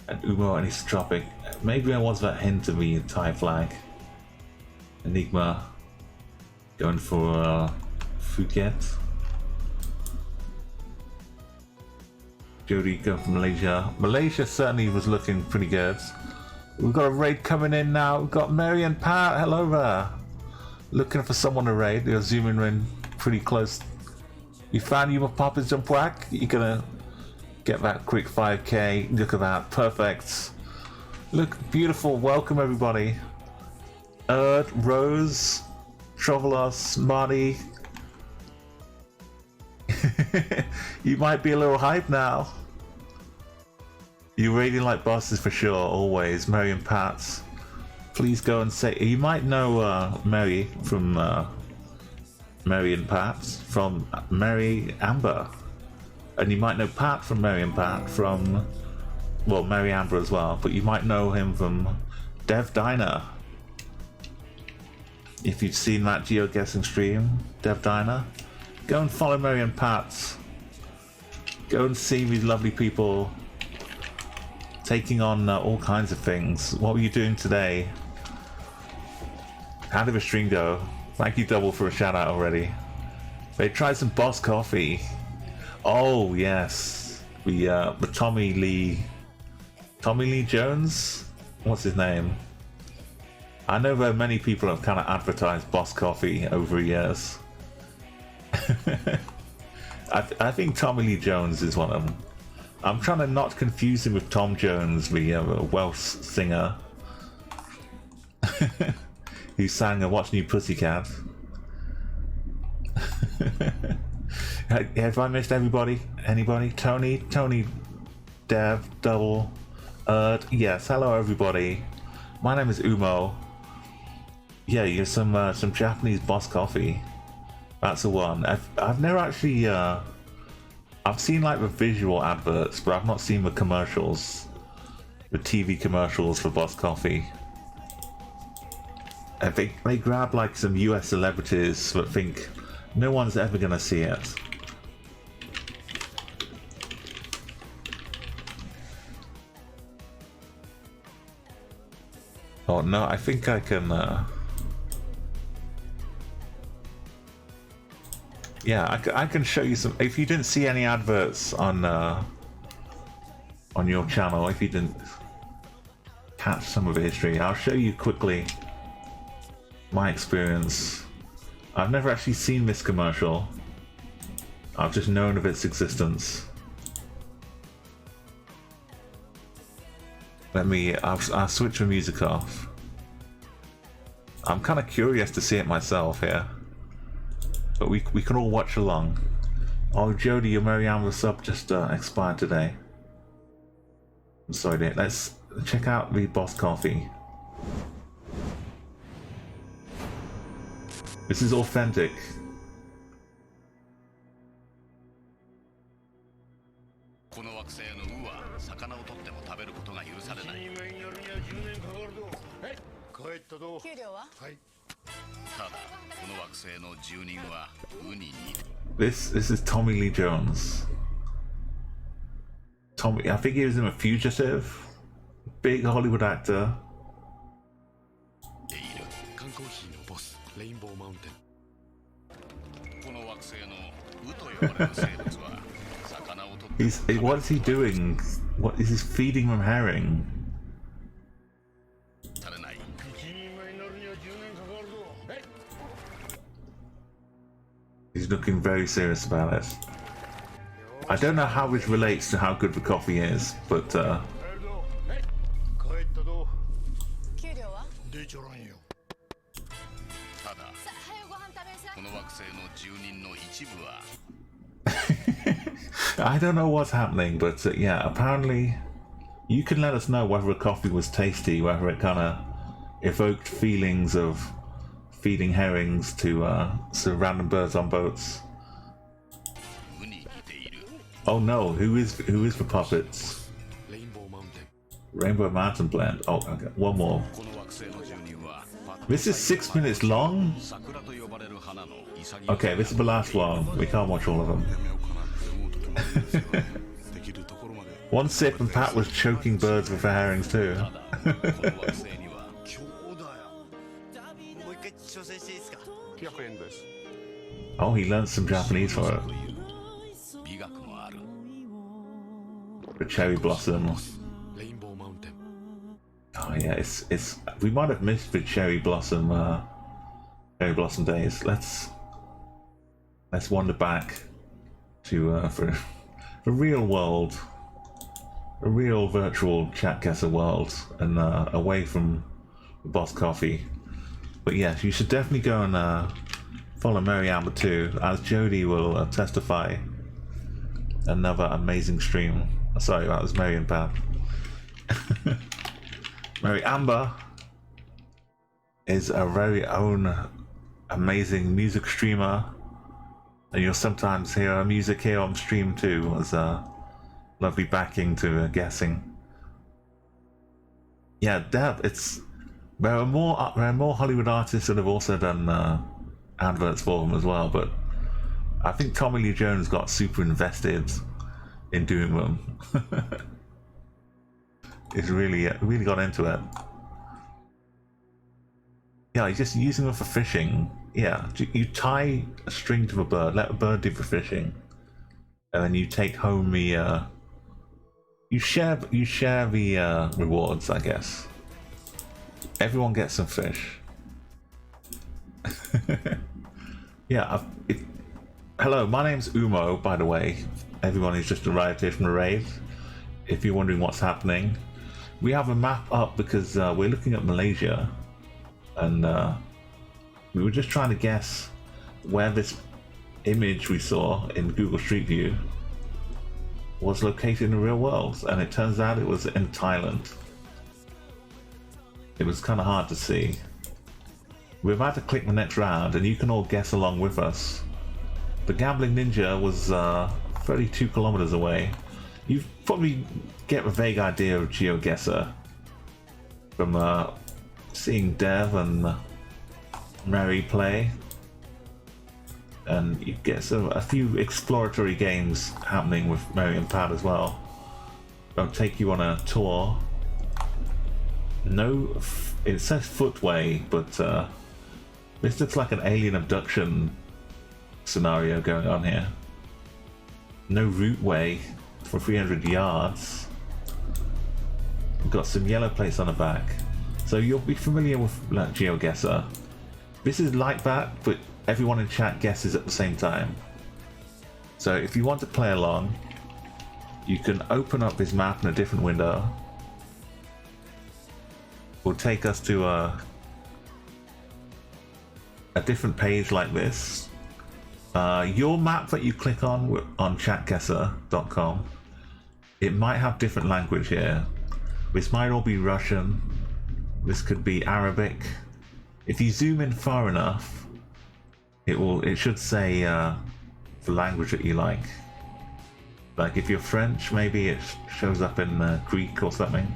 and Umo Anisotropic. Maybe there was that hint of the Thai flag. Enigma going for Phuket. Jody going from Malaysia. Malaysia certainly was looking pretty good. We've got a raid coming in now. We've got Mary and Pat. Hello there. Looking for someone to raid. They're zooming in pretty close. You found you Papa's jump whack. You're gonna get that quick 5k. Look at that. Perfect. Look beautiful. Welcome everybody. Rose, Trovelos, Marty. You might be a little hype now. You're raiding like bosses for sure, always. Mary and Pats. Please go and say, you might know Mary from Mary and Pats from Mary Amber. And you might know Pat from Mary and Pat from, well, Mary Amber as well, but you might know him from Dev Diner. If you've seen that GeoGuessing stream, Dev Diner, Go and follow Mary and Pat. Go and see these lovely people taking on all kinds of things. What were you doing today? How did the stream go? Thank you, Double, for a shout out already. They tried some Boss Coffee. Oh yes, the Tommy Lee Jones. What's his name? I know that many people have kind of advertised Boss Coffee over the years. I think Tommy Lee Jones is one of them. I'm trying to not confuse him with Tom Jones, the Welsh singer who sang What's New Pussycat. Have I missed everybody? Anybody? Tony, Dev, Double, yes, hello everybody. My name is Umo. Yeah, you're some Japanese Boss Coffee. That's the one. I've never actually I've seen like the visual adverts, but I've not seen the commercials, the TV commercials for Boss Coffee. And they grab like some US celebrities that think no one's ever gonna see it. Oh no, I think I can yeah, I can show you some. If you didn't see any adverts on your channel, if you didn't catch some of the history, I'll show you quickly my experience. I've never actually seen this commercial. I've just known of its existence. I'll switch the music off. I'm kind of curious to see it myself here. But we can all watch along. Oh, Jody, your Marianne sub just expired today. I'm sorry, dear. Let's check out the Boss Coffee. This is authentic. This is Tommy Lee Jones. Tommy, I think he was in A Fugitive. Big Hollywood actor. What is he doing? What is he feeding them herring? He's looking very serious about it. I don't know how this relates to how good the coffee is, but I don't know what's happening, but yeah, apparently you can let us know whether the coffee was tasty, whether it kind of evoked feelings of feeding herrings to some random birds on boats. Oh no, who is the puppets? Rainbow Mountain Blend. Oh, okay, one more. This is 6 minutes long? Okay, this is the last one. We can't watch all of them. One sip and Pat was choking birds with her herrings too. Oh, he learned some Japanese for it. The cherry blossom. Oh yeah, it's. We might have missed the cherry blossom days. Let's wander back to for the real world, a real virtual Chatguessr world, and away from the Boss Coffee. But yes, you should definitely go and follow Mary Amber too, as Jody will testify. Another amazing stream. Sorry, that was Mary and Pat. Mary Amber is a very own amazing music streamer, and you'll sometimes hear her music here on stream too, as a lovely backing to guessing. Yeah, Deb, there are more Hollywood artists that have also done adverts for them as well, but I think Tommy Lee Jones got super invested in doing them. He's really got into it. Yeah, he's just using them for fishing. Yeah, you tie a string to a bird, let a bird do the fishing, and then you take home the. You share the rewards, I guess. Everyone gets some fish. Yeah. Hello, my name's Umo, by the way. Everyone who's just arrived here from the raid. If you're wondering what's happening, we have a map up because we're looking at Malaysia, and we were just trying to guess where this image we saw in Google Street View was located in the real world, and it turns out it was in Thailand. It was kind of hard to see. We're about to click the next round, and you can all guess along with us. The Gambling Ninja was 32 kilometers away. You probably get a vague idea of GeoGuessr from seeing Dev and Mary play, and you get a few exploratory games happening with Mary and Pat as well. I'll take you on a tour. No, it says footway, but this looks like an alien abduction scenario going on here. No routeway for 300 yards. We've got some yellow plates on the back. So you'll be familiar with GeoGuessr. This is like that, but everyone in chat guesses at the same time. So if you want to play along, you can open up this map in a different window. Will take us to a different page like this. Your map that you click on chatguessr.com, it might have different language here. This might all be Russian. This could be Arabic. If you zoom in far enough, it should say the language that you like. Like if you're French, maybe it shows up in Greek or something.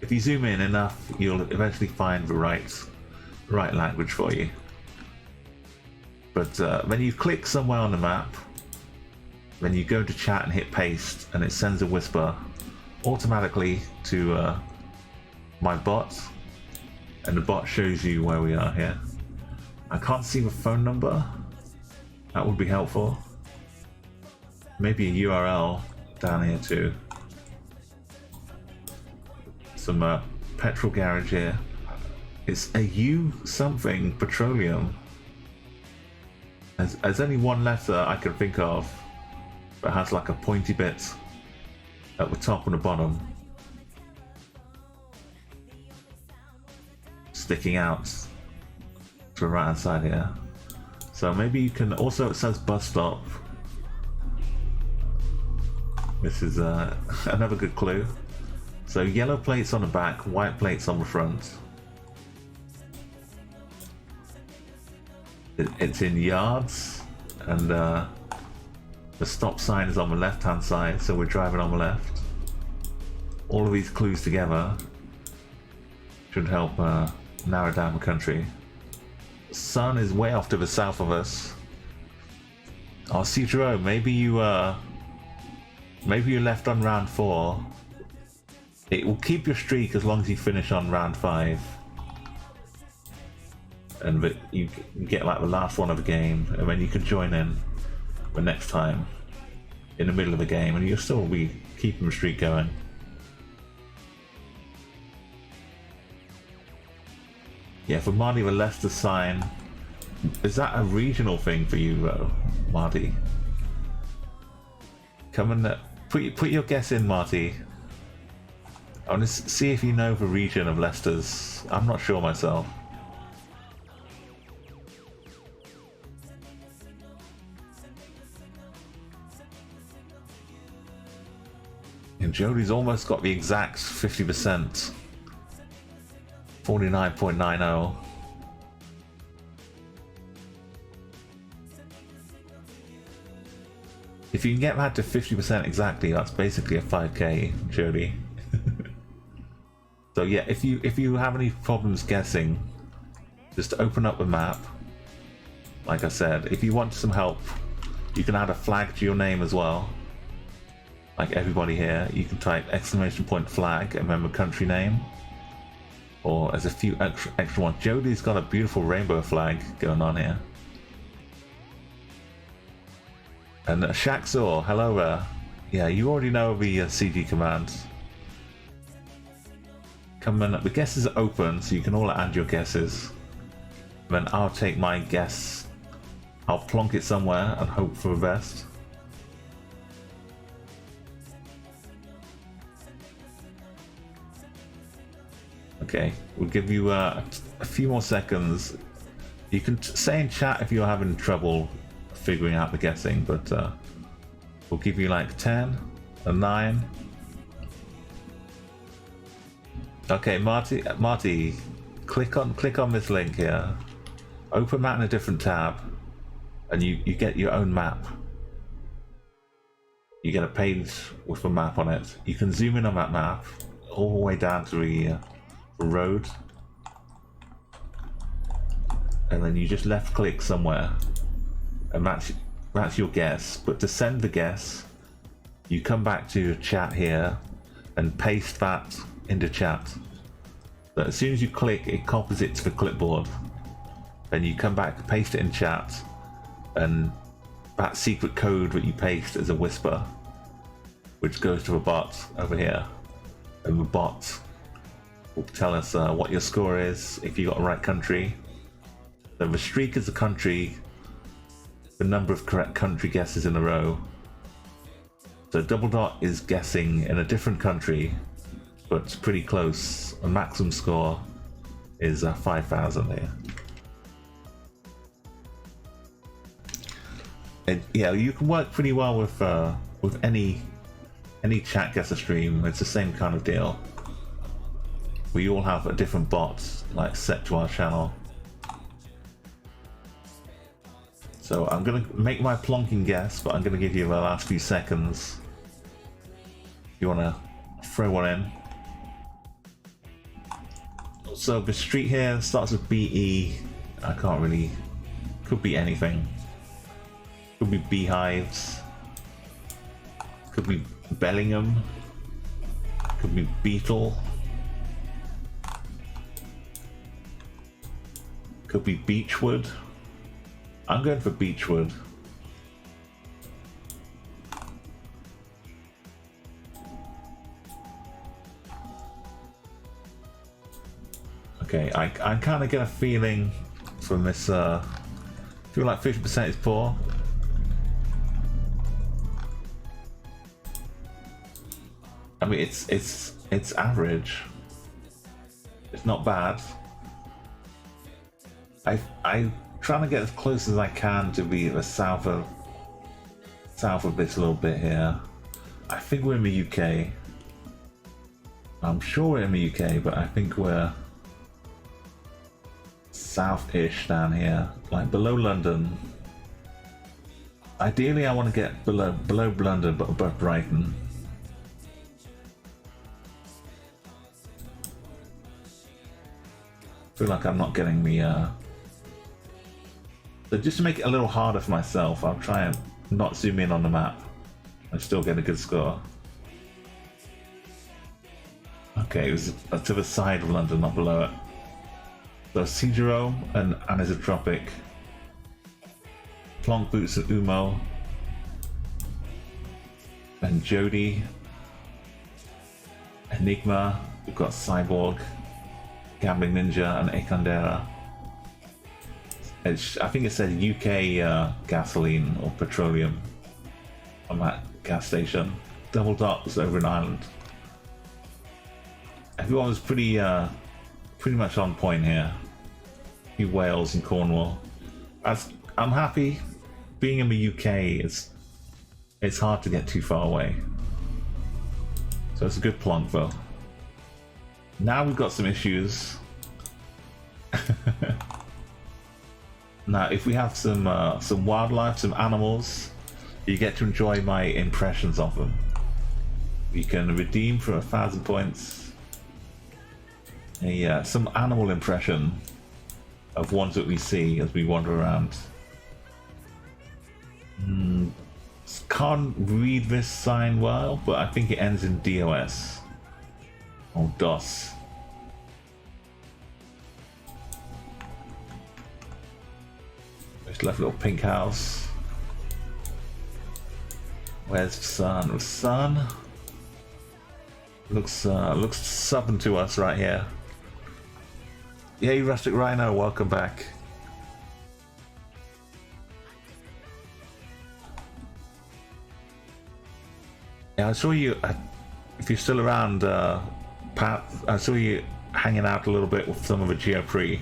If you zoom in enough, you'll eventually find the right language for you. But when you click somewhere on the map, when you go to chat and hit paste, and it sends a whisper automatically to my bot, and the bot shows you where we are here. I can't see the phone number. That would be helpful. Maybe a URL down here too. Some petrol garage here. It's a U something petroleum. There's only one letter I can think of that has like a pointy bit at the top and the bottom sticking out to the right hand side here. So maybe you can also, it says bus stop. This is another good clue. So yellow plates on the back, white plates on the front. It's in yards, and the stop sign is on the left hand side, so we're driving on the left. All of these clues together should help narrow down the country. The sun is way off to the south of us. Oh, Cedro, maybe you left on round 4. It will keep your streak as long as you finish on round 5. And you get like the last one of the game, and then you can join in the next time in the middle of the game, and you'll still be keeping the streak going. Yeah, for Marty, the Leicester sign, is that a regional thing for you, Marty? Come and put your guess in, Marty. I want to see if you know the region of Leicester's. I'm not sure myself. And Jodie's almost got the exact 50%. 49.90. If you can get that to 50% exactly, that's basically a 5k, Jodie. So yeah, if you have any problems guessing, just open up the map. Like I said, if you want some help You can add a flag to your name as well. Like everybody here, you can type !flag and remember country name. Or there's a few extra ones. Jodie's got a beautiful rainbow flag going on here. And Chatguessr, hello there. Yeah, you already know the CG commands. Come on, the guesses are open, so you can all add your guesses. Then I'll take my guess. I'll plonk it somewhere and hope for the best. Okay, we'll give you a few more seconds. You can say in chat if you're having trouble figuring out the guessing, but we'll give you like 10, a 9. Okay, Marty, click on this link here. Open that in a different tab, and you get your own map. You get a page with a map on it. You can zoom in on that map all the way down to the road, and then you just left click somewhere, and that's your guess. But to send the guess, you come back to chat here and paste that into chat. But as soon as you click, it copies it to the clipboard. Then you come back, paste it in chat, and that secret code that you paste is a whisper, which goes to the bot over here, and the bot will tell us what your score is if you got the right country. So the streak is the country, the number of correct country guesses in a row. So Double Dot is guessing in a different country, but it's pretty close. A maximum score is 5,000 here. Yeah, you can work pretty well with any Chatguessr stream. It's the same kind of deal. We all have a different bot like set to our channel. So I'm gonna make my plonking guess, but I'm gonna give you the last few seconds. If you wanna throw one in. So the street here starts with BE. I can't really. Could be anything. Could be beehives. Could be Bellingham. Could be Beetle. Could be Beechwood. I'm going for Beechwood. Okay, I kind of get a feeling from this. I feel like 50% is poor. I mean, it's average. It's not bad. I'm trying to get as close as I can to be the south of this little bit here. I think we're in the UK. I'm sure we're in the UK, but I think we're south-ish down here, like below London. Ideally, I want to get below London, but above Brighton. I feel like I'm not getting the. So just to make it a little harder for myself, I'll try and not zoom in on the map and still get a good score. Okay, it was to the side of London, not below it. So Sea Jerome and Anisotropic, Plonk Boots and Umo, and Jody, Enigma, we've got Cyborg, Gambling Ninja, and Ekandera. I think it said UK gasoline or petroleum on that gas station. Double Dot was over in Ireland. Everyone was pretty much on point here. A few Wales and Cornwall. I'm happy. Being in the UK, it's hard to get too far away. So it's a good plonk though. Now we've got some issues. Now, if we have some wildlife, some animals, you get to enjoy my impressions of them. You can redeem for 1,000 points some animal impression of ones that we see as we wander around. Can't read this sign well, but I think it ends in DOS or DOS. This left little pink house. Where's the sun? The sun looks southern to us right here. Yay, Rustic Rhino, welcome back. Yeah, I saw you, if you're still around, Pat, I saw you hanging out a little bit with some of the GeoPree.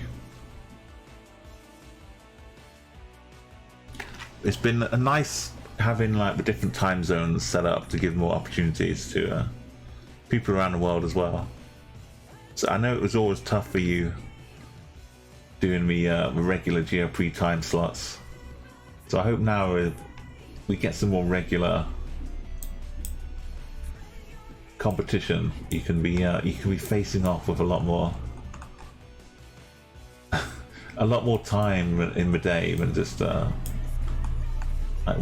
It's been a nice having like the different time zones set up to give more opportunities to people around the world as well. So I know it was always tough for you doing the regular GeoPree time slots. So I hope now we get some more regular competition. You can be facing off with a lot more time in the day than just like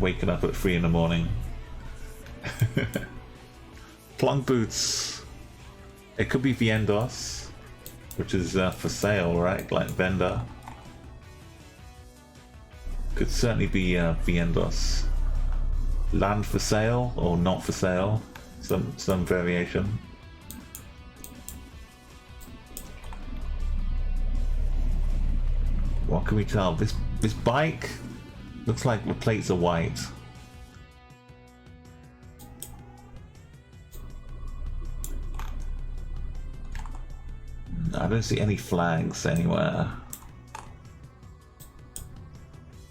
waking up at 3 in the morning. Plonk boots. It could be Viendos, which is for sale, right? Like vendor. Could certainly be Viendos. Land for sale or not for sale. Some variation. What can we tell? This bike looks like the plates are white. I don't see any flags anywhere.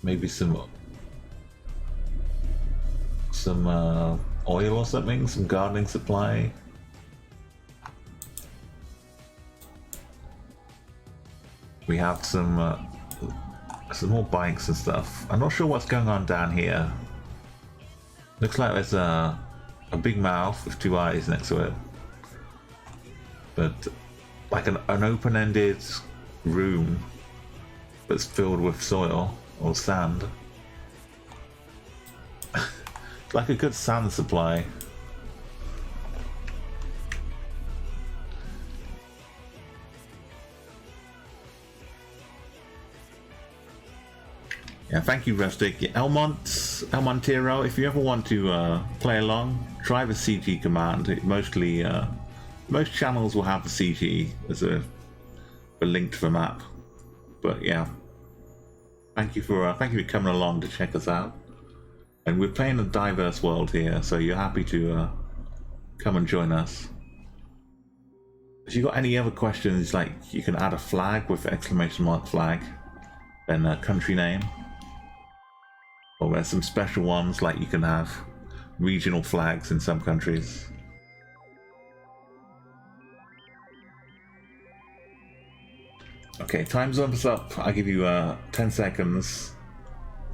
Maybe some oil or something, some gardening supply. We have some more bikes and stuff. I'm not sure what's going on down here. Looks like there's a big mouth with 2 eyes next to it, but like an open-ended room that's filled with soil or sand. Like a good sand supply. Yeah, thank you, Rustic. Yeah, Elmontero, if you ever want to play along, try the CG command. It mostly, most channels will have the CG as a link to the map. But yeah, thank you for coming along to check us out. And we're playing a diverse world here, so you're happy to come and join us. If you've got any other questions, like you can add a flag with exclamation mark flag, then a country name. Or there's some special ones, like you can have regional flags in some countries. Okay, time zone's up. I'll give you 10 seconds.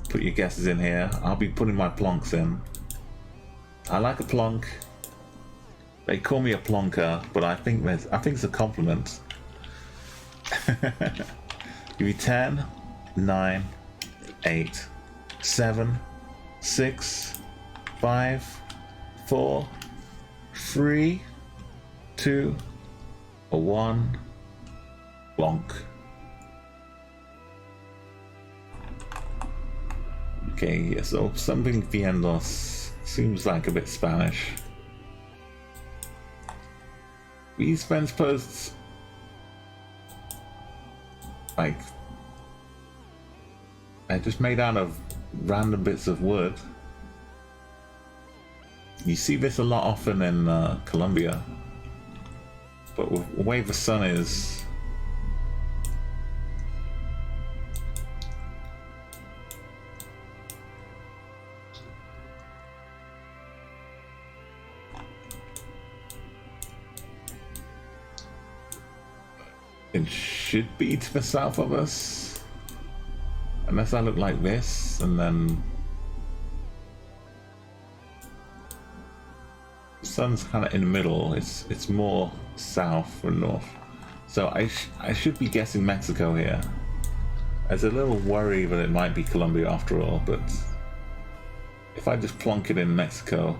Put your guesses in here. I'll be putting my plonks in. I like a plonk. They call me a plonker, but I think it's a compliment. Give you 10, 9, 8, 7, 6, 5, 4, 3, 2, 1. Plonk. Okay, so something Viendos seems like a bit Spanish. These fence posts, like, they're just made out of random bits of wood. You see this a lot often in Colombia, but with the way the sun is, it should be to the south of us, unless I look like this, and then the sun's kind of in the middle. It's more south or north, so I should be guessing Mexico here. There's a little worry that it might be Colombia after all, but if I just plonk it in Mexico,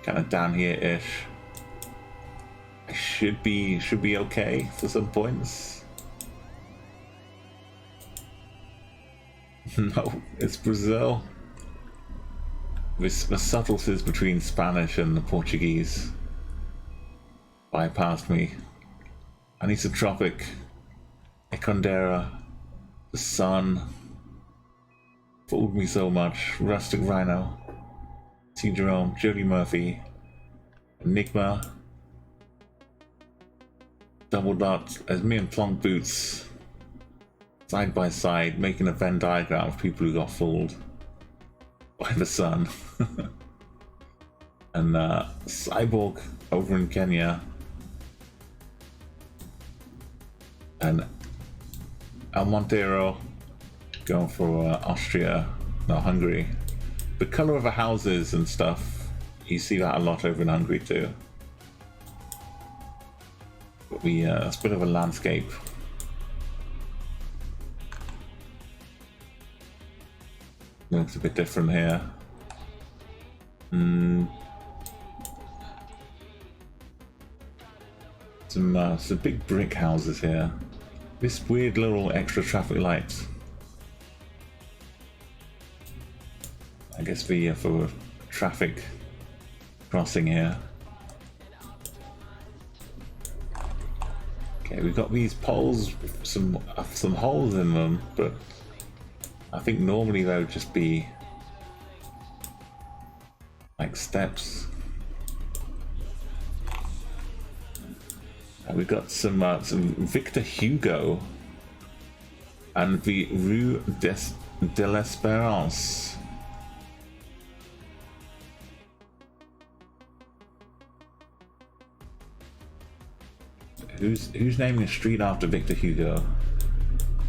kind of down here-ish, I should be okay for some points. No, it's Brazil. With the subtleties between Spanish and the Portuguese bypassed me. I need some Tropic, Econdera, the Sun. Fooled me so much. Rustic Rhino, T. Jerome, Jody Murphy, Enigma, Double Dot, as me and Plonk Boots side by side making a Venn diagram of people who got fooled by the Sun. And Cyborg over in Kenya, and El Montero going for Austria, no, Hungary. The colour of the houses and stuff, you see that a lot over in Hungary too. But it's a bit of a landscape. Looks a bit different here. Some big brick houses here. This weird little extra traffic lights. I guess for traffic crossing here. Okay, we've got these poles with some holes in them, but I think normally they would just be like steps. We've got some Victor Hugo and the Rue de l'Espérance. Who's naming a street after Victor Hugo?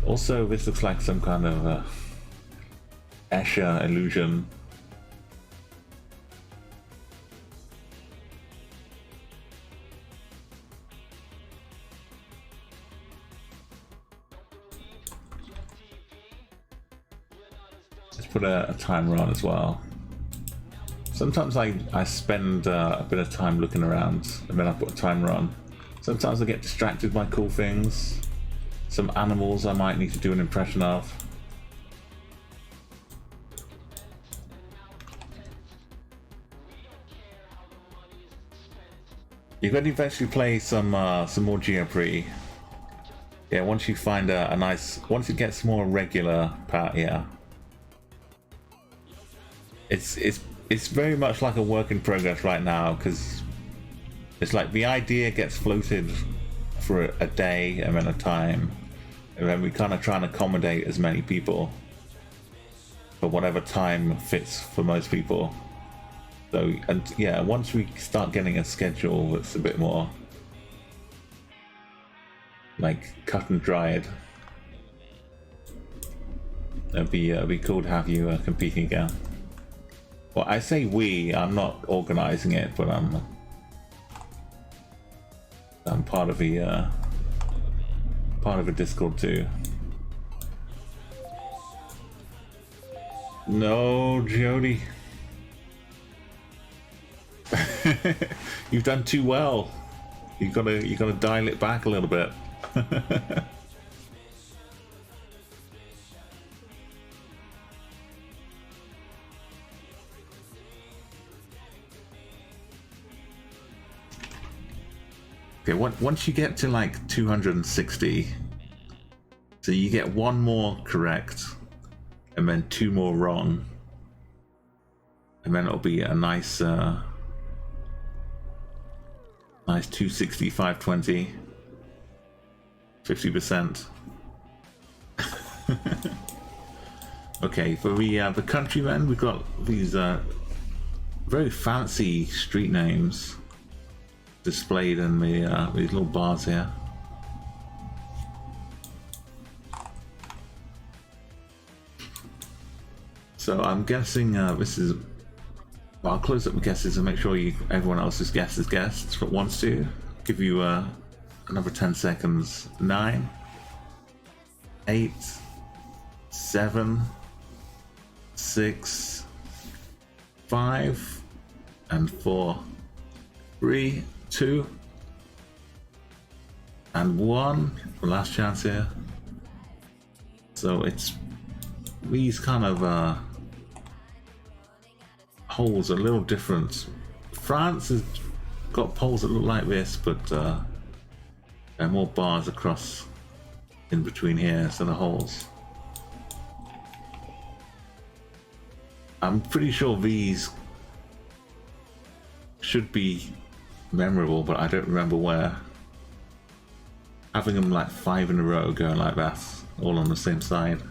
Also, this looks like some kind of Escher illusion. Let's put a timer on as well. Sometimes I spend a bit of time looking around and then I put a timer on. Sometimes I get distracted by cool things. Some animals I might need to do an impression of. You're going to eventually play some more Geoprix. Yeah, once you find a nice, once it gets more regular, yeah. It's very much like a work in progress right now, because it's like the idea gets floated for a day and then a time, and then we kind of try and accommodate as many people for whatever time fits for most people. So, and yeah, once we start getting a schedule that's a bit more like cut and dried, it'd be cool to have you competing again. Well, I say we, I'm not organizing it, but I'm part of the Discord too. No, Jody. You've done too well. You gotta dial it back a little bit. Okay, once you get to like 260, so you get one more correct, and then two more wrong, and then it'll be a nice, nice 260, 520, 50%. Okay, for the countrymen, we've got these very fancy street names displayed in the these little bars here. So I'm guessing this is. Well, I'll close up the guesses and make sure everyone else's guess is guessed if it wants to. Give you another 10 seconds. 9, 8, 7, 6, 5, and 4, 3, 2, and 1. The last chance here. So it's these kind of holes are a little different. France has got poles that look like this, but there are more bars across in between here, so the holes. I'm pretty sure these should be memorable, but I don't remember where. Having them like 5 in a row going like that, all on the same side.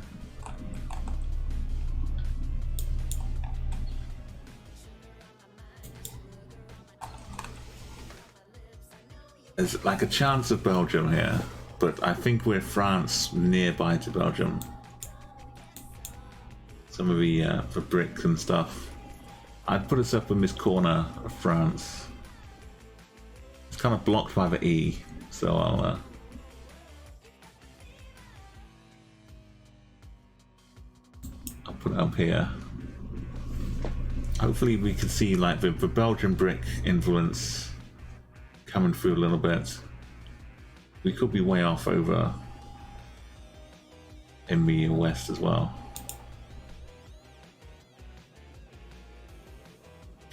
There's like a chance of Belgium here, but I think we're France nearby to Belgium. Some of the bricks and stuff. I'd put us up in this corner of France. It's kind of blocked by the E, so I'll put it up here. Hopefully we can see like the Belgian brick influence coming through a little bit. We could be way off over in the west as well.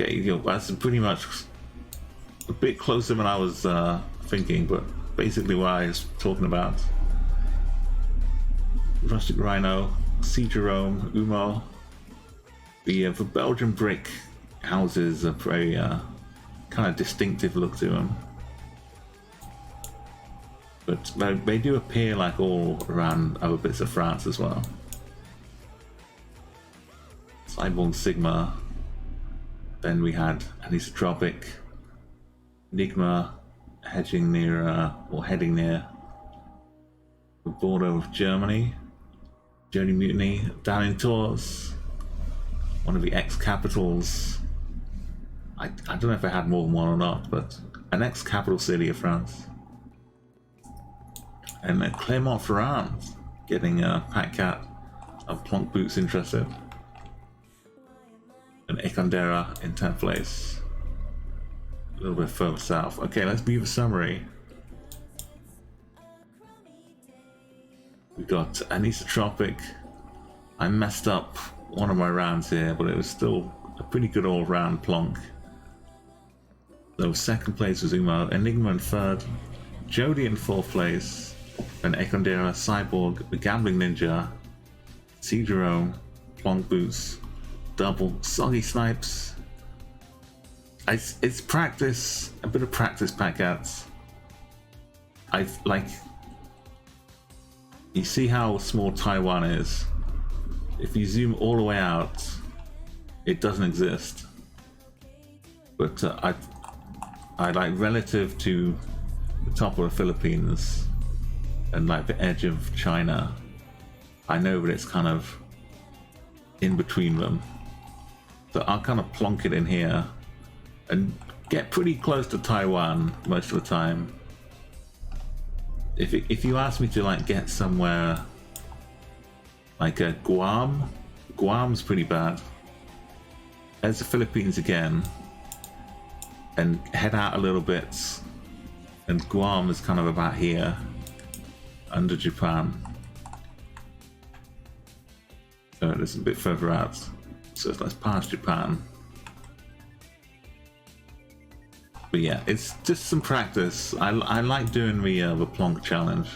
Okay, that's pretty much a bit closer than I was thinking, but basically what I was talking about. Rustic Rhino, C. Jerome, Umo. The Belgian brick houses are very kind of distinctive look to them. But they do appear like all around other bits of France as well. Cyborg Sigma. Then we had Anisotropic, Enigma, hedging near or heading near the border of Germany. Journey Mutiny down in Tours, one of the ex-capitals. I don't know if they had more than one or not, but an ex-capital city of France. And Clermont-Ferrand getting a Pat Cat of Plonk Boots interested. And Ekondera in 10th place. A little bit further south. Okay, let's view the summary. We got Anisotropic. I messed up one of my rounds here, but it was still a pretty good all-round plonk. So second place was Umo, Enigma in third, Jody in fourth place, and Ekondera, Cyborg, the Gambling Ninja, C. Jerome, Plonk Boots, double, Soggy Snipes. It's practice, a bit of practice packouts. You see how small Taiwan is? If you zoom all the way out, it doesn't exist. But I like relative to the top of the Philippines and like the edge of China, I know that it's kind of in between them. So I'll kind of plonk it in here and get pretty close to Taiwan most of the time. If you ask me to like get somewhere like a Guam's pretty bad. There's the Philippines again, and head out a little bit, and Guam is kind of about here, under Japan. So it is a bit further out. So let's pass Japan. But yeah, it's just some practice. I like doing the plonk challenge.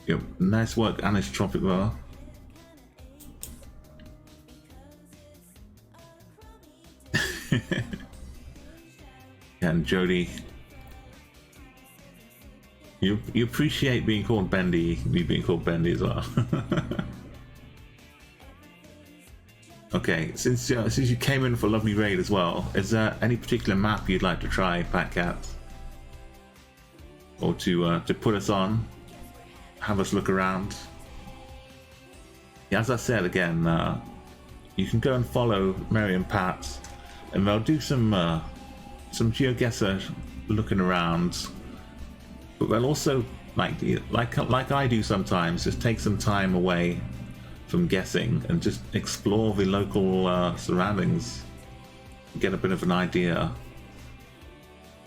Yep, nice work, Anisotropic though. And Jody, you appreciate being called Bendy, me being called Bendy as well. Okay, since you came in for Lovely Raid as well, is there any particular map you'd like to try, Pat Cat? Or to put us on? Have us look around? Yeah, as I said again, you can go and follow Mary and Pat, and they'll do some GeoGuessr looking around, but they'll also like I do sometimes, just take some time away from guessing and just explore the local surroundings, get a bit of an idea.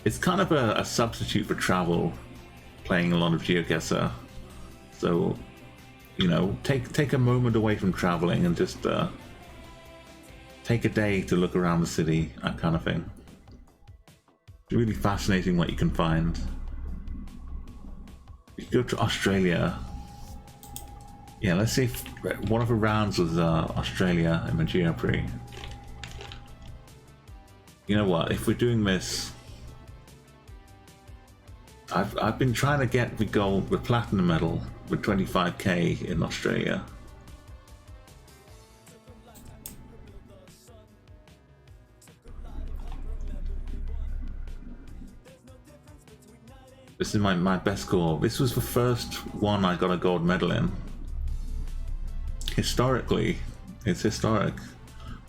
It's kind of a substitute for travel, playing a lot of GeoGuessr. So, you know, take a moment away from traveling and just take a day to look around the city, that kind of thing. It's really fascinating what you can find. You go to Australia. Yeah, let's see if one of the rounds was Australia in my Geoprix. You know what? If we're doing this, I've been trying to get the platinum medal with 25k in Australia. This is my best score. This was the first one I got a gold medal in. Historically, it's historic.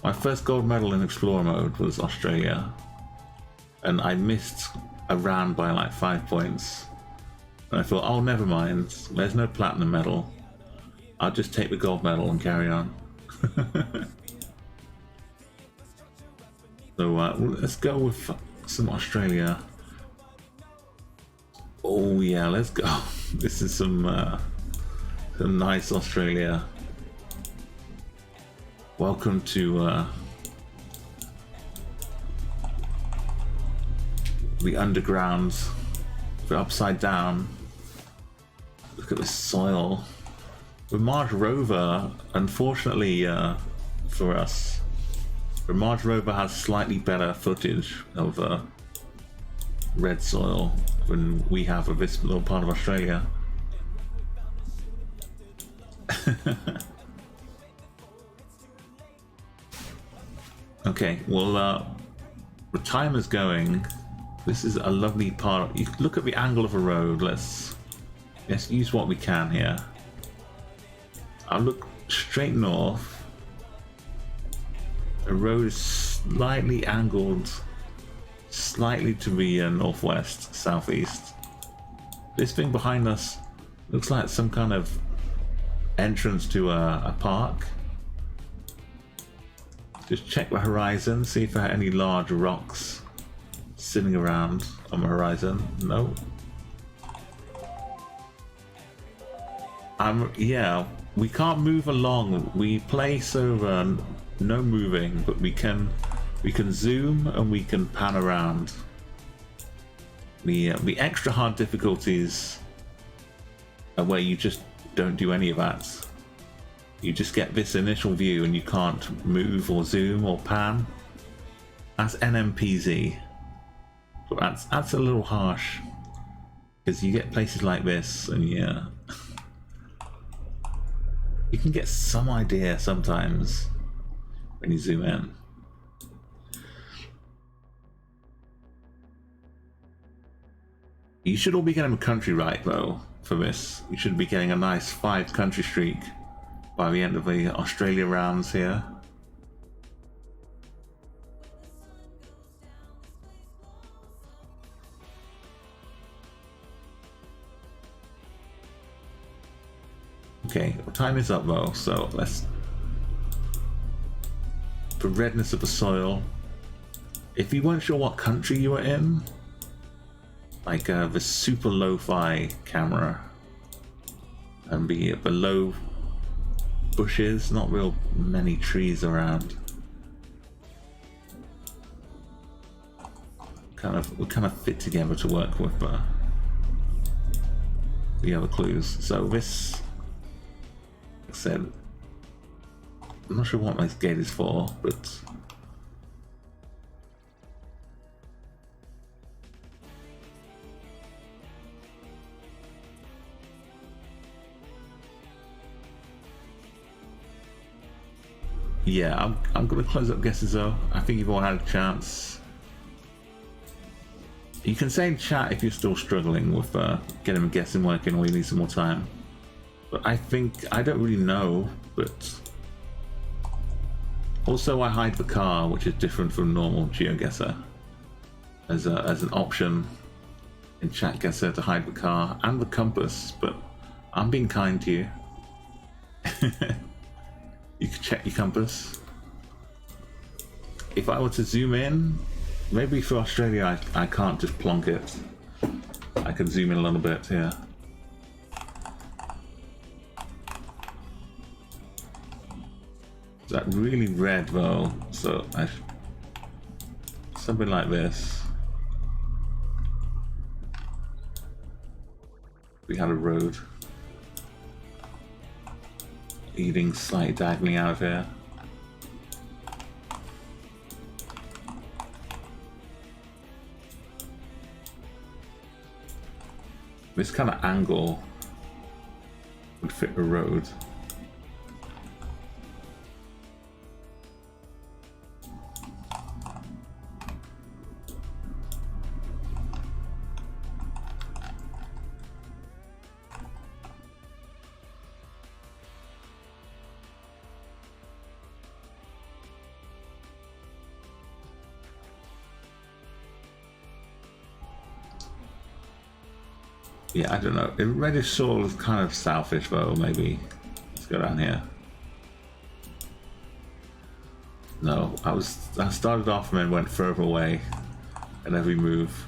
My first gold medal in Explorer mode was Australia. And I missed a round by like 5 points. And I thought, oh, never mind. There's no platinum medal. I'll just take the gold medal and carry on. So let's go with some Australia. Oh yeah, let's go. This is some nice Australia. Welcome to the underground, the upside down. Look at the soil. The Mars rover, unfortunately for us, the Mars rover has slightly better footage of red soil than we have of this little part of Australia. Okay, well, the timer's going. This is a lovely part. You look at the angle of the road. Let's use what we can here. I'll look straight north. The road is slightly angled, slightly to the northwest, southeast. This thing behind us looks like some kind of entrance to a park. Just check the horizon, see if there are any large rocks sitting around on the horizon. No. Yeah, we can't move along. We play so no moving, but we can zoom and we can pan around. The extra hard difficulties are where you just don't do any of that. You just get this initial view and you can't move or zoom or pan. That's NMPZ. But that's a little harsh, because you get places like this and yeah, you can get some idea sometimes when you zoom in. You should all be getting a country right though for this. You should be getting a nice 5 country streak by the end of the Australia rounds here. Okay, time is up though, so let's... The redness of the soil. If you weren't sure what country you were in, like the super lo-fi camera and the low bushes, not real many trees around. We kind of fit together to work with the other clues. So this, like I said, I'm not sure what my gate is for, but yeah, I'm gonna close up guesses though. I think you've all had a chance. You can say in chat if you're still struggling with getting a guessing working or you need some more time. But I think, I don't really know, but also I hide the car, which is different from normal GeoGuessr, as an option. in Chatguessr to hide the car and the compass, but I'm being kind to you. You can check your compass. If I were to zoom in, maybe for Australia I can't just plonk it. I can zoom in a little bit here. Is that really red though? So something like this. We had a road leading slightly diagonally out of here. This kind of angle would fit the road. Yeah, I don't know. Reddish soil is kind of southish though, maybe. Let's go down here. No, I started off and then went further away at every move.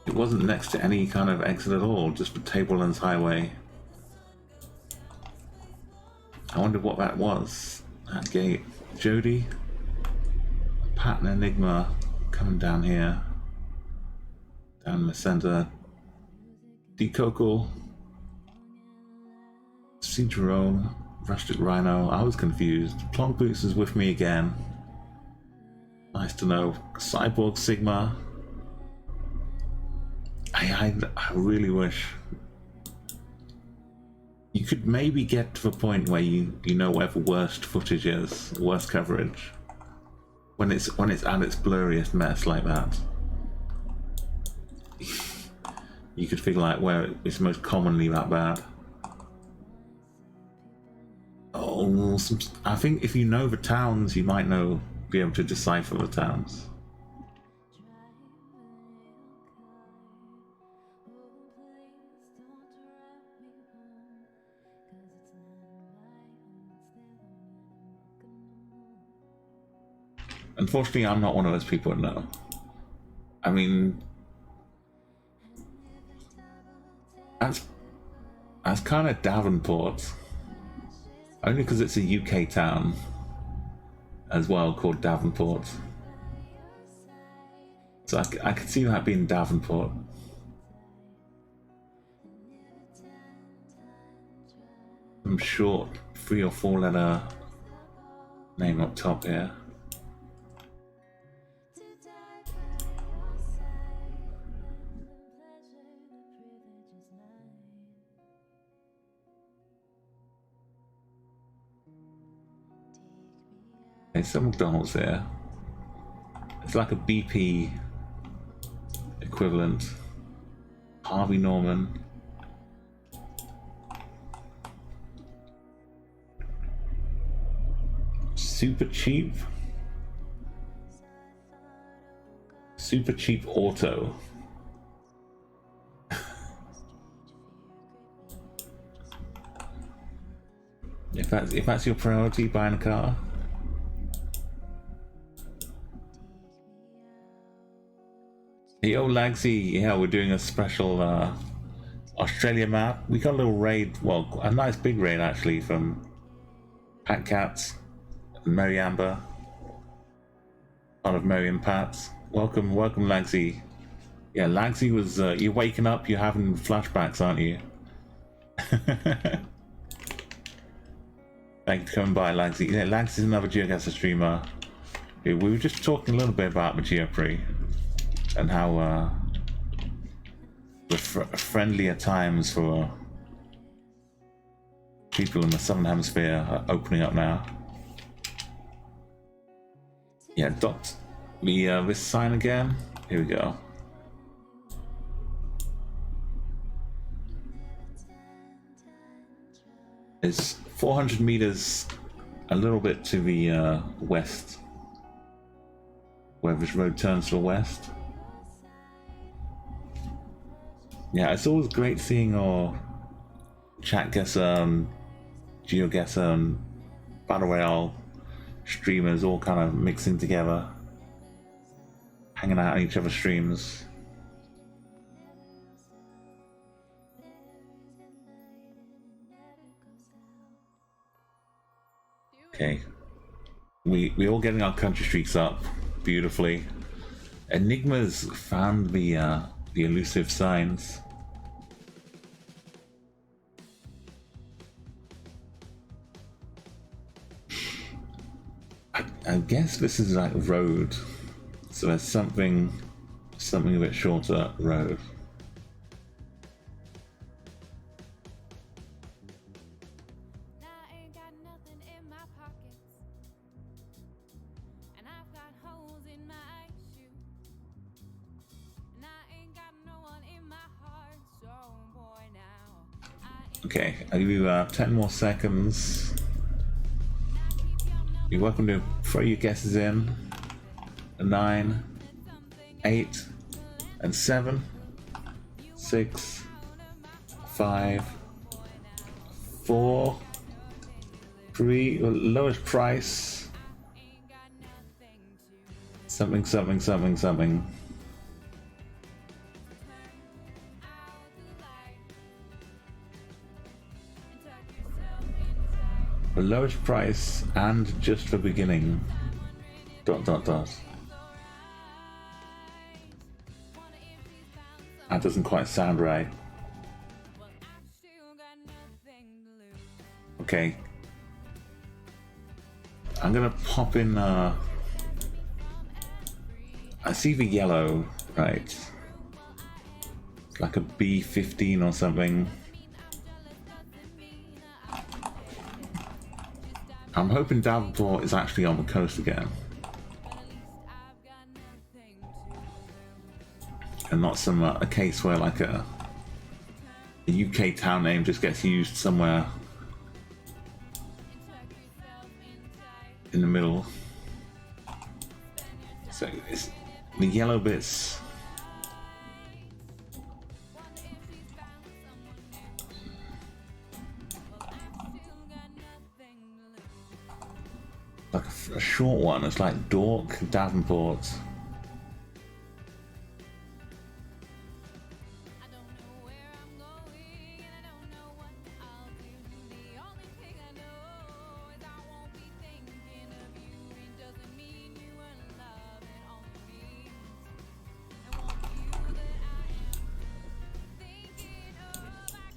It wasn't next to any kind of exit at all, just the Tablelands Highway. I wondered what that was. That gate. Jody? Pattern Enigma coming down here. Down the center. Decocal. See Jerome. Rustic Rhino. I was confused. Plonk Boots is with me again. Nice to know. Cyborg Sigma. I really wish you could maybe get to the point where you know where the worst footage is, worst coverage. When it's at its blurriest mess like that. You could figure out where it's most commonly that bad. Oh, I think if you know the towns, you might be able to decipher the towns. Unfortunately, I'm not one of those people that know. I mean, that's kind of Davenport. Only because it's a UK town as well called Davenport. So I could see that being Davenport. Some short 3 or 4 letter name up top here. There's some McDonald's here. It's like a BP equivalent. Harvey Norman. Super cheap. Super cheap auto. If that's your priority, buying a car. Yo, Lagsy, yeah, we're doing a special Australia map. We got a little raid, well, a nice big raid actually from Pat Cats and Mary Amber, part of Mary and Pat's. Welcome, Lagsy. Yeah, Lagsy was, you're waking up, you're having flashbacks, aren't you? Thank you for coming by, Lagsy. Yeah, Lagsy's another Geoguessr streamer. We were just talking a little bit about the Geopre and how the friendlier times for people in the Southern Hemisphere are opening up now. Yeah, dot me this sign again. Here we go. It's 400 meters a little bit to the west, where this road turns to the west. Yeah, it's always great seeing our Chatguessr and GeoGuessr and Battle Royale streamers all kind of mixing together, hanging out on each other's streams. Okay, we all getting our country streaks up beautifully. Enigma's found the elusive signs. I guess this is like road, so there's something a bit shorter road. Okay, I'll give you 10 more seconds. You're welcome to throw your guesses in. 9, 8, and 7, 6, 5, 4, 3, lowest price. Something. The lowest price and just for beginning. ... That doesn't quite sound right. Okay. I'm gonna pop in I see the yellow, right? It's like a B15 or something. I'm hoping Davenport is actually on the coast again. And not some a case where like a UK town name just gets used somewhere in the middle. So it's the yellow bits. Like a short one, it's like Dork, Davenport.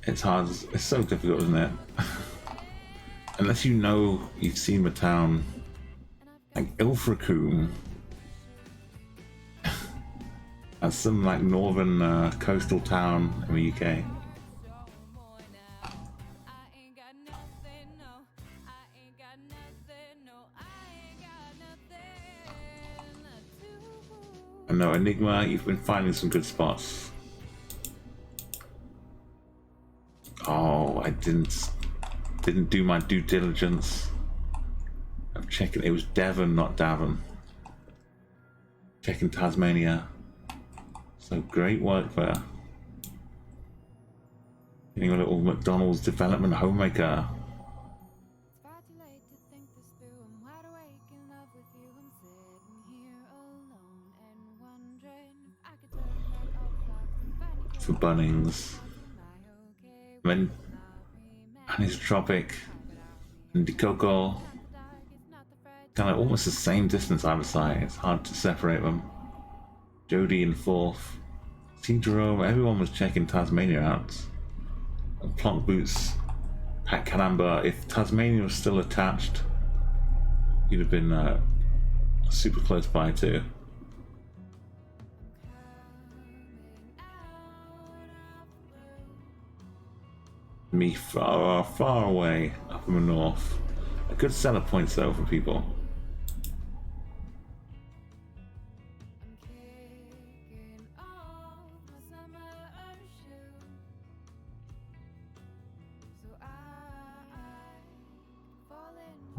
It's hard, it's so difficult, isn't it? Unless you know you've seen the town, like Ilfracombe. That's some like northern coastal town in the UK. I know, Enigma, you've been finding some good spots. Oh, I didn't do my due diligence. I'm checking, it was Devon, not Davon. Checking Tasmania. So great work there. Getting a little McDonald's development homemaker. For Bunnings. Then Anisotropic and Dikoko. Kind of almost the same distance either side. It's hard to separate them. Jody in fourth. See Jerome, everyone was checking Tasmania out. And Plonk Boots, Pat Canamba, if Tasmania was still attached, you'd have been super close by too. Me far away up in the north. A good seller points though for people.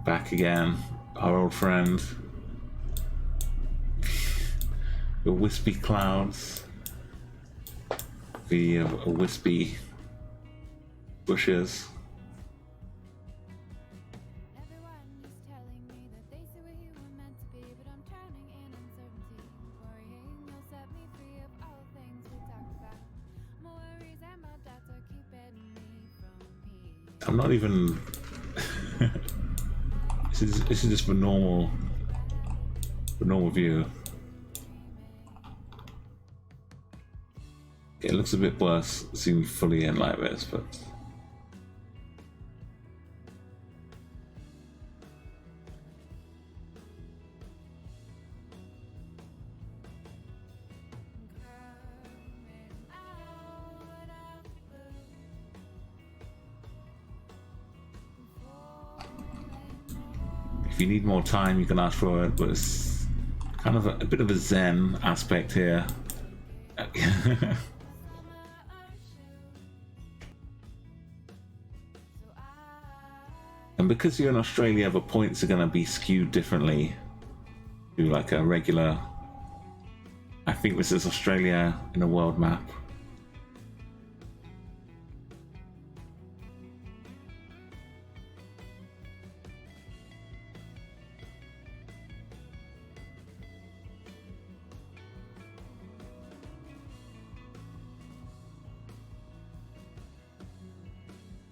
Back back again, our old friend. The wispy clouds, the wispy bushes. I'm not even. This is just for normal view. It looks a bit worse seeing fully in like this, but if you need more time, you can ask for it. But it's kind of a bit of a zen aspect here. And because you're in Australia, the points are going to be skewed differently to like a regular. I think this is Australia in a world map.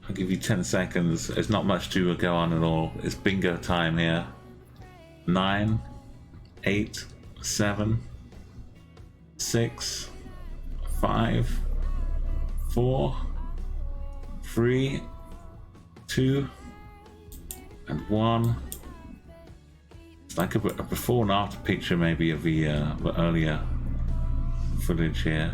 I'll give you 10 seconds. There's not much to go on at all. It's bingo time here. 9, 8, 7, 6, 5, 4, 3, 2, and 1. It's like a before and after picture maybe of the earlier footage here.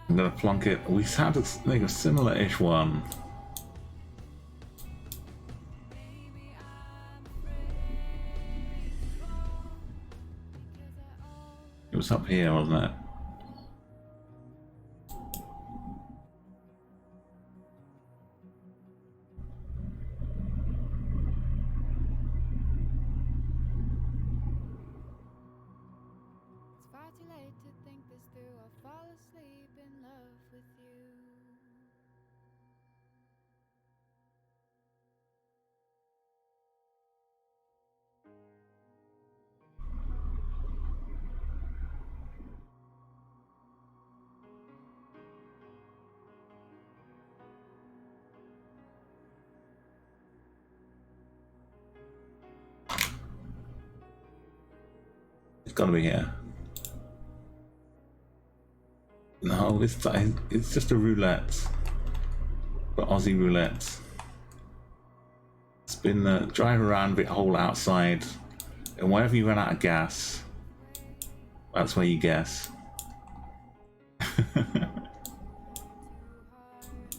I'm gonna plonk it. We had to make a similar-ish one. It was up here, wasn't it? It's gotta be here. No, it's just a roulette. But Aussie roulette. It's been driving around the whole outside, and whenever you run out of gas, that's where you guess.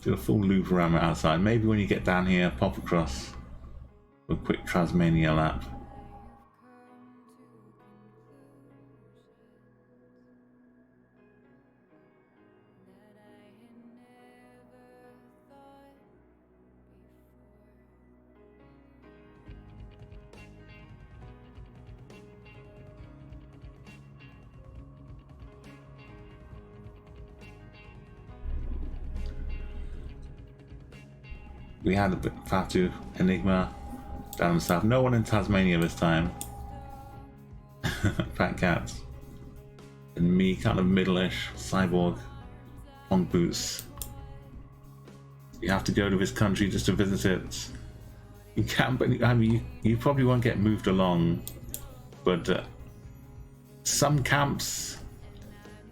Do a full loop around the outside. Maybe when you get down here, pop across a quick Tasmania lap. We had a bit Fatu, Enigma, down south. No one in Tasmania this time. Fat Cats. And me, kind of middle-ish, cyborg, long boots. You have to go to this country just to visit it. You can, but I mean, you probably won't get moved along. But some camps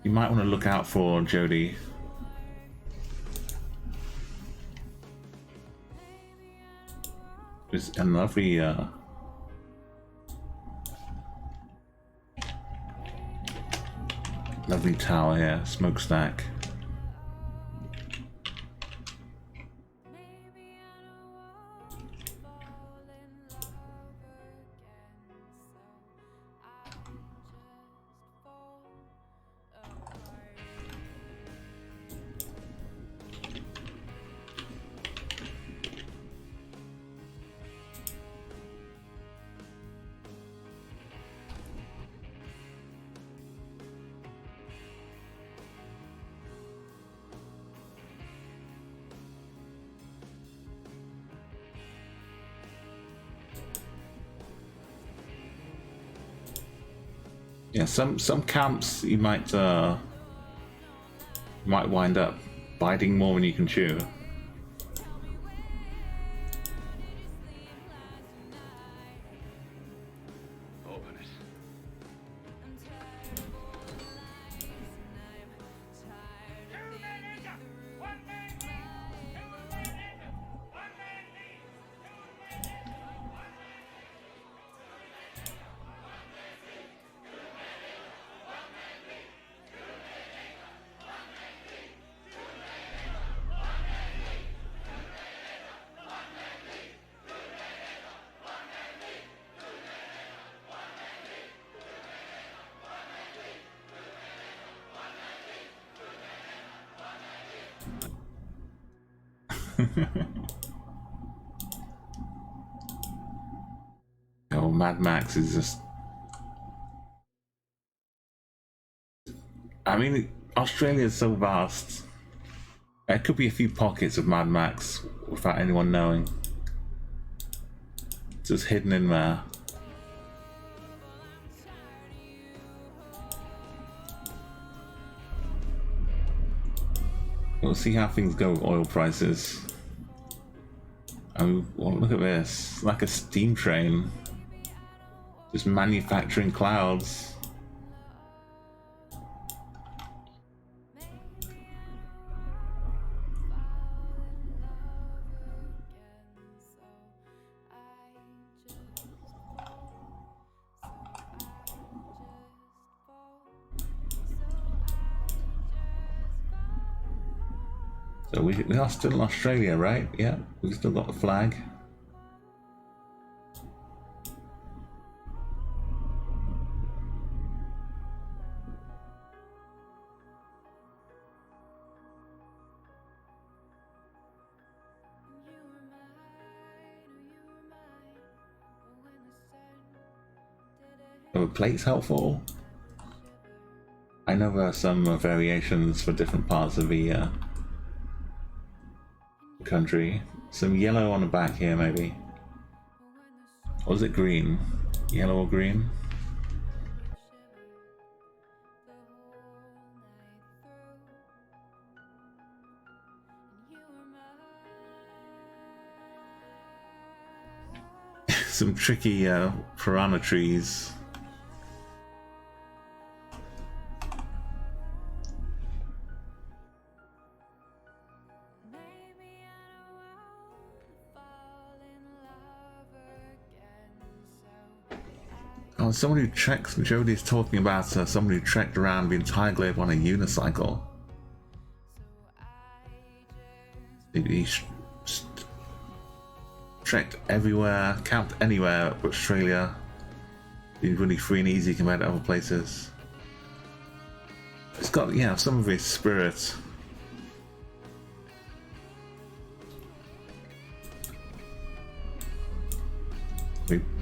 you might want to look out for, Jody. There's a lovely lovely tower here, smokestack. Yeah, some camps you might wind up biting more than you can chew. Oh, Mad Max is just... I mean, Australia is so vast. There could be a few pockets of Mad Max without anyone knowing. Just hidden in there. We'll see how things go with oil prices. I mean, well, look at this. Like a steam train. Just manufacturing clouds. So we are still in Australia, right? Yeah, we've still got the flag. Are the plates helpful? I know there are some variations for different parts of the country. Some yellow on the back here, maybe. Or is it green? Yellow or green? Some tricky piranha trees. Oh, someone who treks, Jodie's talking about someone who trekked around the entire globe on a unicycle. He trekked everywhere, camped anywhere but Australia. Been really free and easy compared to other places. It's got, yeah, some of his spirit.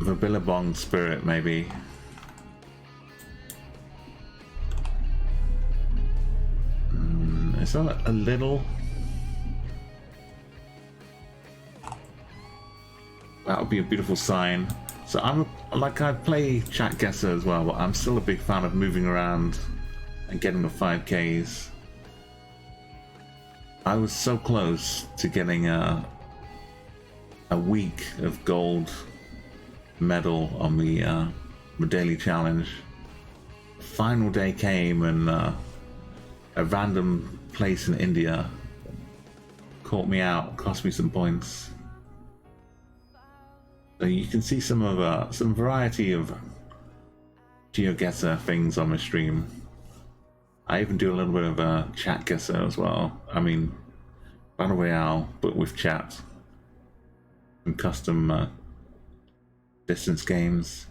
The Billabong spirit, maybe. Is that a little? That would be a beautiful sign. So I play Chatguessr as well, but I'm still a big fan of moving around and getting the 5Ks. I was so close to getting a week of gold medal on the daily challenge. final day came and a random place in India caught me out, cost me some points. So you can see some variety of Chatguessr things on my stream. I even do a little bit of Chatguessr as well. I mean, Battle Royale, but with chat. Some custom distance games.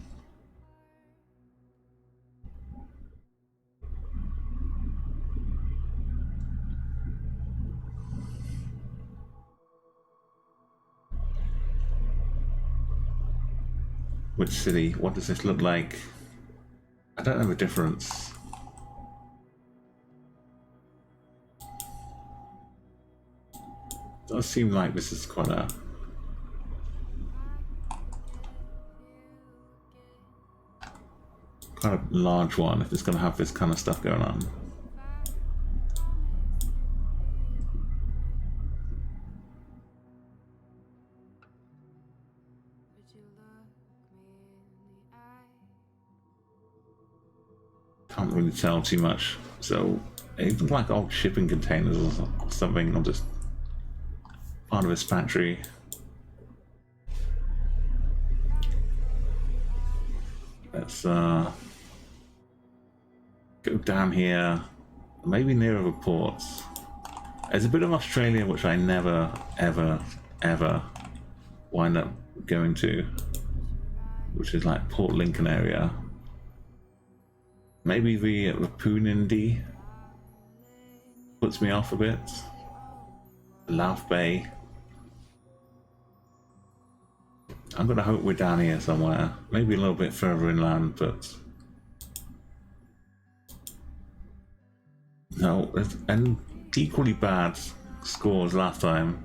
Which city? What does this look like? I don't know the difference. It does seem like this is quite a large one if it's going to have this kind of stuff going on. Can't really tell too much, so even like old shipping containers or something, or just part of his factory. Let's go down here, maybe nearer the ports. There's a bit of Australia which I never ever wind up going to, which is like Port Lincoln area. Maybe the Punindi puts me off a bit. Louth Bay. I'm gonna hope we're down here somewhere. Maybe a little bit further inland, but no. And equally bad scores last time.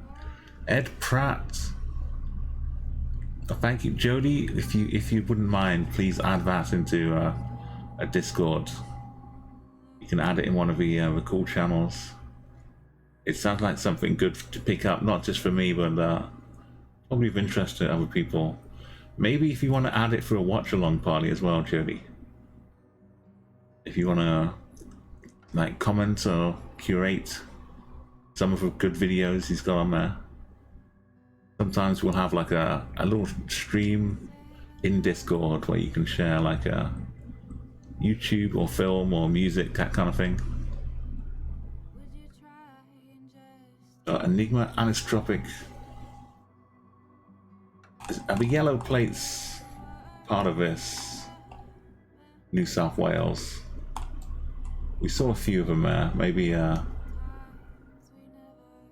Ed Pratt. Oh, thank you, Jody. If you wouldn't mind, please add that into a Discord. You can add it in one of the call channels. It sounds like something good to pick up, not just for me, but probably of interest to other people. Maybe if you want to add it for a watch-along party as well, Jody. If you want to like comment or curate some of the good videos he's got on there. Sometimes we'll have like a little stream in Discord where you can share like a YouTube or film or music, that kind of thing. Enigma Anisotropic. Are the yellow plates part of this? New South Wales. We saw a few of them there. Maybe near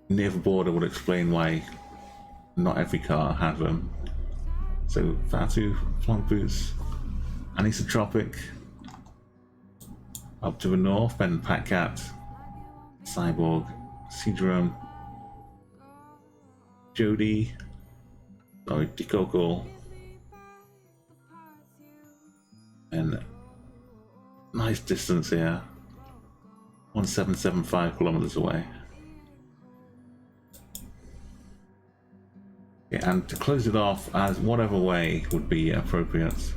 the border would explain why not every car had them. So Fatu, Plonk Boots, Anisotropic. Up to the north, Ben Patcat, Cyborg, Seadrone, Jody, sorry, Dikoko, and nice distance here, 1775 kilometers away. Yeah, and to close it off as whatever way would be appropriate.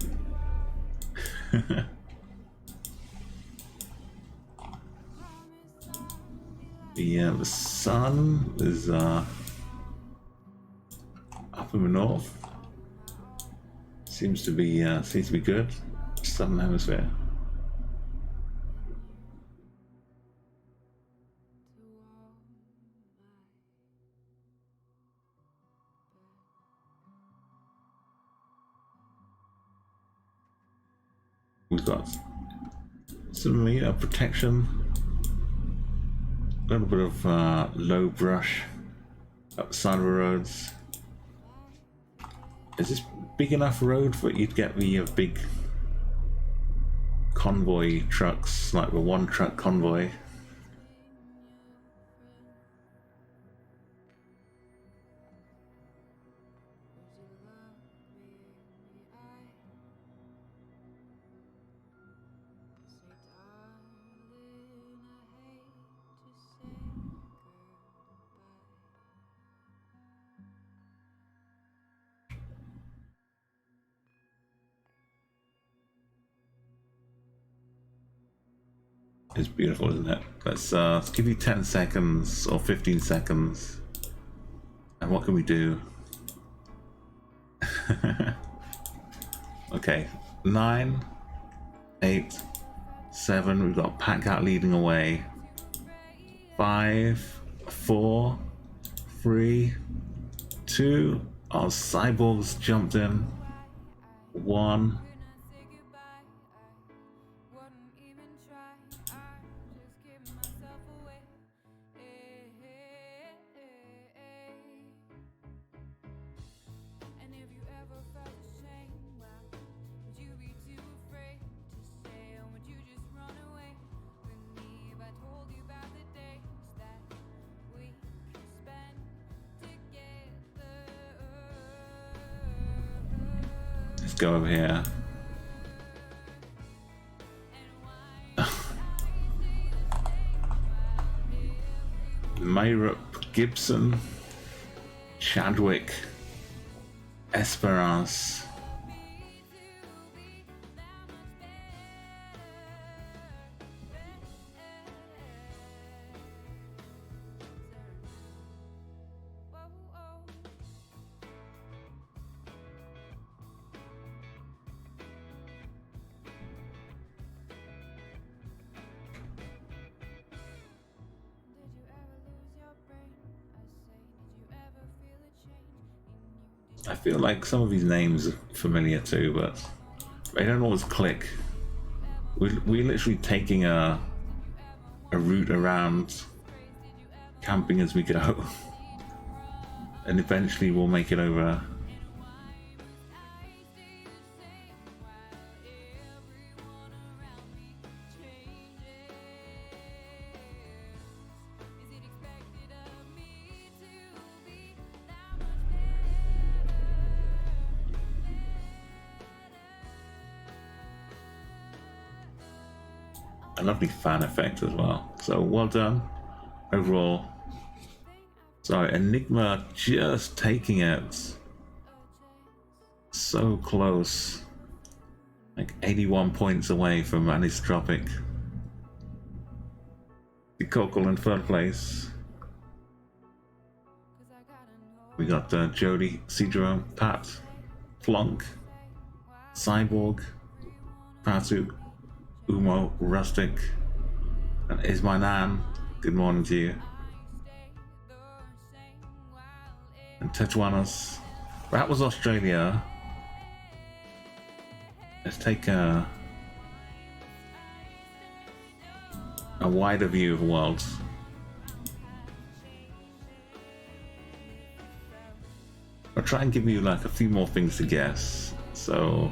The sun is up in the north. Seems to be good. Southern hemisphere. We've got some protection. A little bit of low brush up the side of the roads. Is this big enough road for you'd get the big convoy trucks, like the one truck convoy? It's beautiful, isn't it? Let's give you 10 seconds or 15 seconds. And what can we do? Okay, 9, 8, 7. We've got Pack-Cat leading away. 5, 4, 3, 2. Our cyborgs jumped in. 1. Let's go over here. Mayrup, Gibson, Chadwick, Esperance. I feel like some of these names are familiar too, but they don't always click. We're literally taking a route around, camping as we go, and eventually we'll make it over. A lovely fan effect as well. So well done overall. Sorry, Enigma just taking it. So close. Like 81 points away from Anisotropic. The Cockle in third place. We got Jody, Cedro, Pat, Flunk, Cyborg, Patu, Umo, Rustic, and Is My Nan. Good morning to you. And Tetuanos. That was Australia. Let's take a wider view of the world. I'll try and give you like a few more things to guess. So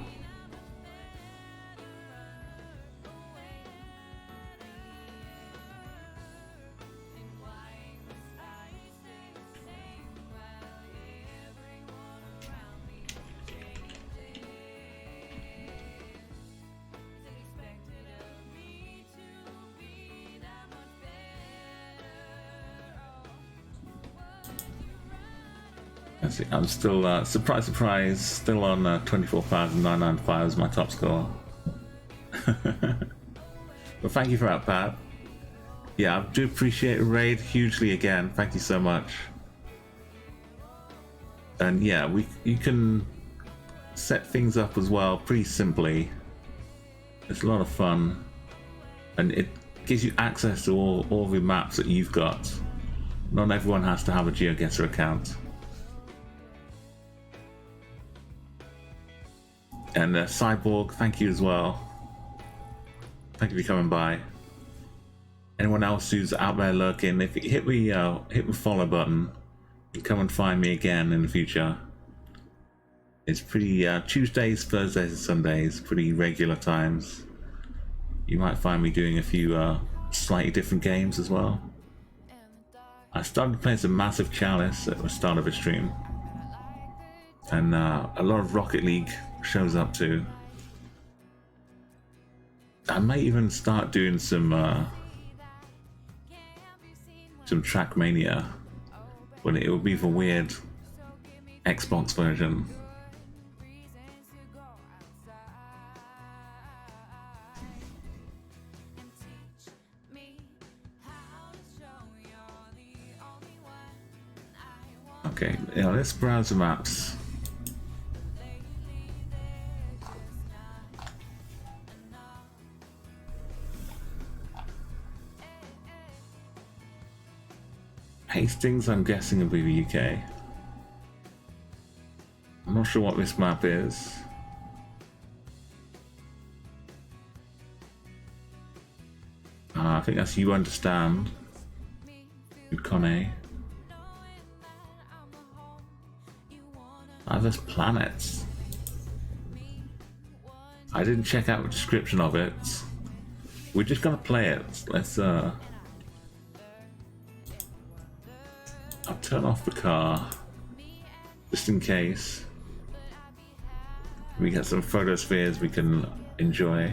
let's see, I'm still, surprise, still on 24,995 as my top score. Well, thank you for that, Pat. Yeah, I do appreciate Raid hugely again. Thank you so much. And yeah, you can set things up as well pretty simply. It's a lot of fun. And it gives you access to all the maps that you've got. Not everyone has to have a GeoGuessr account. And Cyborg, thank you as well. Thank you for coming by. Anyone else who's out there lurking, if you hit the follow button, and come and find me again in the future. It's pretty Tuesdays, Thursdays, and Sundays, pretty regular times. You might find me doing a few slightly different games as well. I started playing some Massive Chalice at the start of the stream, and a lot of Rocket League shows up too. I might even start doing some Trackmania, but it will be the weird Xbox version. Okay, yeah, let's browse the maps. Hastings, I'm guessing, will be the UK. I'm not sure what this map is. I think that's You Understand. Yukone. There's planets. I didn't check out the description of it. We're just gonna play it. Let's I'll turn off the car just in case we get some photospheres we can enjoy.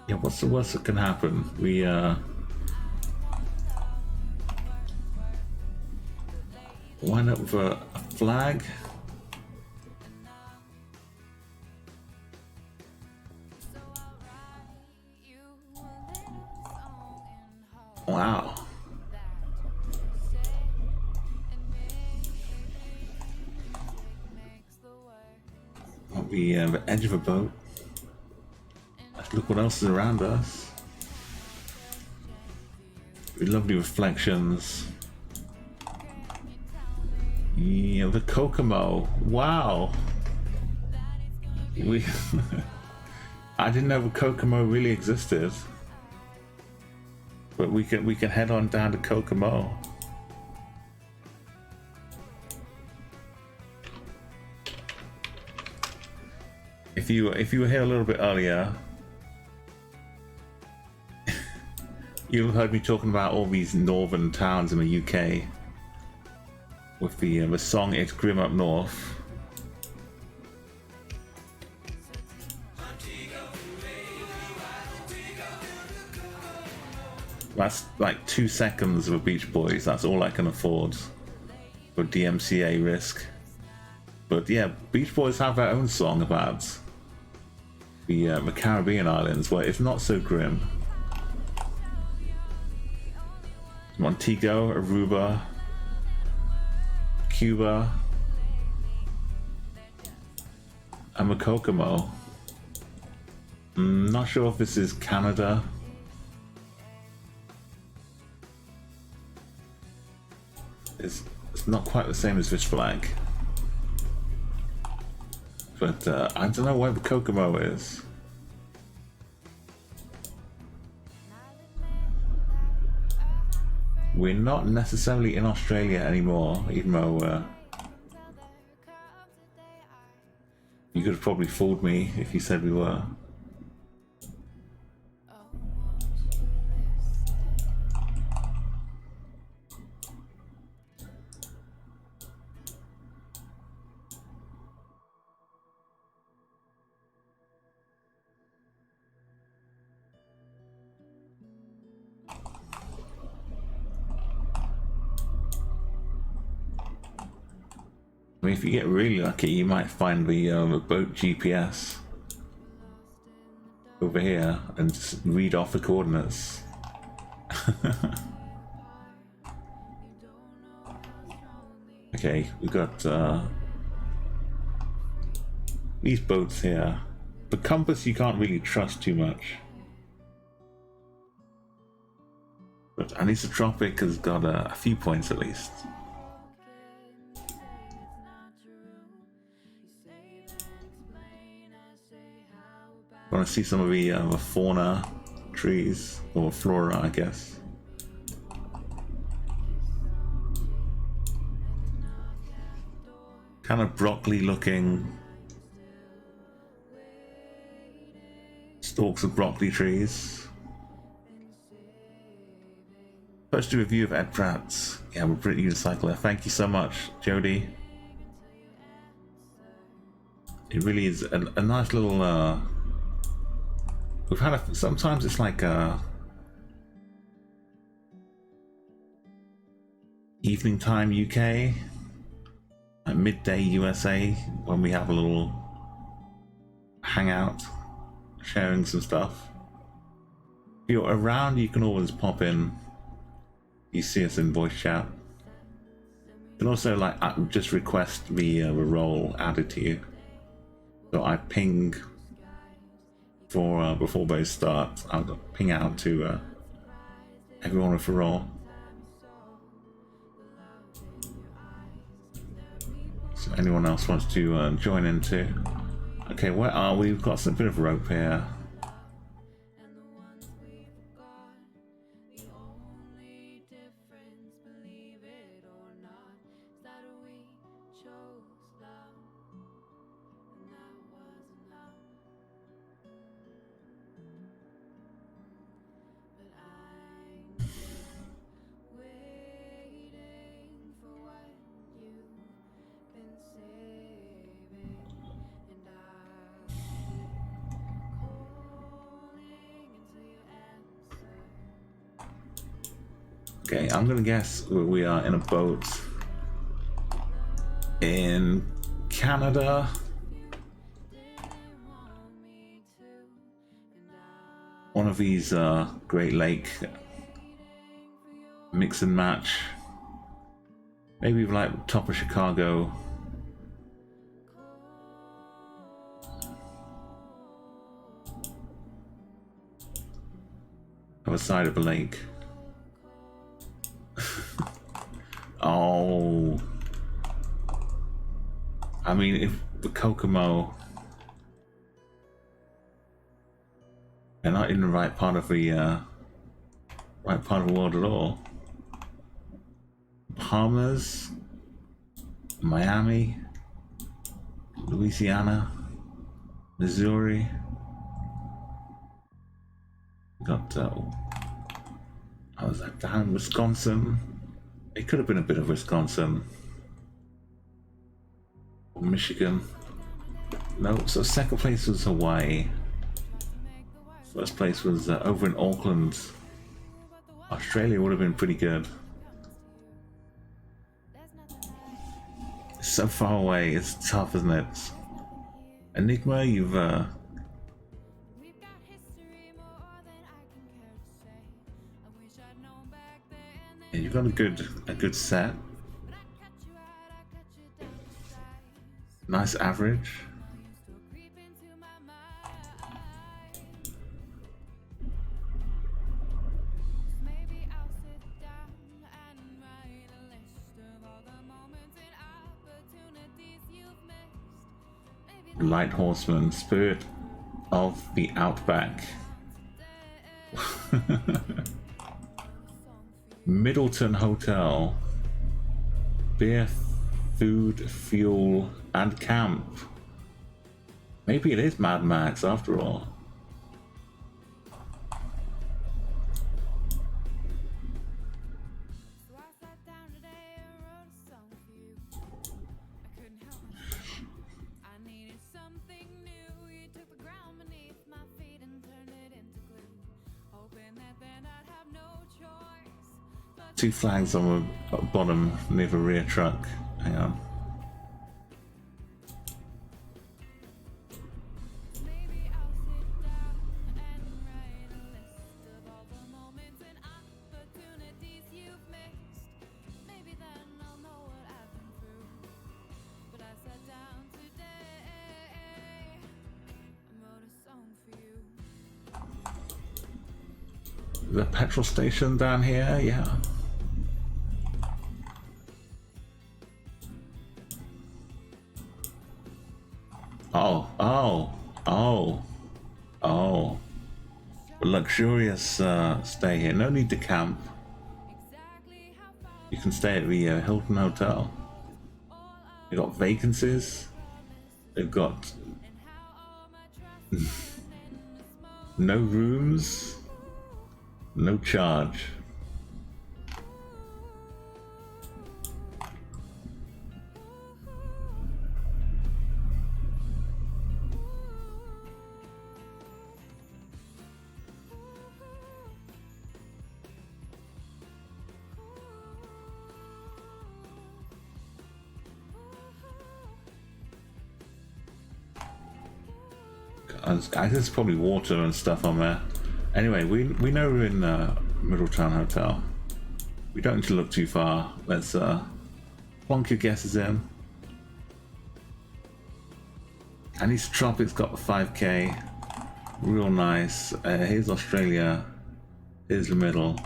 Yeah, what's the worst that can happen? We wind up with a flag. Wow. At the edge of a boat. Let's look what else is around us. Lovely reflections. Yeah, the Kokomo. Wow. We I didn't know the Kokomo really existed. But we can head on down to Kokomo. If you were here a little bit earlier, you've heard me talking about all these northern towns in the UK with the song "It's Grim Up North." That's like 2 seconds of a Beach Boys. That's all I can afford for DMCA risk. But yeah, Beach Boys have their own song about the Caribbean islands where it's not so grim. Montego, Aruba, Cuba, and the Kokomo. Not sure if this is Canada. It's not quite the same as this flag. But I don't know where the Kokomo is. We're not necessarily in Australia anymore, even though you could have probably fooled me if you said we were. I mean, if you get really lucky, you might find the boat GPS over here and just read off the coordinates. Okay, we've got these boats here. The compass you can't really trust too much. But Anisotropic has got a few points at least. Want to see some of the fauna, trees, or flora, I guess. Kind of broccoli looking stalks of broccoli trees. First review of Ed Pratt's. Yeah, we're pretty unicycler. Thank you so much, Jody. It really is a nice little we've had sometimes it's like evening time UK, like midday USA, when we have a little hangout, sharing some stuff. you're around, you can always pop in. You see us in voice chat. You can also like just request the role added to you. So I ping for before those start. I'll ping out to everyone with a role. So anyone else wants to join in too. Okay, where are we? We've got a bit of rope here. Okay, I'm gonna guess we are in a boat in Canada. One of these Great Lake mix and match. Maybe like top of Chicago. Other side of the lake. Oh, I mean, if the Kokomo, they're not in the right part of the world at all. Bahamas, Miami, Louisiana, Missouri. Got how was that down? Wisconsin. It could have been a bit of Wisconsin. Or Michigan. No, so second place was Hawaii. First place was over in Auckland. Australia would have been pretty good. It's so far away, it's tough, isn't it? Enigma, you've yeah, you've got a good set. Nice average. Light Horseman, Spirit of the Outback. Middleton Hotel. Beer, food, fuel, and camp. Maybe it is Mad Max after all. Two flags on the bottom near the rear truck. Hang on. The petrol station down here, yeah. Oh. Luxurious stay here. No need to camp. You can stay at the Hilton Hotel. They've got vacancies. They've got no rooms, no charge. I guess there's probably water and stuff on there. Anyway, we know we're in Middletown Hotel. We don't need to look too far. Let's plonk your guesses in. Annie's Tropics got 5k. Real nice. Here's Australia. Here's the middle.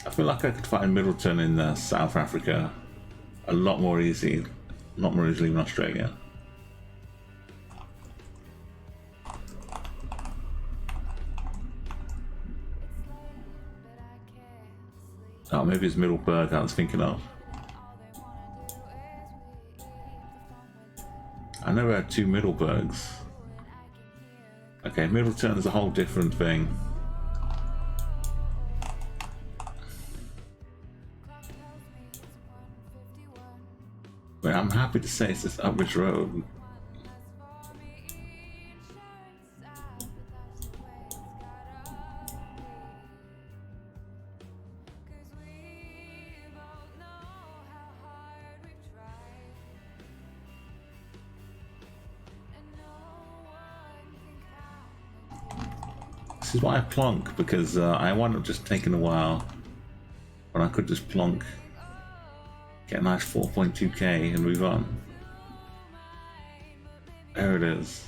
I feel like I could find Middleton in South Africa a lot more easily than Australia. Oh, maybe it's Middleburg I was thinking of. I know we had 2 Middleburgs. Okay, Middleton is a whole different thing. But I'm happy to say it's just up this road. This is why I plonk, because I wound up just taking a while when I could just plonk, get a nice 4.2k and move on. There it is.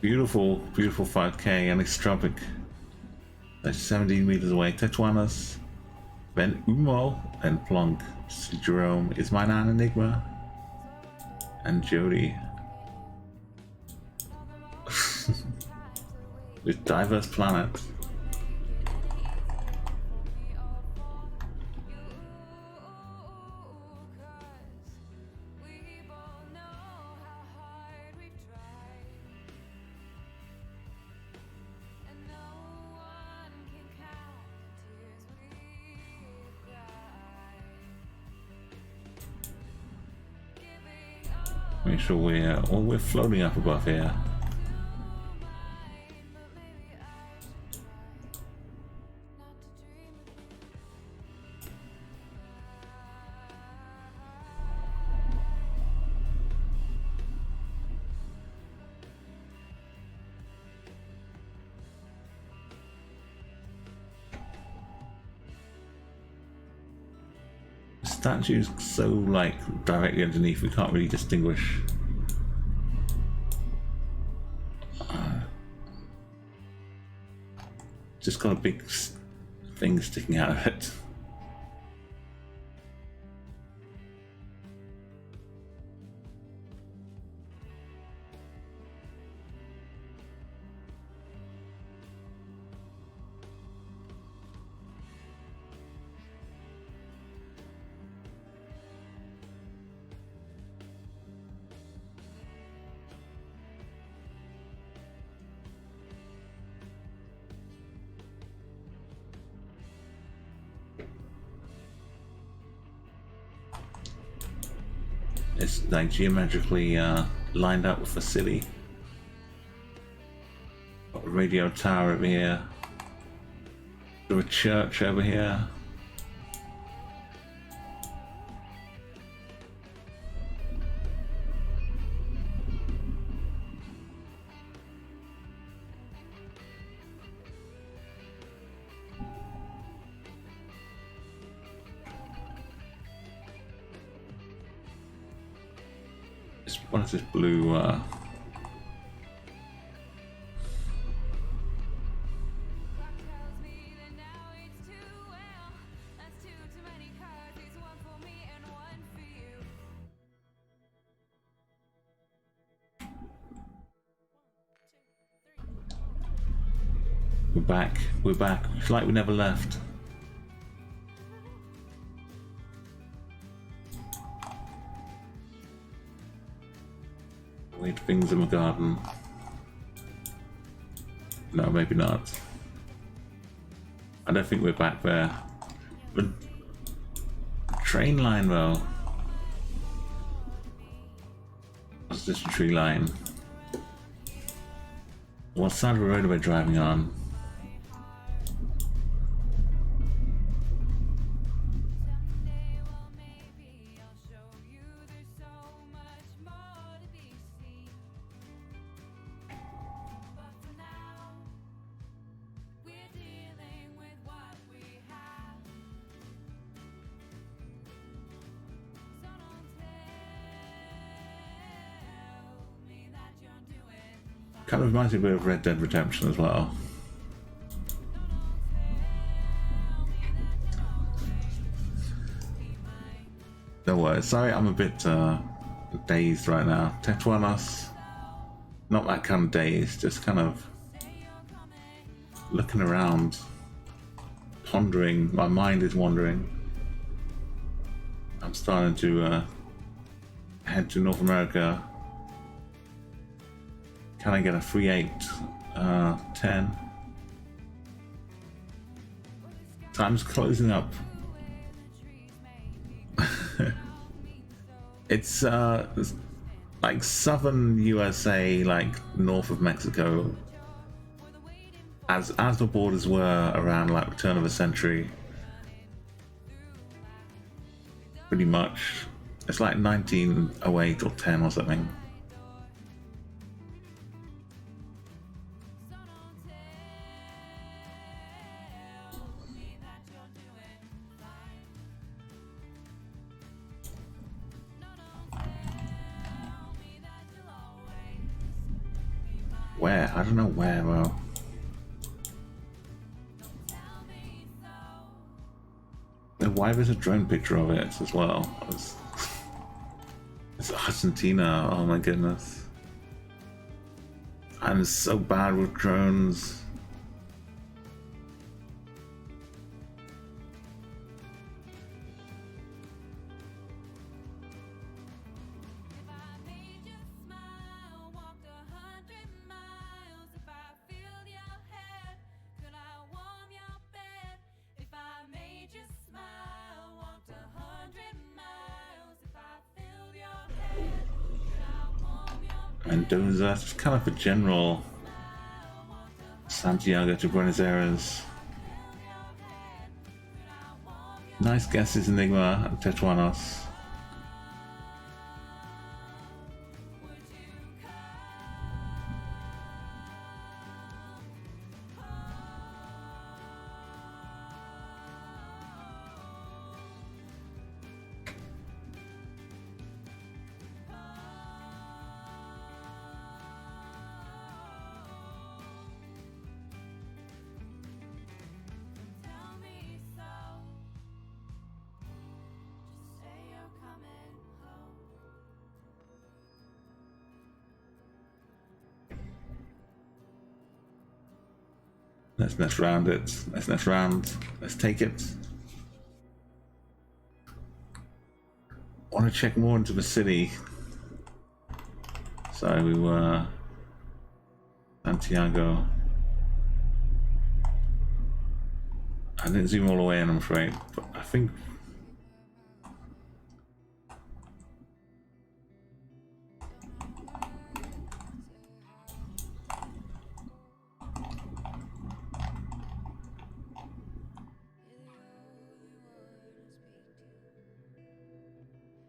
Beautiful, beautiful 5k and it's tropic. That's 17 meters away. Tetuanas, then Umo, and Plonk. Jerome is my nan Enigma, and Jody. With diverse planets. Make sure we're floating up above here. Statue's so like directly underneath we can't really distinguish. Just got a big thing sticking out of it. It's like geometrically lined up with the city. Got a radio tower over here. Got a church over here. What is this blue We're back. It's like we never left. Wait, things in the garden. No, maybe not. I don't think we're back there. But train line though. What's this tree line? What side of the road are we driving on? Kind of reminds me a bit of Red Dead Redemption as well. No worries. Sorry, I'm a bit dazed right now. Tetuanos, not that kind of dazed, just kind of looking around, pondering. My mind is wandering. I'm starting to head to North America. Can I get a free 8? 10. Time's closing up. It's like southern USA, like north of Mexico. As the borders were around like the turn of the century. Pretty much. It's like 1908 or 10 or something. Where? I don't know where, well. Why there's a drone picture of it as well? It's Argentina, oh my goodness. I'm so bad with drones. Mendoza, it's kind of a general Santiago to Buenos Aires. Nice guesses, Enigma and Tetuanos. Let's round it. Let's round. Let's take it. I want to check more into the city. So we were Santiago. I didn't zoom all the way in, I'm afraid, but I think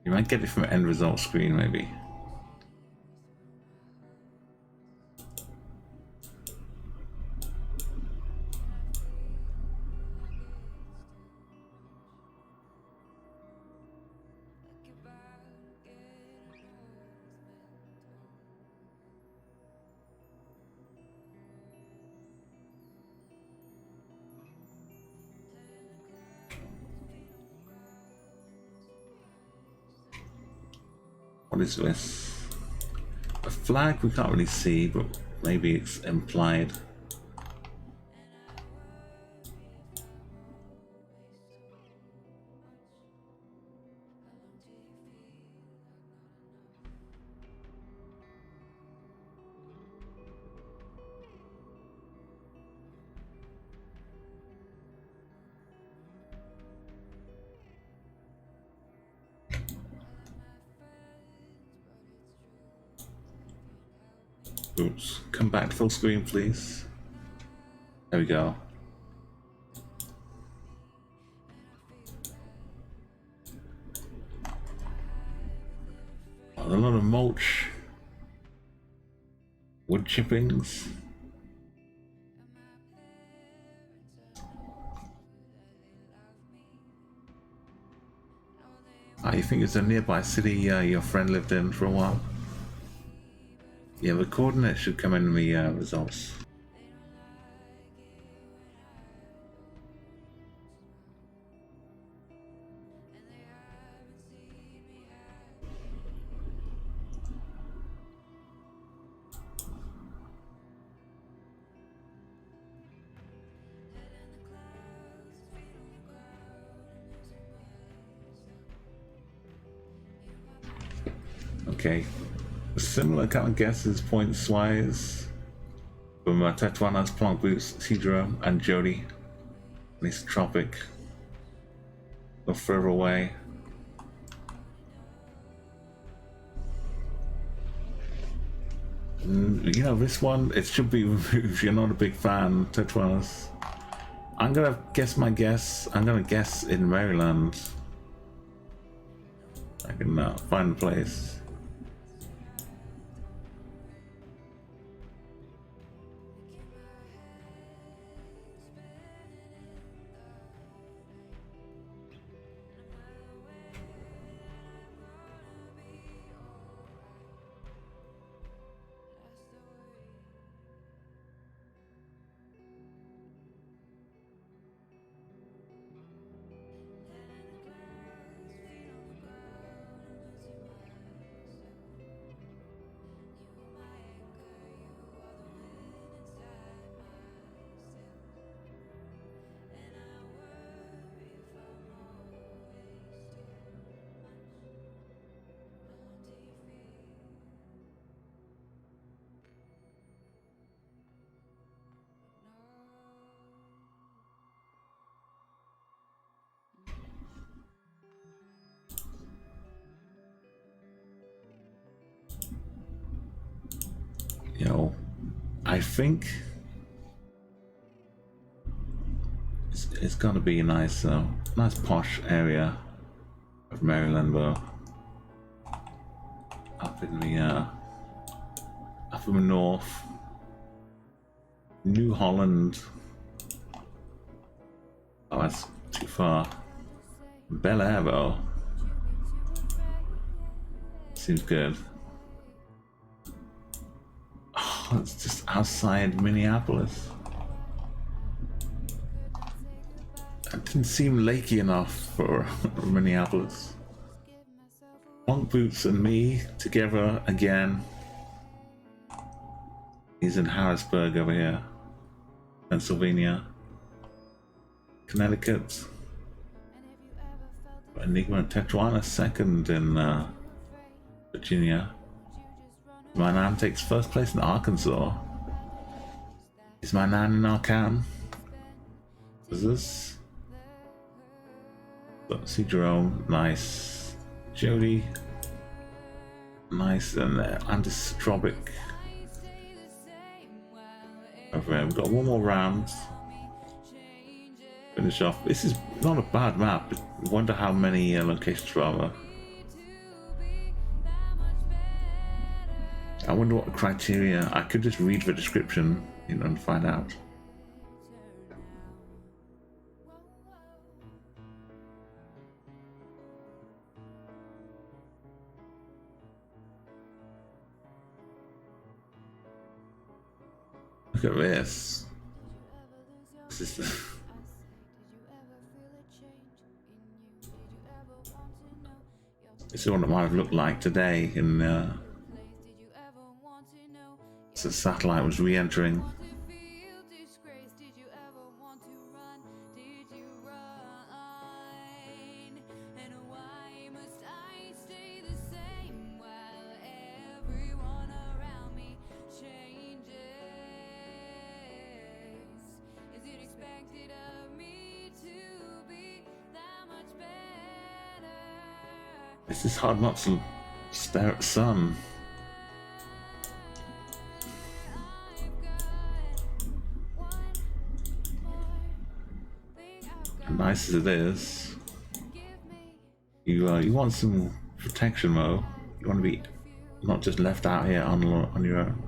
you might get it from the end result screen, maybe. What is this? A flag we can't really see, but maybe it's implied. Oops. Come back to full screen, please. There we go. Oh, a lot of mulch. Wood chippings. Ah, you think it's a nearby city your friend lived in for a while? Yeah, the coordinates should come in the results. Okay, similar kind of guesses points wise from Tetuana's Plant Boots, Cedro, and Jody. This tropic. Go further away. You know, this one, it should be removed. You're not a big fan, Tetuanas. I'm gonna guess my guess. I'm gonna guess in Maryland. I can find the place. You know, I think it's gonna be a nice, nice posh area of Maryland, though. Up in the north, New Holland. Oh, that's too far. Bel Air, though, seems good. Oh, it's just outside Minneapolis. That didn't seem lakey enough for Minneapolis. Monk Boots and me together again. He's in Harrisburg over here. Pennsylvania. Connecticut. Enigma and Tetuana second in Virginia. My nan takes first place in Arkansas. Is my nan in Arkham? Is this? See Jerome, nice. Jody, nice, and Andistropic. Over there, we've got one more round. Finish off. This is not a bad map. I wonder how many locations rather. I wonder what the criteria. I could just read the description, you know, and find out. Look at this. This is what it might have looked like today in as the satellite was re-entering. It's just hard not to stare at the sun. nice as it is, you want some protection, Mo. You want to be not just left out here on your own.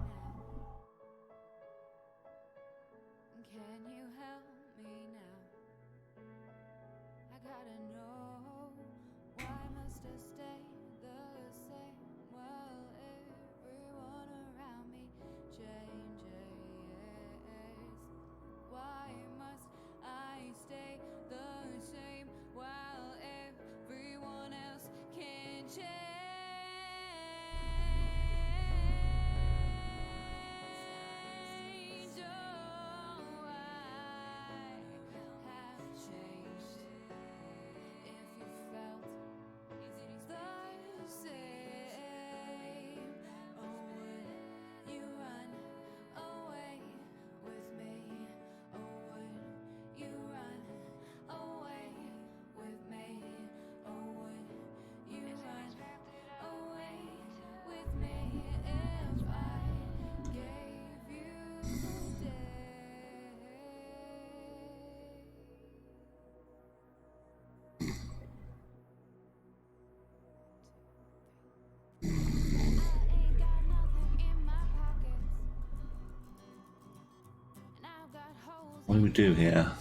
What do we do here?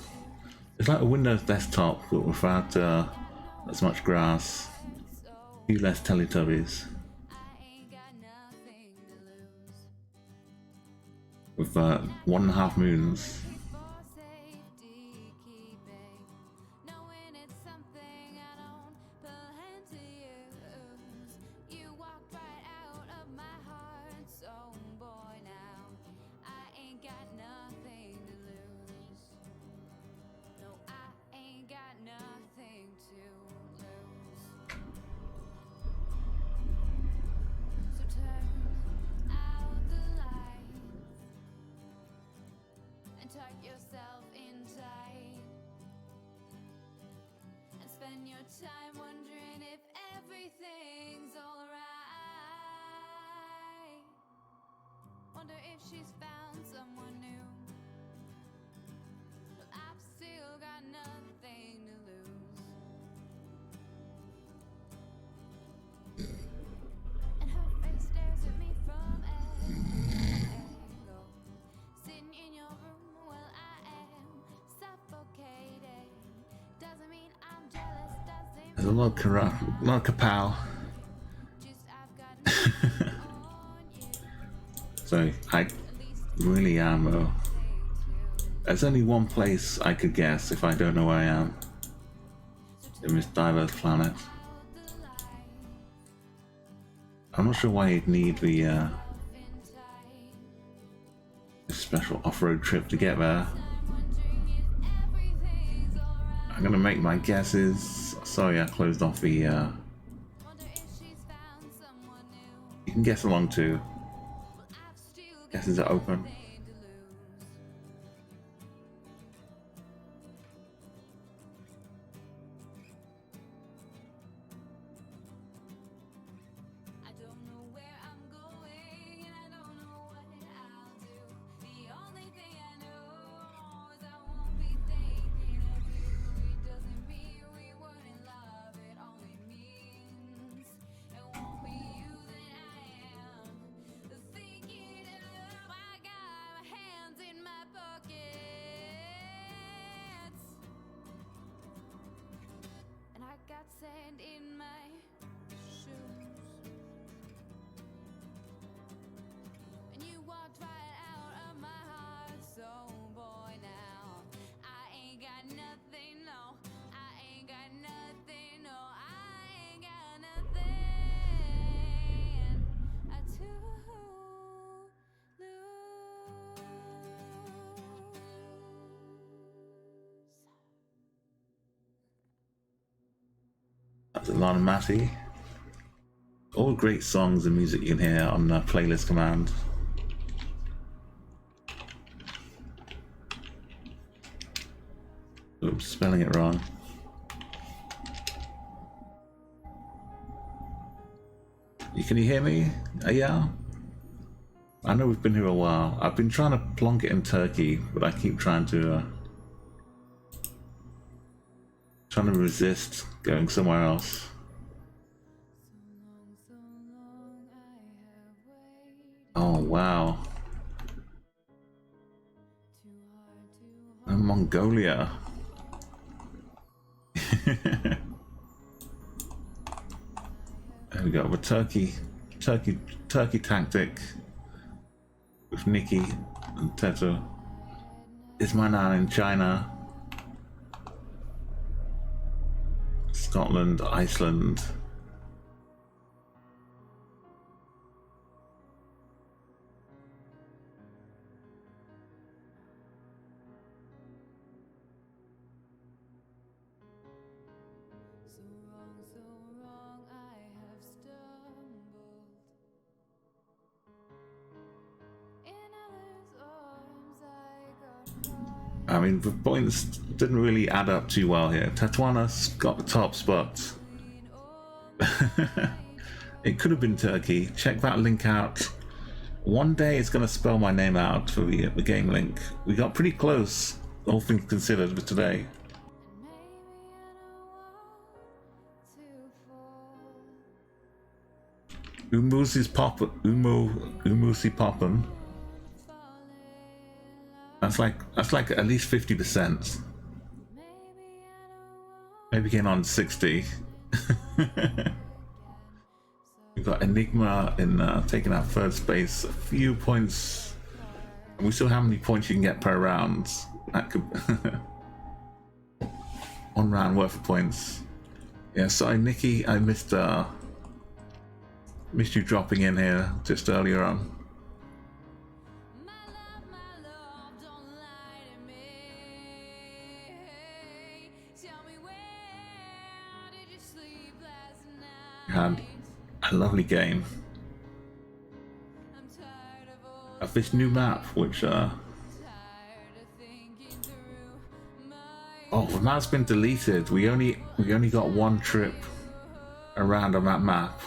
It's like a Windows desktop, but without as much grass, a few less Teletubbies, with 1.5 moons. There's a lot of kapow. So I really am. There's only one place I could guess if I don't know where I am in this diverse planet. I'm not sure why you'd need the special off-road trip to get there. I'm gonna make my guesses. Sorry, I closed off the. You can guess along too. Guesses are open. That's a lot of Matty. All great songs and music you can hear on the playlist command. Oops, spelling it wrong. Can you hear me? Yeah? I know we've been here a while. I've been trying to plonk it in Turkey, but I keep trying to Trying to resist going somewhere else. Oh wow. Mongolia. There we go. A turkey tactic with Nikki and Teto. Is my nan in China, Scotland, Iceland. I mean, the points didn't really add up too well here. Tatuana's got the top spot. It could have been Turkey. Check that link out. One day it's going to spell my name out for the game link. We got pretty close, all things considered, with today. Umusi Poppen. That's like at least 50%. Maybe getting on 60. We've got Enigma in taking out third space. A few points. And we still have how many points you can get per round. That could 1 round worth of points. Yeah, sorry Nikki, I missed you dropping in here just earlier on. Had a lovely game of this new map, which oh, the map's been deleted. We only got 1 trip around on that map.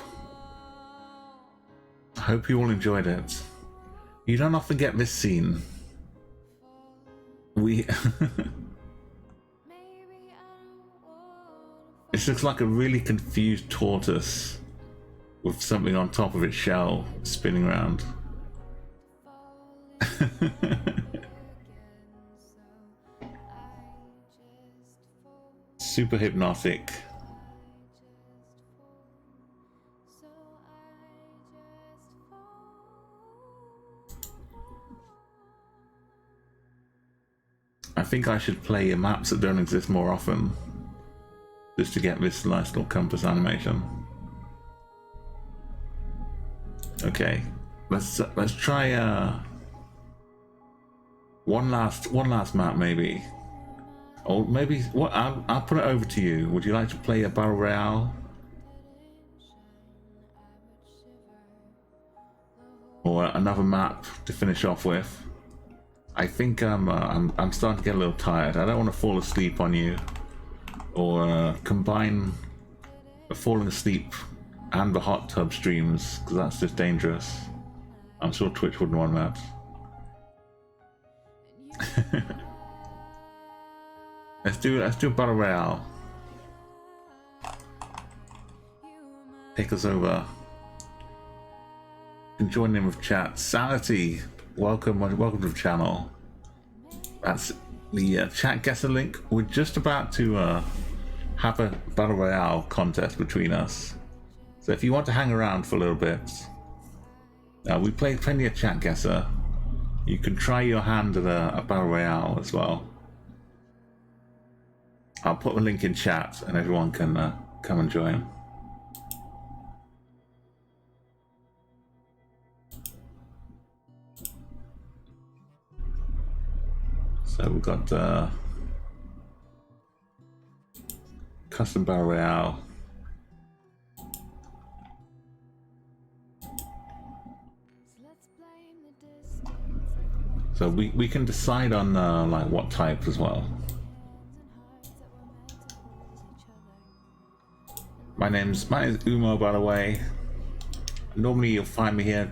I hope you all enjoyed it. You don't often get this scene. It looks like a really confused tortoise with something on top of its shell spinning around. Super hypnotic. I think I should play maps that don't exist more often, just to get this nice little compass animation. Okay, let's try one last map maybe, or maybe what I'll put it over to you. Would you like to play a battle royale, or another map to finish off with? I think I'm starting to get a little tired. I don't want to fall asleep on you, or combine the falling asleep and the hot tub streams, because that's just dangerous. I'm sure Twitch wouldn't want that. Let's do a battle royale. Take us over. You can join in with chat. Sanity, welcome to the channel. That's the Chatguessr link. We're just about to have a battle royale contest between us. So if you want to hang around for a little bit, we played plenty of Chatguessr. You can try your hand at a battle royale as well. I'll put the link in chat and everyone can come and join. So we've got custom battle royale. So we can decide on like what type as well. My name's Umo, by the way. Normally you'll find me here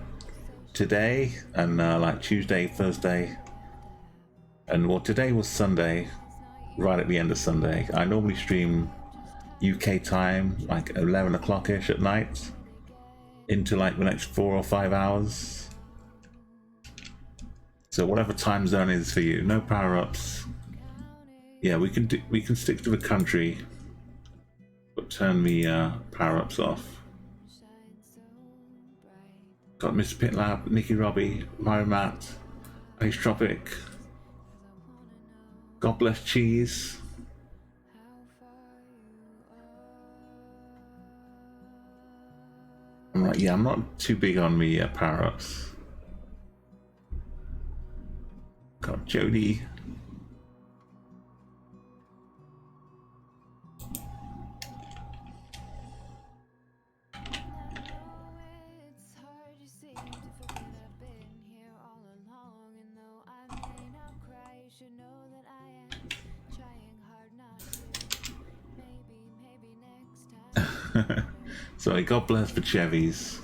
today and like Tuesday, Thursday, and well, today was Sunday. right at the end of Sunday. I normally stream UK time, like 11 o'clock-ish at night, into like the next 4 or 5 hours. So whatever time zone is for you, no power-ups. Yeah, we can stick to the country, but turn the power-ups off. Got Mr. Pitlab, Nicky Robbie, Mario Matt, Ace Tropic. God bless Cheese. I'm not too big on the power-ups. Got Jody. Sorry, God bless the Chevys.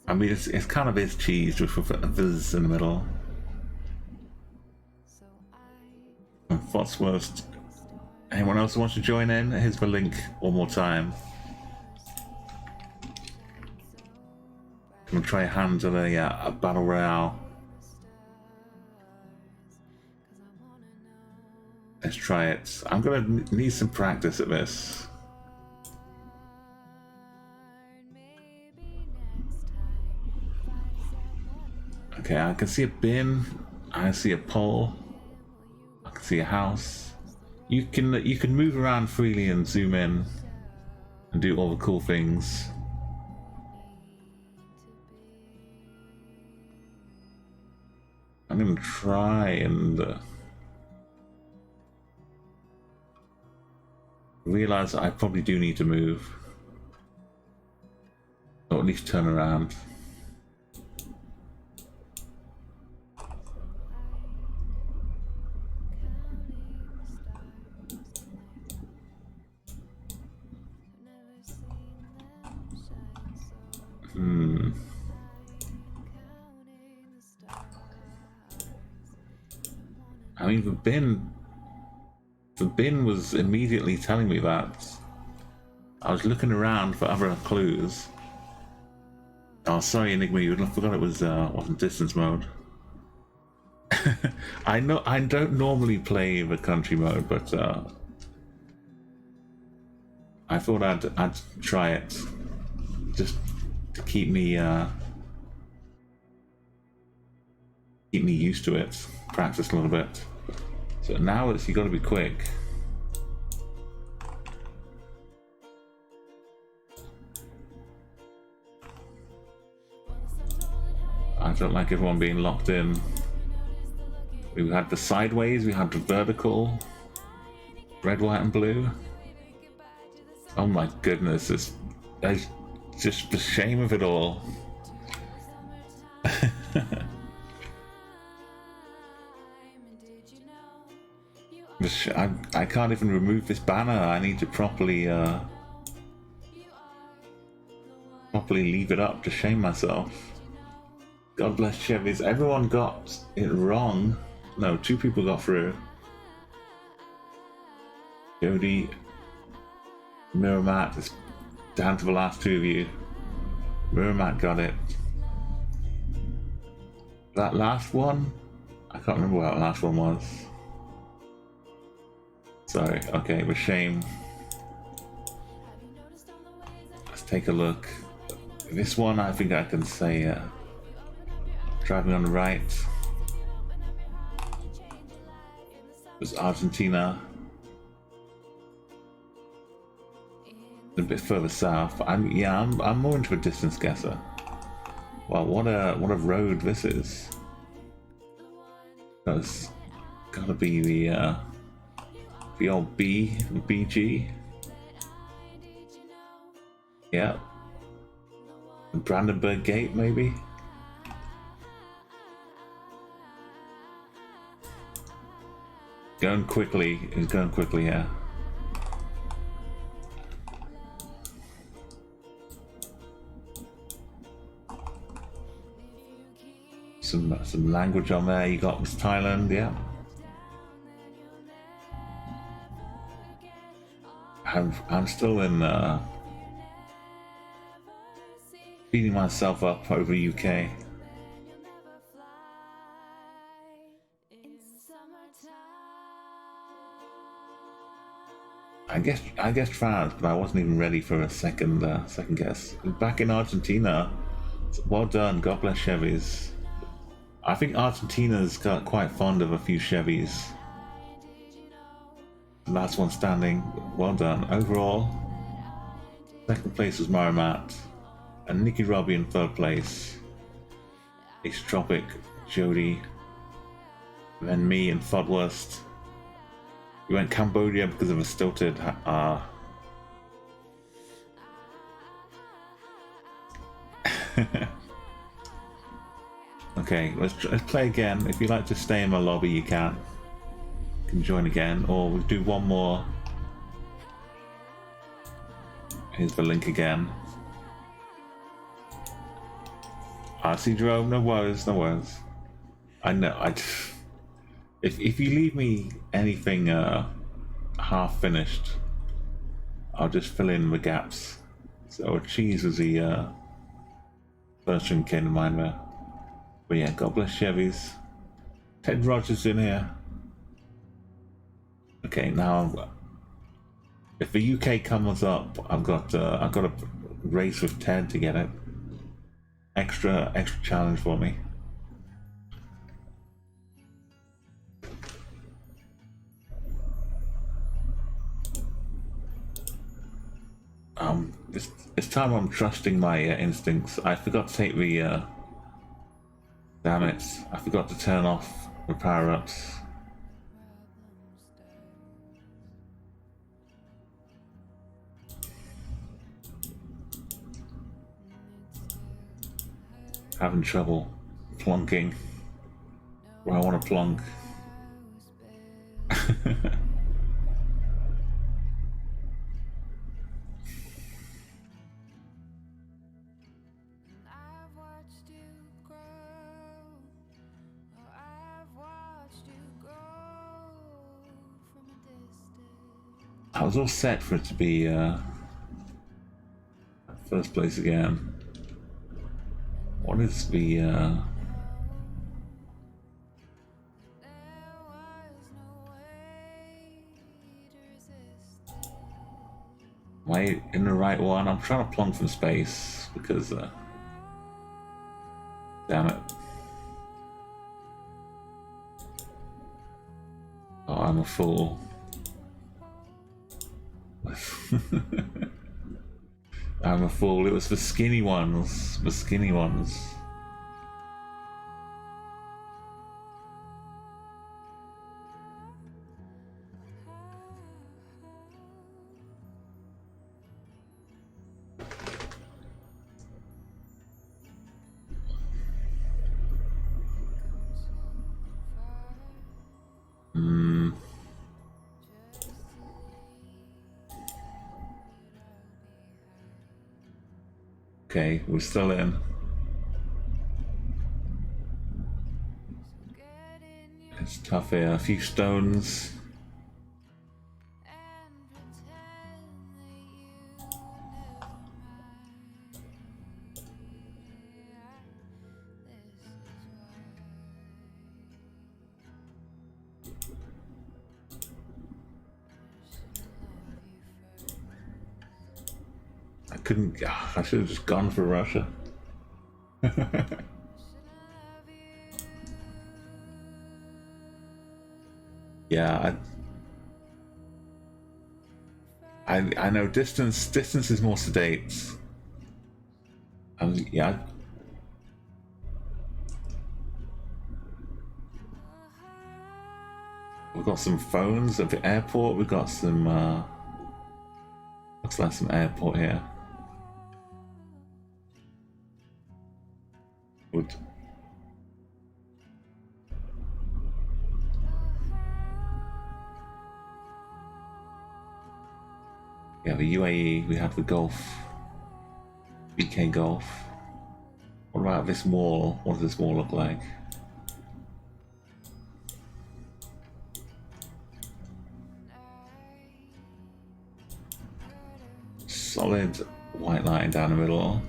I mean, it's kind of his cheese with a fizz in the middle. And Fotsworth. Anyone else who wants to join in? Here's the link one more time. I'm gonna try a hand at a battle royale. Let's try it. I'm gonna need some practice at this. Okay, I can see a bin. I see a pole. I can see a house. You can move around freely and zoom in and do all the cool things. I'm gonna try and realize I probably do need to move, or at least turn around. I mean, the bin was immediately telling me that. I was looking around for other clues. Oh, sorry, Enigma, you forgot it was wasn't distance mode. I know I don't normally play the country mode, but I thought I'd try it just to keep me used to it, practice a little bit. So now you got to be quick. I don't like everyone being locked in. We had the sideways, we had the vertical, red, white, and blue. Oh my goodness, it's just the shame of it all. I can't even remove this banner. I need to properly leave it up to shame myself. God bless Chevy's. Everyone got it wrong. No, 2 people got through. Jody, Miramat, it's down to the last 2 of you. Miramat got it. That last one? I can't remember what that last one was. Sorry, okay, with shame. Let's take a look. This one, I think I can say, driving on the right. It was Argentina. A bit further south. I'm more into a distance guesser. Wow, what a road this is. That's gotta be the old BG. Yeah. Brandenburg Gate, maybe? Going quickly, it's going quickly here. Some language on there. You got Thailand, yeah. I'm still in beating myself up over UK. I guess France, but I wasn't even ready for a second guess. Back in Argentina, well done. God bless Chevys. I think Argentina's got quite fond of a few Chevys. Last one standing. Well done. Overall, second place was Marimat, and Nikki Robbie in third place. Ace Tropic, Jody, then me and Fodworst. We went Cambodia because of a stilted Okay, let's play again. If you'd like to stay in my lobby, you can. You can join again, or we'll do one more. Here's the link again. See, Jerome, no worries, no worries. I know, if you leave me anything half finished, I'll just fill in the gaps. So Cheese was the first one came to mind there. But yeah, God bless Chevys. Ted Rogers in here. Okay, now if the UK comes up, I've got a race with Ted to get it. Extra challenge for me. This time I'm trusting my instincts. I forgot to take the damn it, I forgot to turn off the power-ups. Having trouble plonking where I want to plonk. I was all set for it to be first place again. What is the am I in the right one? I'm trying to plonk from space because damn it. Oh, I'm a fool. I'm a fool. It was the skinny ones. The skinny ones. Okay, we're still in. It's tough here. A few stones. I couldn't. I should have just gone for Russia. Yeah, I know distance is more sedate. Yeah. We've got some phones at the airport. We've got some looks like some airport here. Good. Yeah, the UAE, we have the Gulf, BK Gulf. What about this mall? What does this mall look like? solid white line down the middle.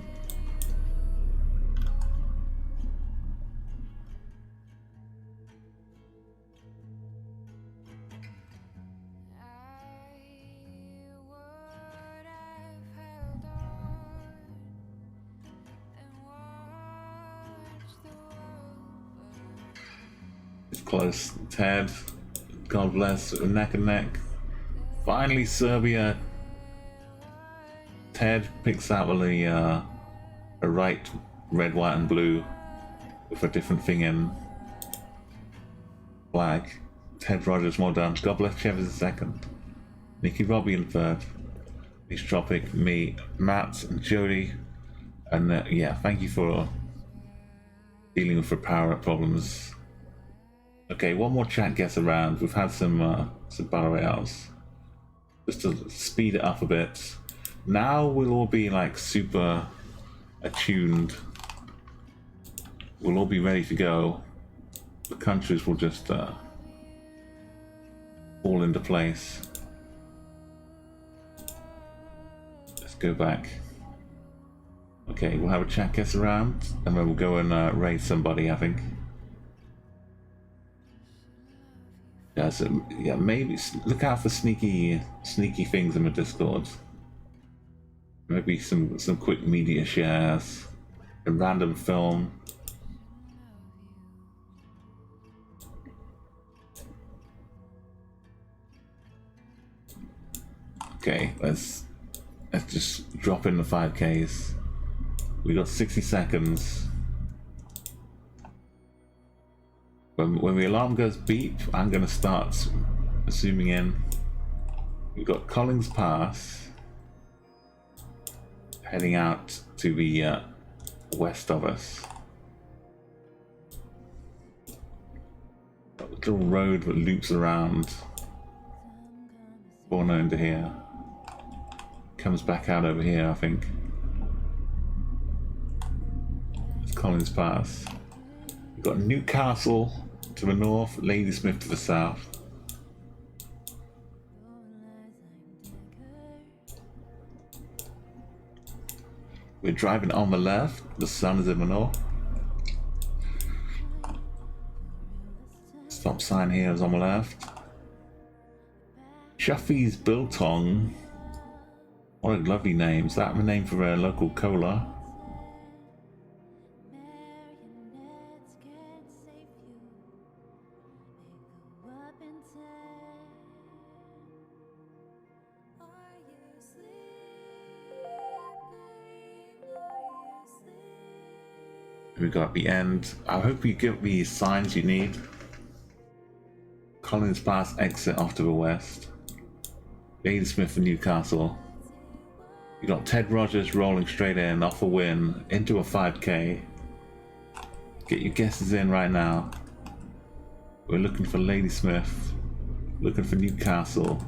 It's close. Ted, God bless, neck and neck. Finally, Serbia. Ted picks out a right red, white, and blue with a different thing in flag. Ted Rogers more done. God bless Chevers in second. Nicky Robbie in third. East Tropic, me, Matt, and Jody. And yeah, thank you for dealing with the power up problems. Okay, one more chat guess around. We've had some battle royales. Just to speed it up a bit. Now we'll all be like super attuned. We'll all be ready to go. The countries will just fall into place. Let's go back. Okay, we'll have a chat guess around, and then we'll go and raid somebody, I think. Yeah, so, yeah, maybe look out for sneaky things in the Discord. Maybe some quick media shares, a random film. Okay, let's just drop in the 5Ks. We got 60 seconds. When the alarm goes beep, I'm gonna start zooming in. We've got Collins Pass heading out to the west of us. Got a little road that loops around Borno into here. Comes back out over here, I think. It's Collins Pass. We've got Newcastle to the north, Ladysmith to the south. We're driving on the left, the sun is in the north. Stop sign here is on the left. Chuffy's Biltong. What a lovely name. Is that the name for a local cola? We got the end. I hope you give me signs you need. Collins Pass exit off to the west. Ladysmith and Newcastle. You got Ted Rogers rolling straight in off a win into a 5K. Get your guesses in right now. We're looking for Ladysmith, looking for Newcastle,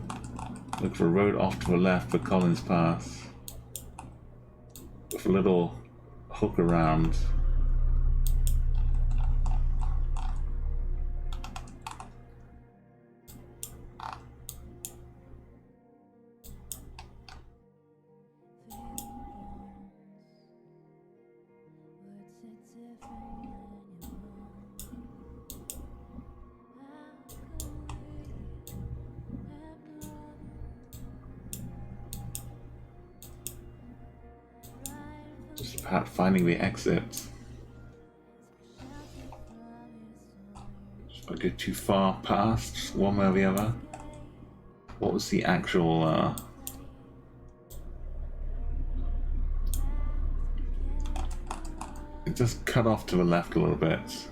looking for a road off to the left for Collins Pass, with a little hook around. Just about finding the exit. If I go too far past one way or the other. What was the actual it just cut off to the left a little bit.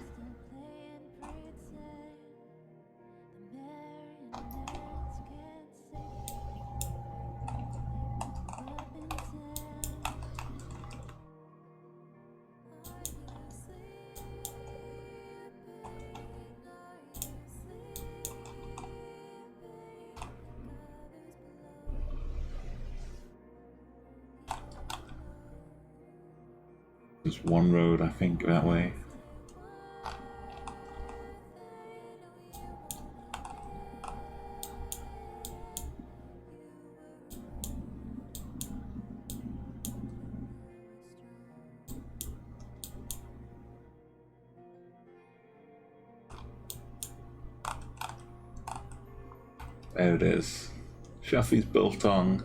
There's one road, I think, that way. There it is. Shuffy's biltong.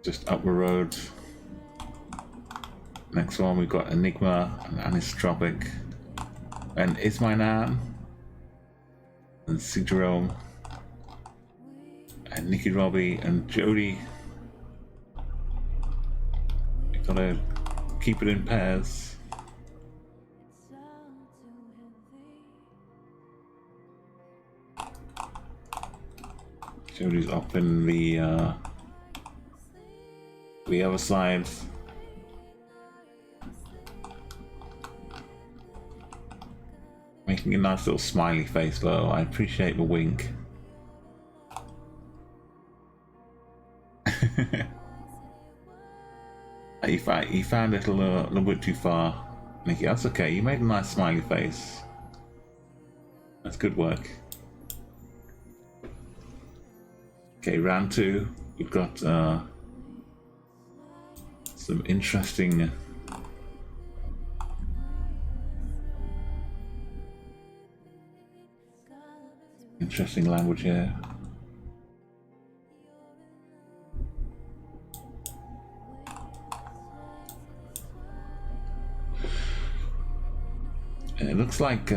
Just up the road. Next one we've got Enigma and Anisotropic and Ismainan and C. Jerome and Nikki Robbie and Jody. You gotta keep it in pairs. Jody's up in the other side. Making a nice little smiley face though. I appreciate the wink. You found it a little bit too far, Nikki. That's okay. You made a nice smiley face. That's good work. Okay, round 2. We've got some interesting language here. It looks like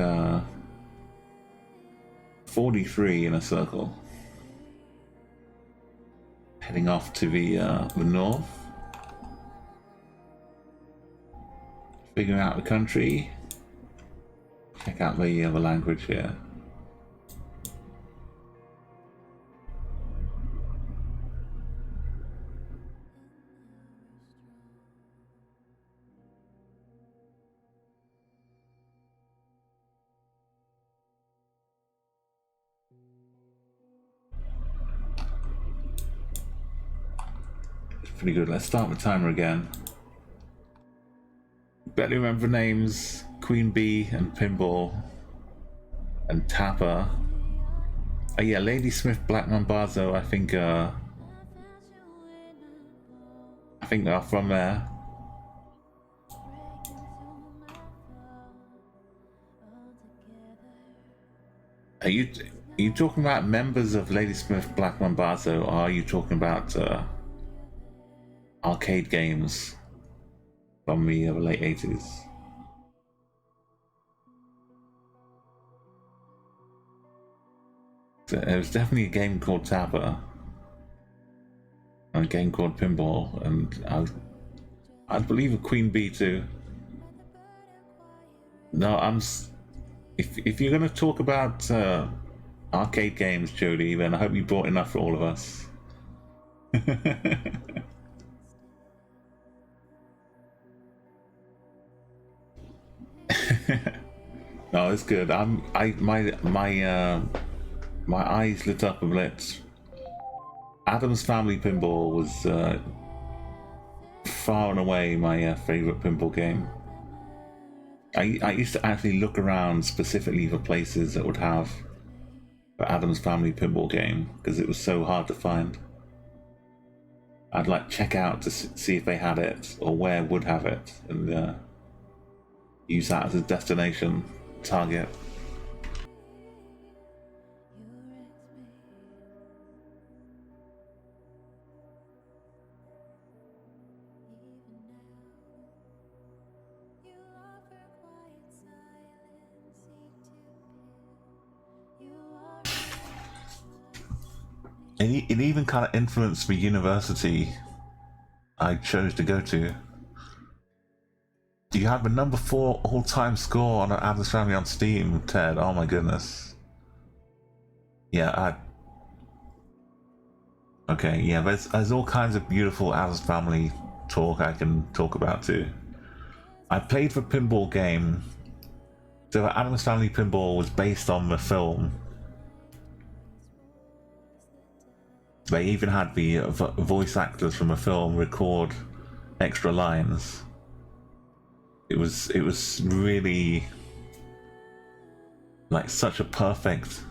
43 in a circle, heading off to the north, figuring out the country. Check out the language here. Pretty good. Let's start the timer again. Barely remember names. Queen Bee and Pinball and Tapper. Oh yeah, Lady Smith, Black Mambazo. I think they are from there. Are you talking about members of Lady Smith, Black Mambazo, or are you talking about arcade games from the late 80s? So there was definitely a game called Tapper and a game called Pinball, and I believe a Queen Bee too. No, if you're going to talk about arcade games, Jody, then I hope you brought enough for all of us. No, it's good. My eyes lit up a bit. Adam's Family Pinball was far and away my favorite pinball game. I used to actually look around specifically for places that would have the Adam's Family Pinball game because it was so hard to find. I'd like check out to see if they had it or where would have it, and use that as a destination target. It even kind of influenced the university I chose to go to. You have a number 4 all-time score on an Addams Family on Steam, Ted. Oh my goodness. Yeah, okay, yeah, there's all kinds of beautiful Addams Family talk I can talk about too. I played the pinball game. So the Addams Family Pinball was based on the film. They even had the voice actors from the film record extra lines. It was really like such a perfect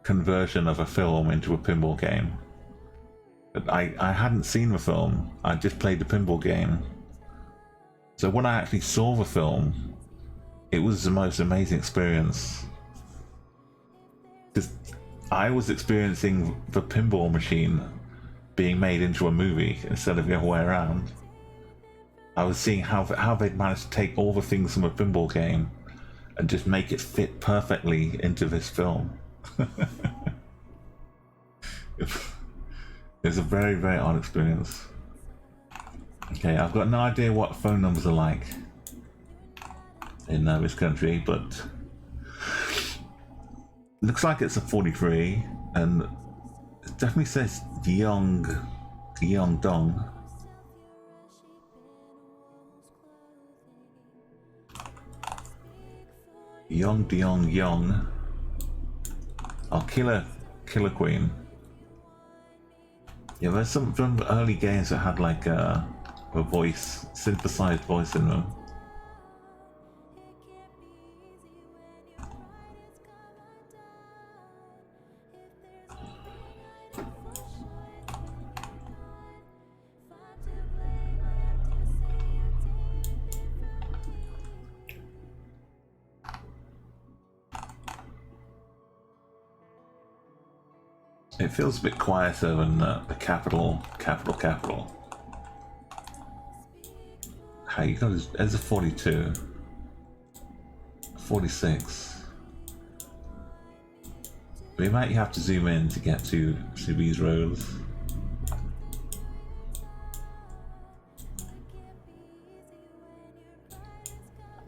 conversion of a film into a pinball game. But I hadn't seen the film, I just played the pinball game. So when I actually saw the film, it was the most amazing experience. Because I was experiencing the pinball machine being made into a movie instead of the other way around. I was seeing how they'd managed to take all the things from a pinball game and just make it fit perfectly into this film. It was a very, very odd experience. Okay, I've got no idea what phone numbers are like in this country, but looks like it's a 43, and it definitely says Yeong Dong. Yong. Oh, Killer Queen. Yeah, there's some from early games that had like a voice, synthesized voice in them. It feels a bit quieter than the capital. How you got? There's a 42, 46. We might have to zoom in to get to these roads.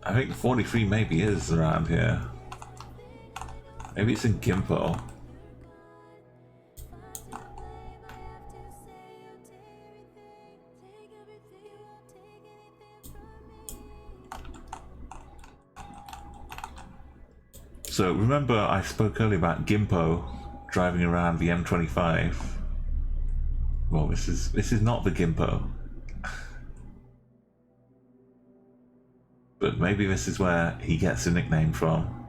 I think the 43 maybe is around here. Maybe it's in Gimpo. So remember I spoke earlier about Gimpo driving around the M25. Well, this is not the Gimpo. But maybe this is where he gets the nickname from.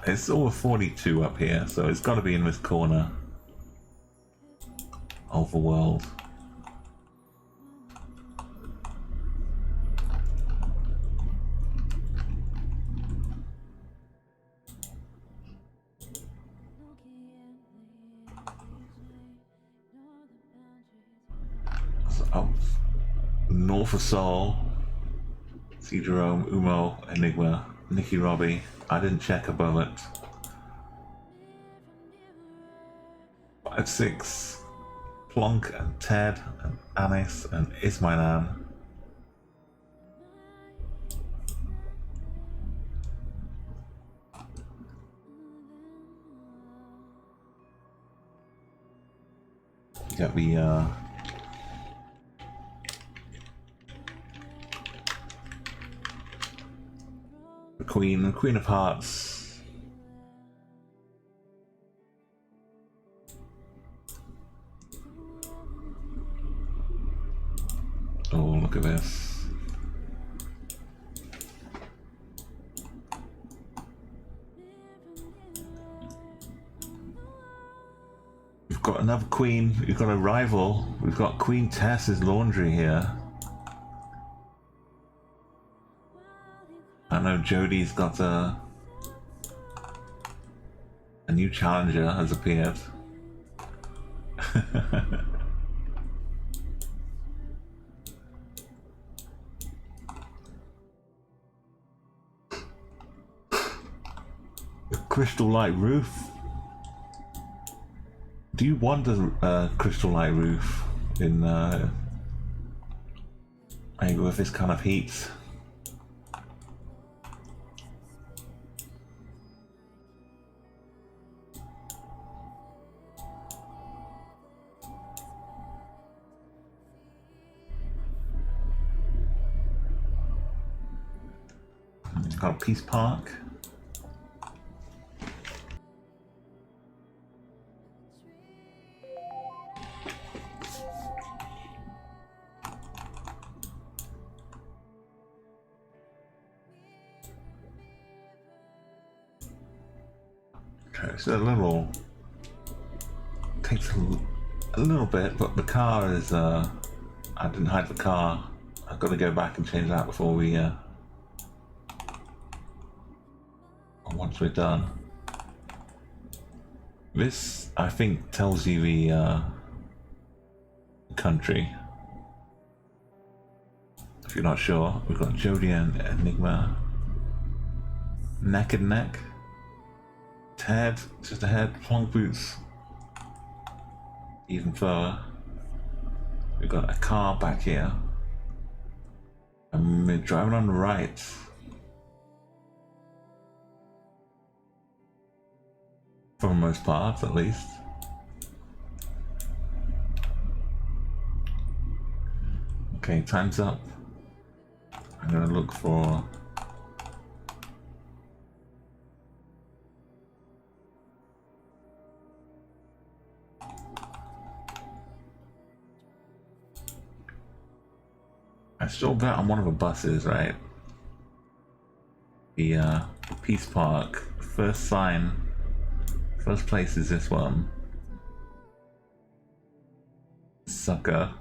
It's all a 42 up here, so it's got to be in this corner of the world. So, north of Seoul, C. Jerome, Umo, Enigma, Nicky Robbie. I didn't check above it. 5-6. Plonk and Ted and Anis and Ismailan. You got the Queen of Hearts. Oh, look at this. We've got another queen, we've got a rival. We've got Queen Tess's Laundry here. I know Jodie's got a new challenger has appeared. Crystal Light Roof. Do you want a Crystal Light Roof in maybe with this kind of heat? It's got Peace Park. It's a little... takes a little bit, but the car is... I didn't hide the car. I've got to go back and change that before we... once we're done. This, I think, tells you the country. If you're not sure, we've got Jodie and Enigma. Neck and neck. Ted, just ahead, plonk boots. Even further. We've got a car back here. And we're driving on the right. For the most part, at least. Okay, time's up. I'm gonna look for... I still bet on one of the buses, right? The Peace Park. First sign. First place is this one. Sucker.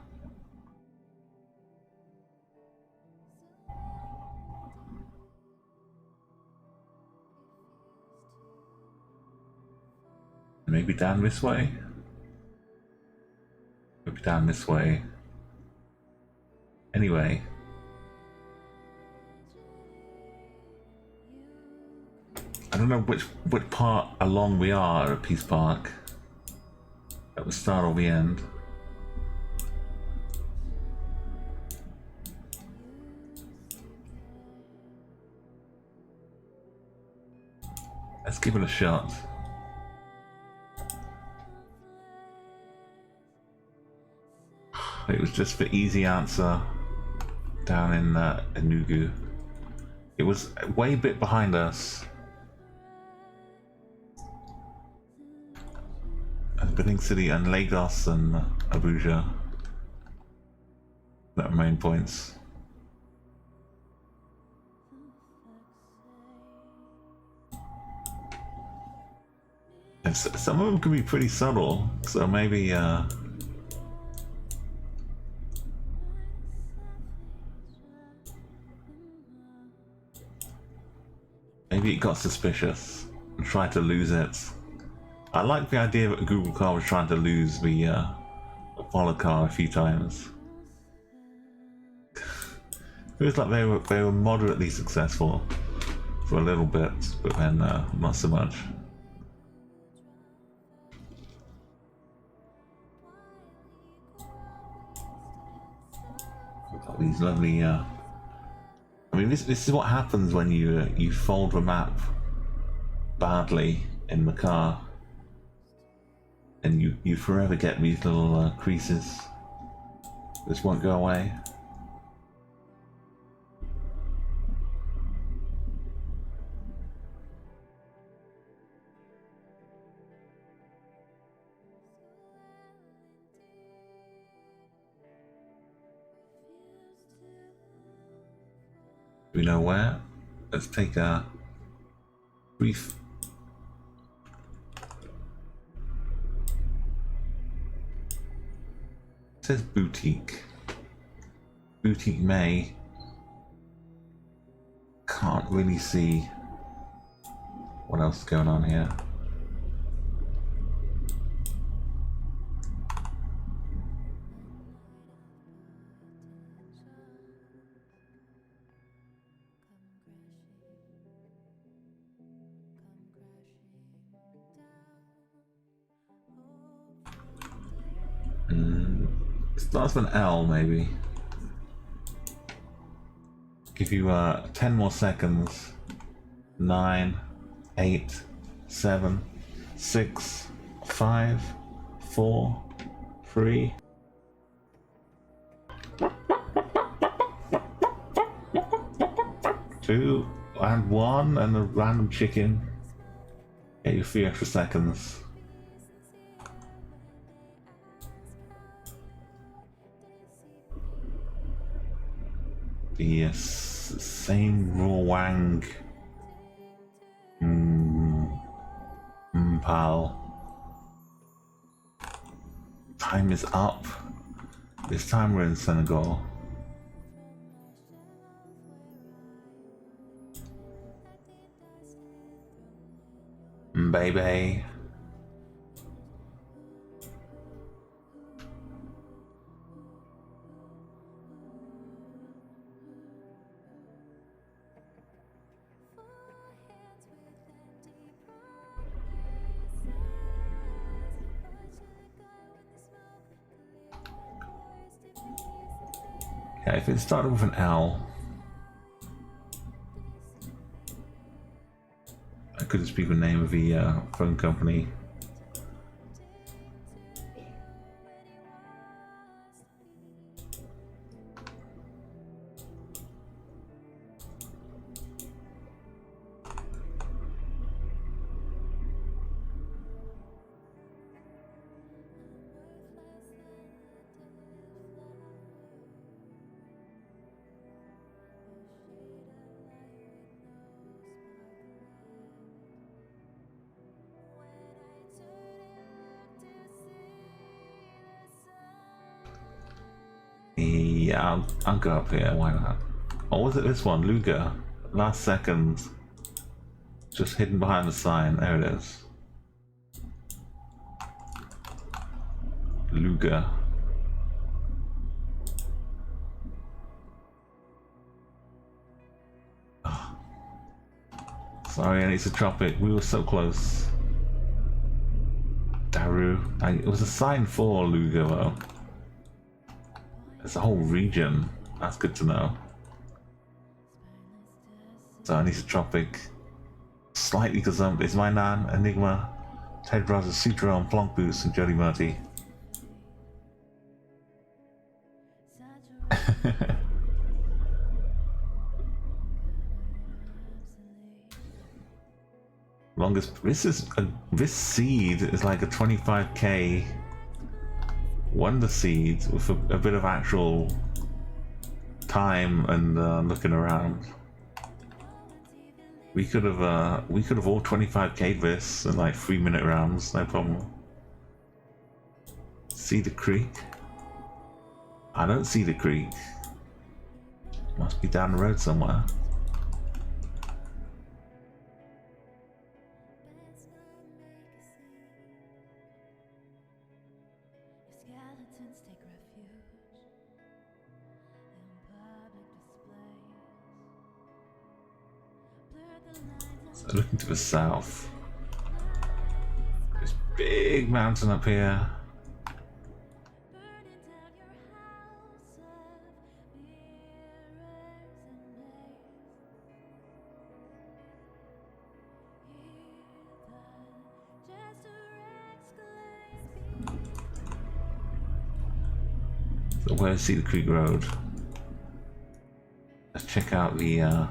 Maybe down this way? Maybe down this way. Anyway. I don't know which part along we are at Peace Park. At the start or the end. Let's give it a shot. It was just the easy answer down in Enugu. It was way a bit behind us. And Benin City and Lagos and Abuja. That are main points. And some of them can be pretty subtle, so maybe maybe it got suspicious and tried to lose it. I like the idea that the Google car was trying to lose the Apollo car a few times. Feels like they were moderately successful for a little bit, but then not so much. We've got these lovely. I mean, this is what happens when you fold the map badly in the car, and you forever get these little creases. This won't go away. We know where. Let's take a brief. It says boutique. Boutique May. Can't really see what else is going on here. Starts with an L, maybe. Give you 10 more seconds. 9, 8, 7, 6, 5, 4, 3. Two and 1 and a random chicken. Get you 3 extra seconds. Yes, same raw wang. pal. Time is up. This time we're in Senegal. Baby. Yeah, if it started with an L, I couldn't speak the name of the phone company. Yeah, I'll go up here, why not? Or was it this one? Luga. Last second. Just hidden behind the sign. There it is. Luga. Oh. Sorry, and it's a tropic. We were so close. Daru. It was a sign for Luga though. It's a whole region. That's good to know. So Anisotropic, slightly gazumped is my Nan, Enigma, Ted Brothers, Sutron, Plonk Boots, and Jody Murty. Longest. This seed is like a 25k wonder seed with a bit of actual time and looking around. We could have all 25k this in like 3-minute rounds, no problem. See the creek? I don't see the creek. Must be down the road somewhere. So looking to the south. This big mountain up here. So where's Cedar Creek Road? Let's check out the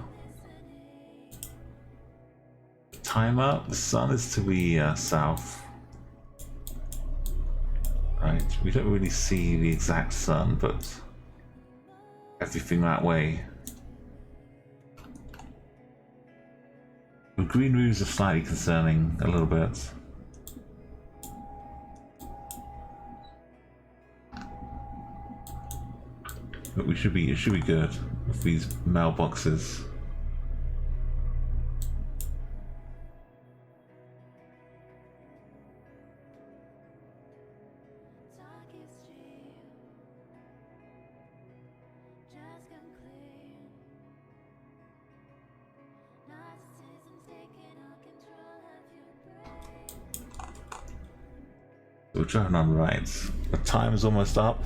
timer. The sun is to the south. Right, we don't really see the exact sun, but everything that way. The green roofs are slightly concerning a little bit. But it should be good with these mailboxes. We're driving on right. The time is almost up.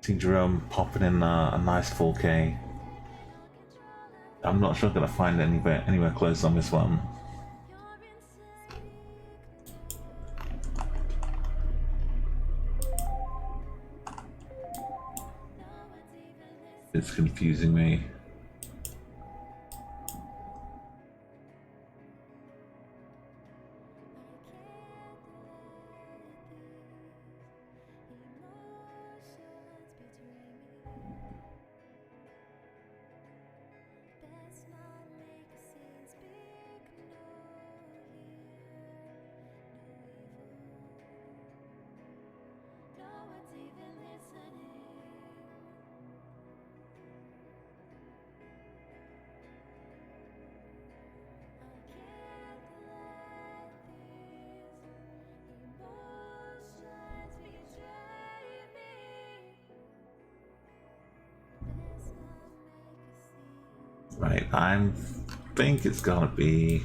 See Jerome popping in a nice 4K. I'm not sure I'm gonna find anywhere close on this one. It's confusing me. Right, I think it's gonna be...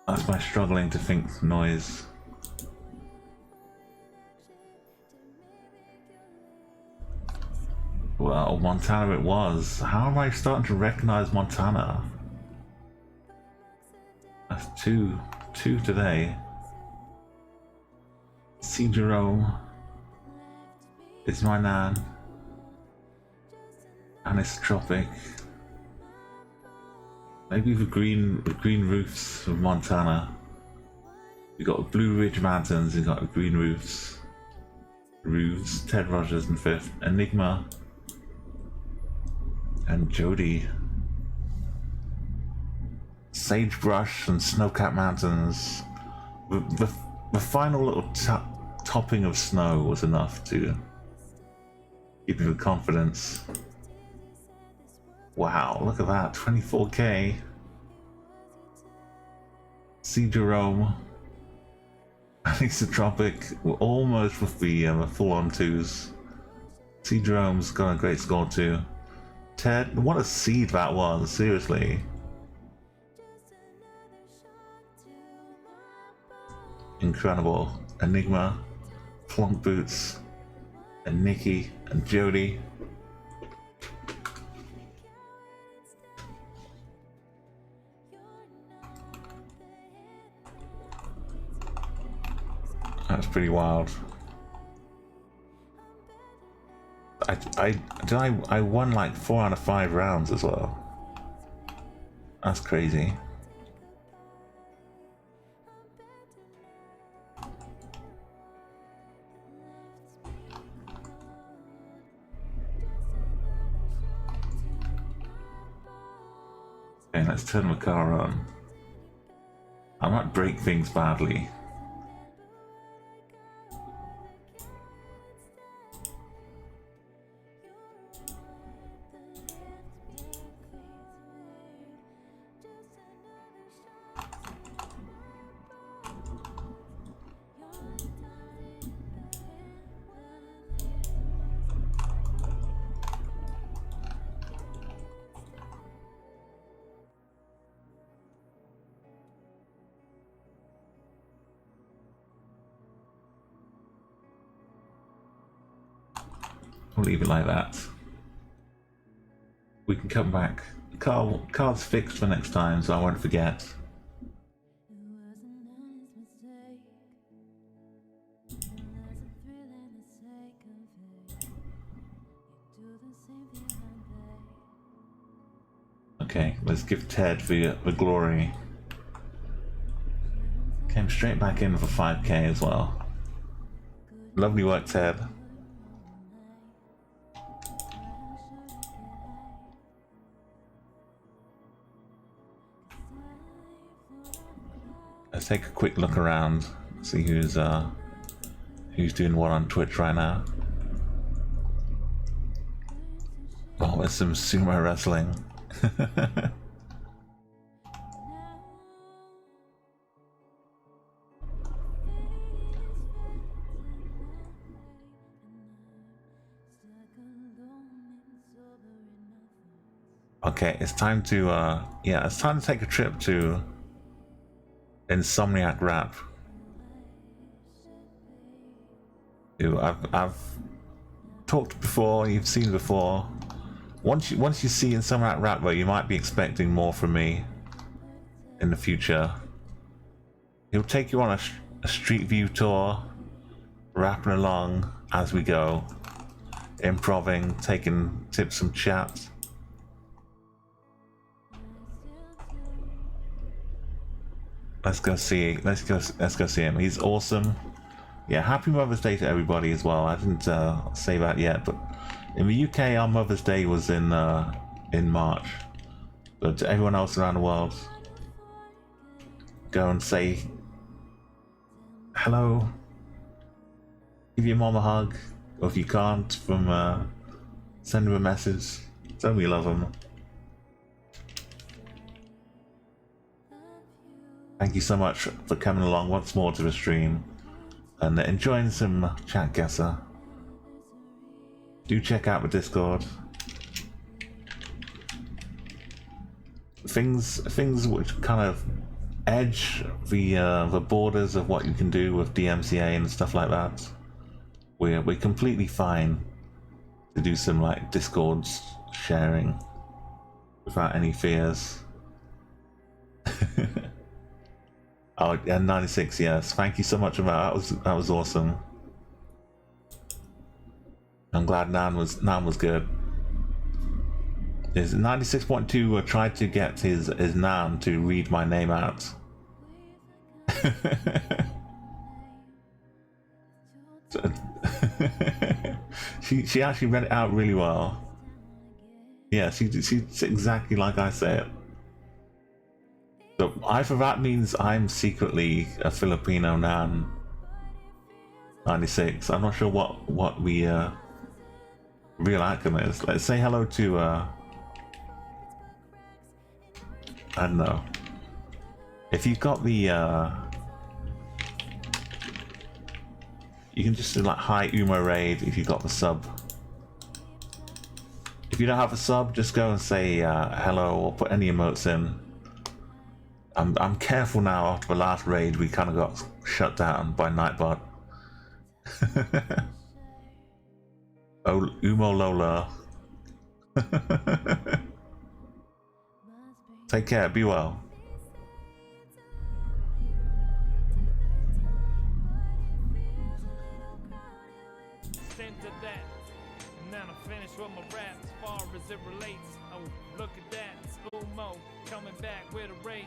That's my struggling to think noise. Well, Montana it was. How am I starting to recognize Montana? That's two today. See Jerome. It's my nan. Anisotropic. Maybe the green roofs of Montana. We got Blue Ridge Mountains, we got green roofs. Ted Rogers and Fifth. Enigma. And Jody. Sagebrush and Snowcap Mountains. The final little topping of snow was enough to give me the confidence. Wow, look at that, 24k. See Jerome. Anisotropic, we're almost with the full-on twos. See Jerome's got a great score too. Ted, what a seed that was, seriously. Incredible. Enigma, Plonk Boots, and Nikki, and Jody. That's pretty wild. I won like 4 out of 5 rounds as well. That's crazy. Okay, let's turn the car on. I might break things badly. We'll leave it like that. We can come back. Car's fixed for next time, so I won't forget. Okay, let's give Ted the glory. Came straight back in for 5k as well. Lovely work, Ted. Let's take a quick look around, see who's doing what on Twitch right now. Oh, there's some sumo wrestling. Okay, it's time to yeah, it's time to take a trip to Insomniac Rap. I've talked before, you've seen before. Once you see Insomniac Rap, though, you might be expecting more from me in the future. He'll take you on a street view tour, rapping along as we go, improving, taking tips from chat. Let's go see him. He's awesome. Yeah, happy Mother's Day to everybody as well. I didn't say that yet, but in the UK our Mother's Day was in March. But to everyone else around the world, go and say hello. Give your mom a hug, or if you can't, send him a message. Tell me you love him. Thank you so much for coming along once more to the stream and enjoying some Chatguessr. Do check out the Discord. Things which kind of edge the borders of what you can do with DMCA and stuff like that. We're completely fine to do some like Discords sharing without any fears. Oh, and 96, yes. Thank you so much for that. That was awesome. I'm glad Nan was good. Is 96.2 tried to get his Nan to read my name out. she actually read it out really well. Yeah, she's exactly like I say it. So either that means I'm secretly a Filipino Nan. 96. I'm not sure what the real outcome is. Let's say hello to I don't know. If you've got the you can just do like hi Umo Raid if you've got the sub. If you don't have a sub, just go and say hello or put any emotes in. I'm careful now. After the last raid, we kind of got shut down by Nightbot. Oh, Umo Lola. Take care. Be well. And then I finish with my rap as far as it relates. Oh, look at that, slow mo coming back with a rage.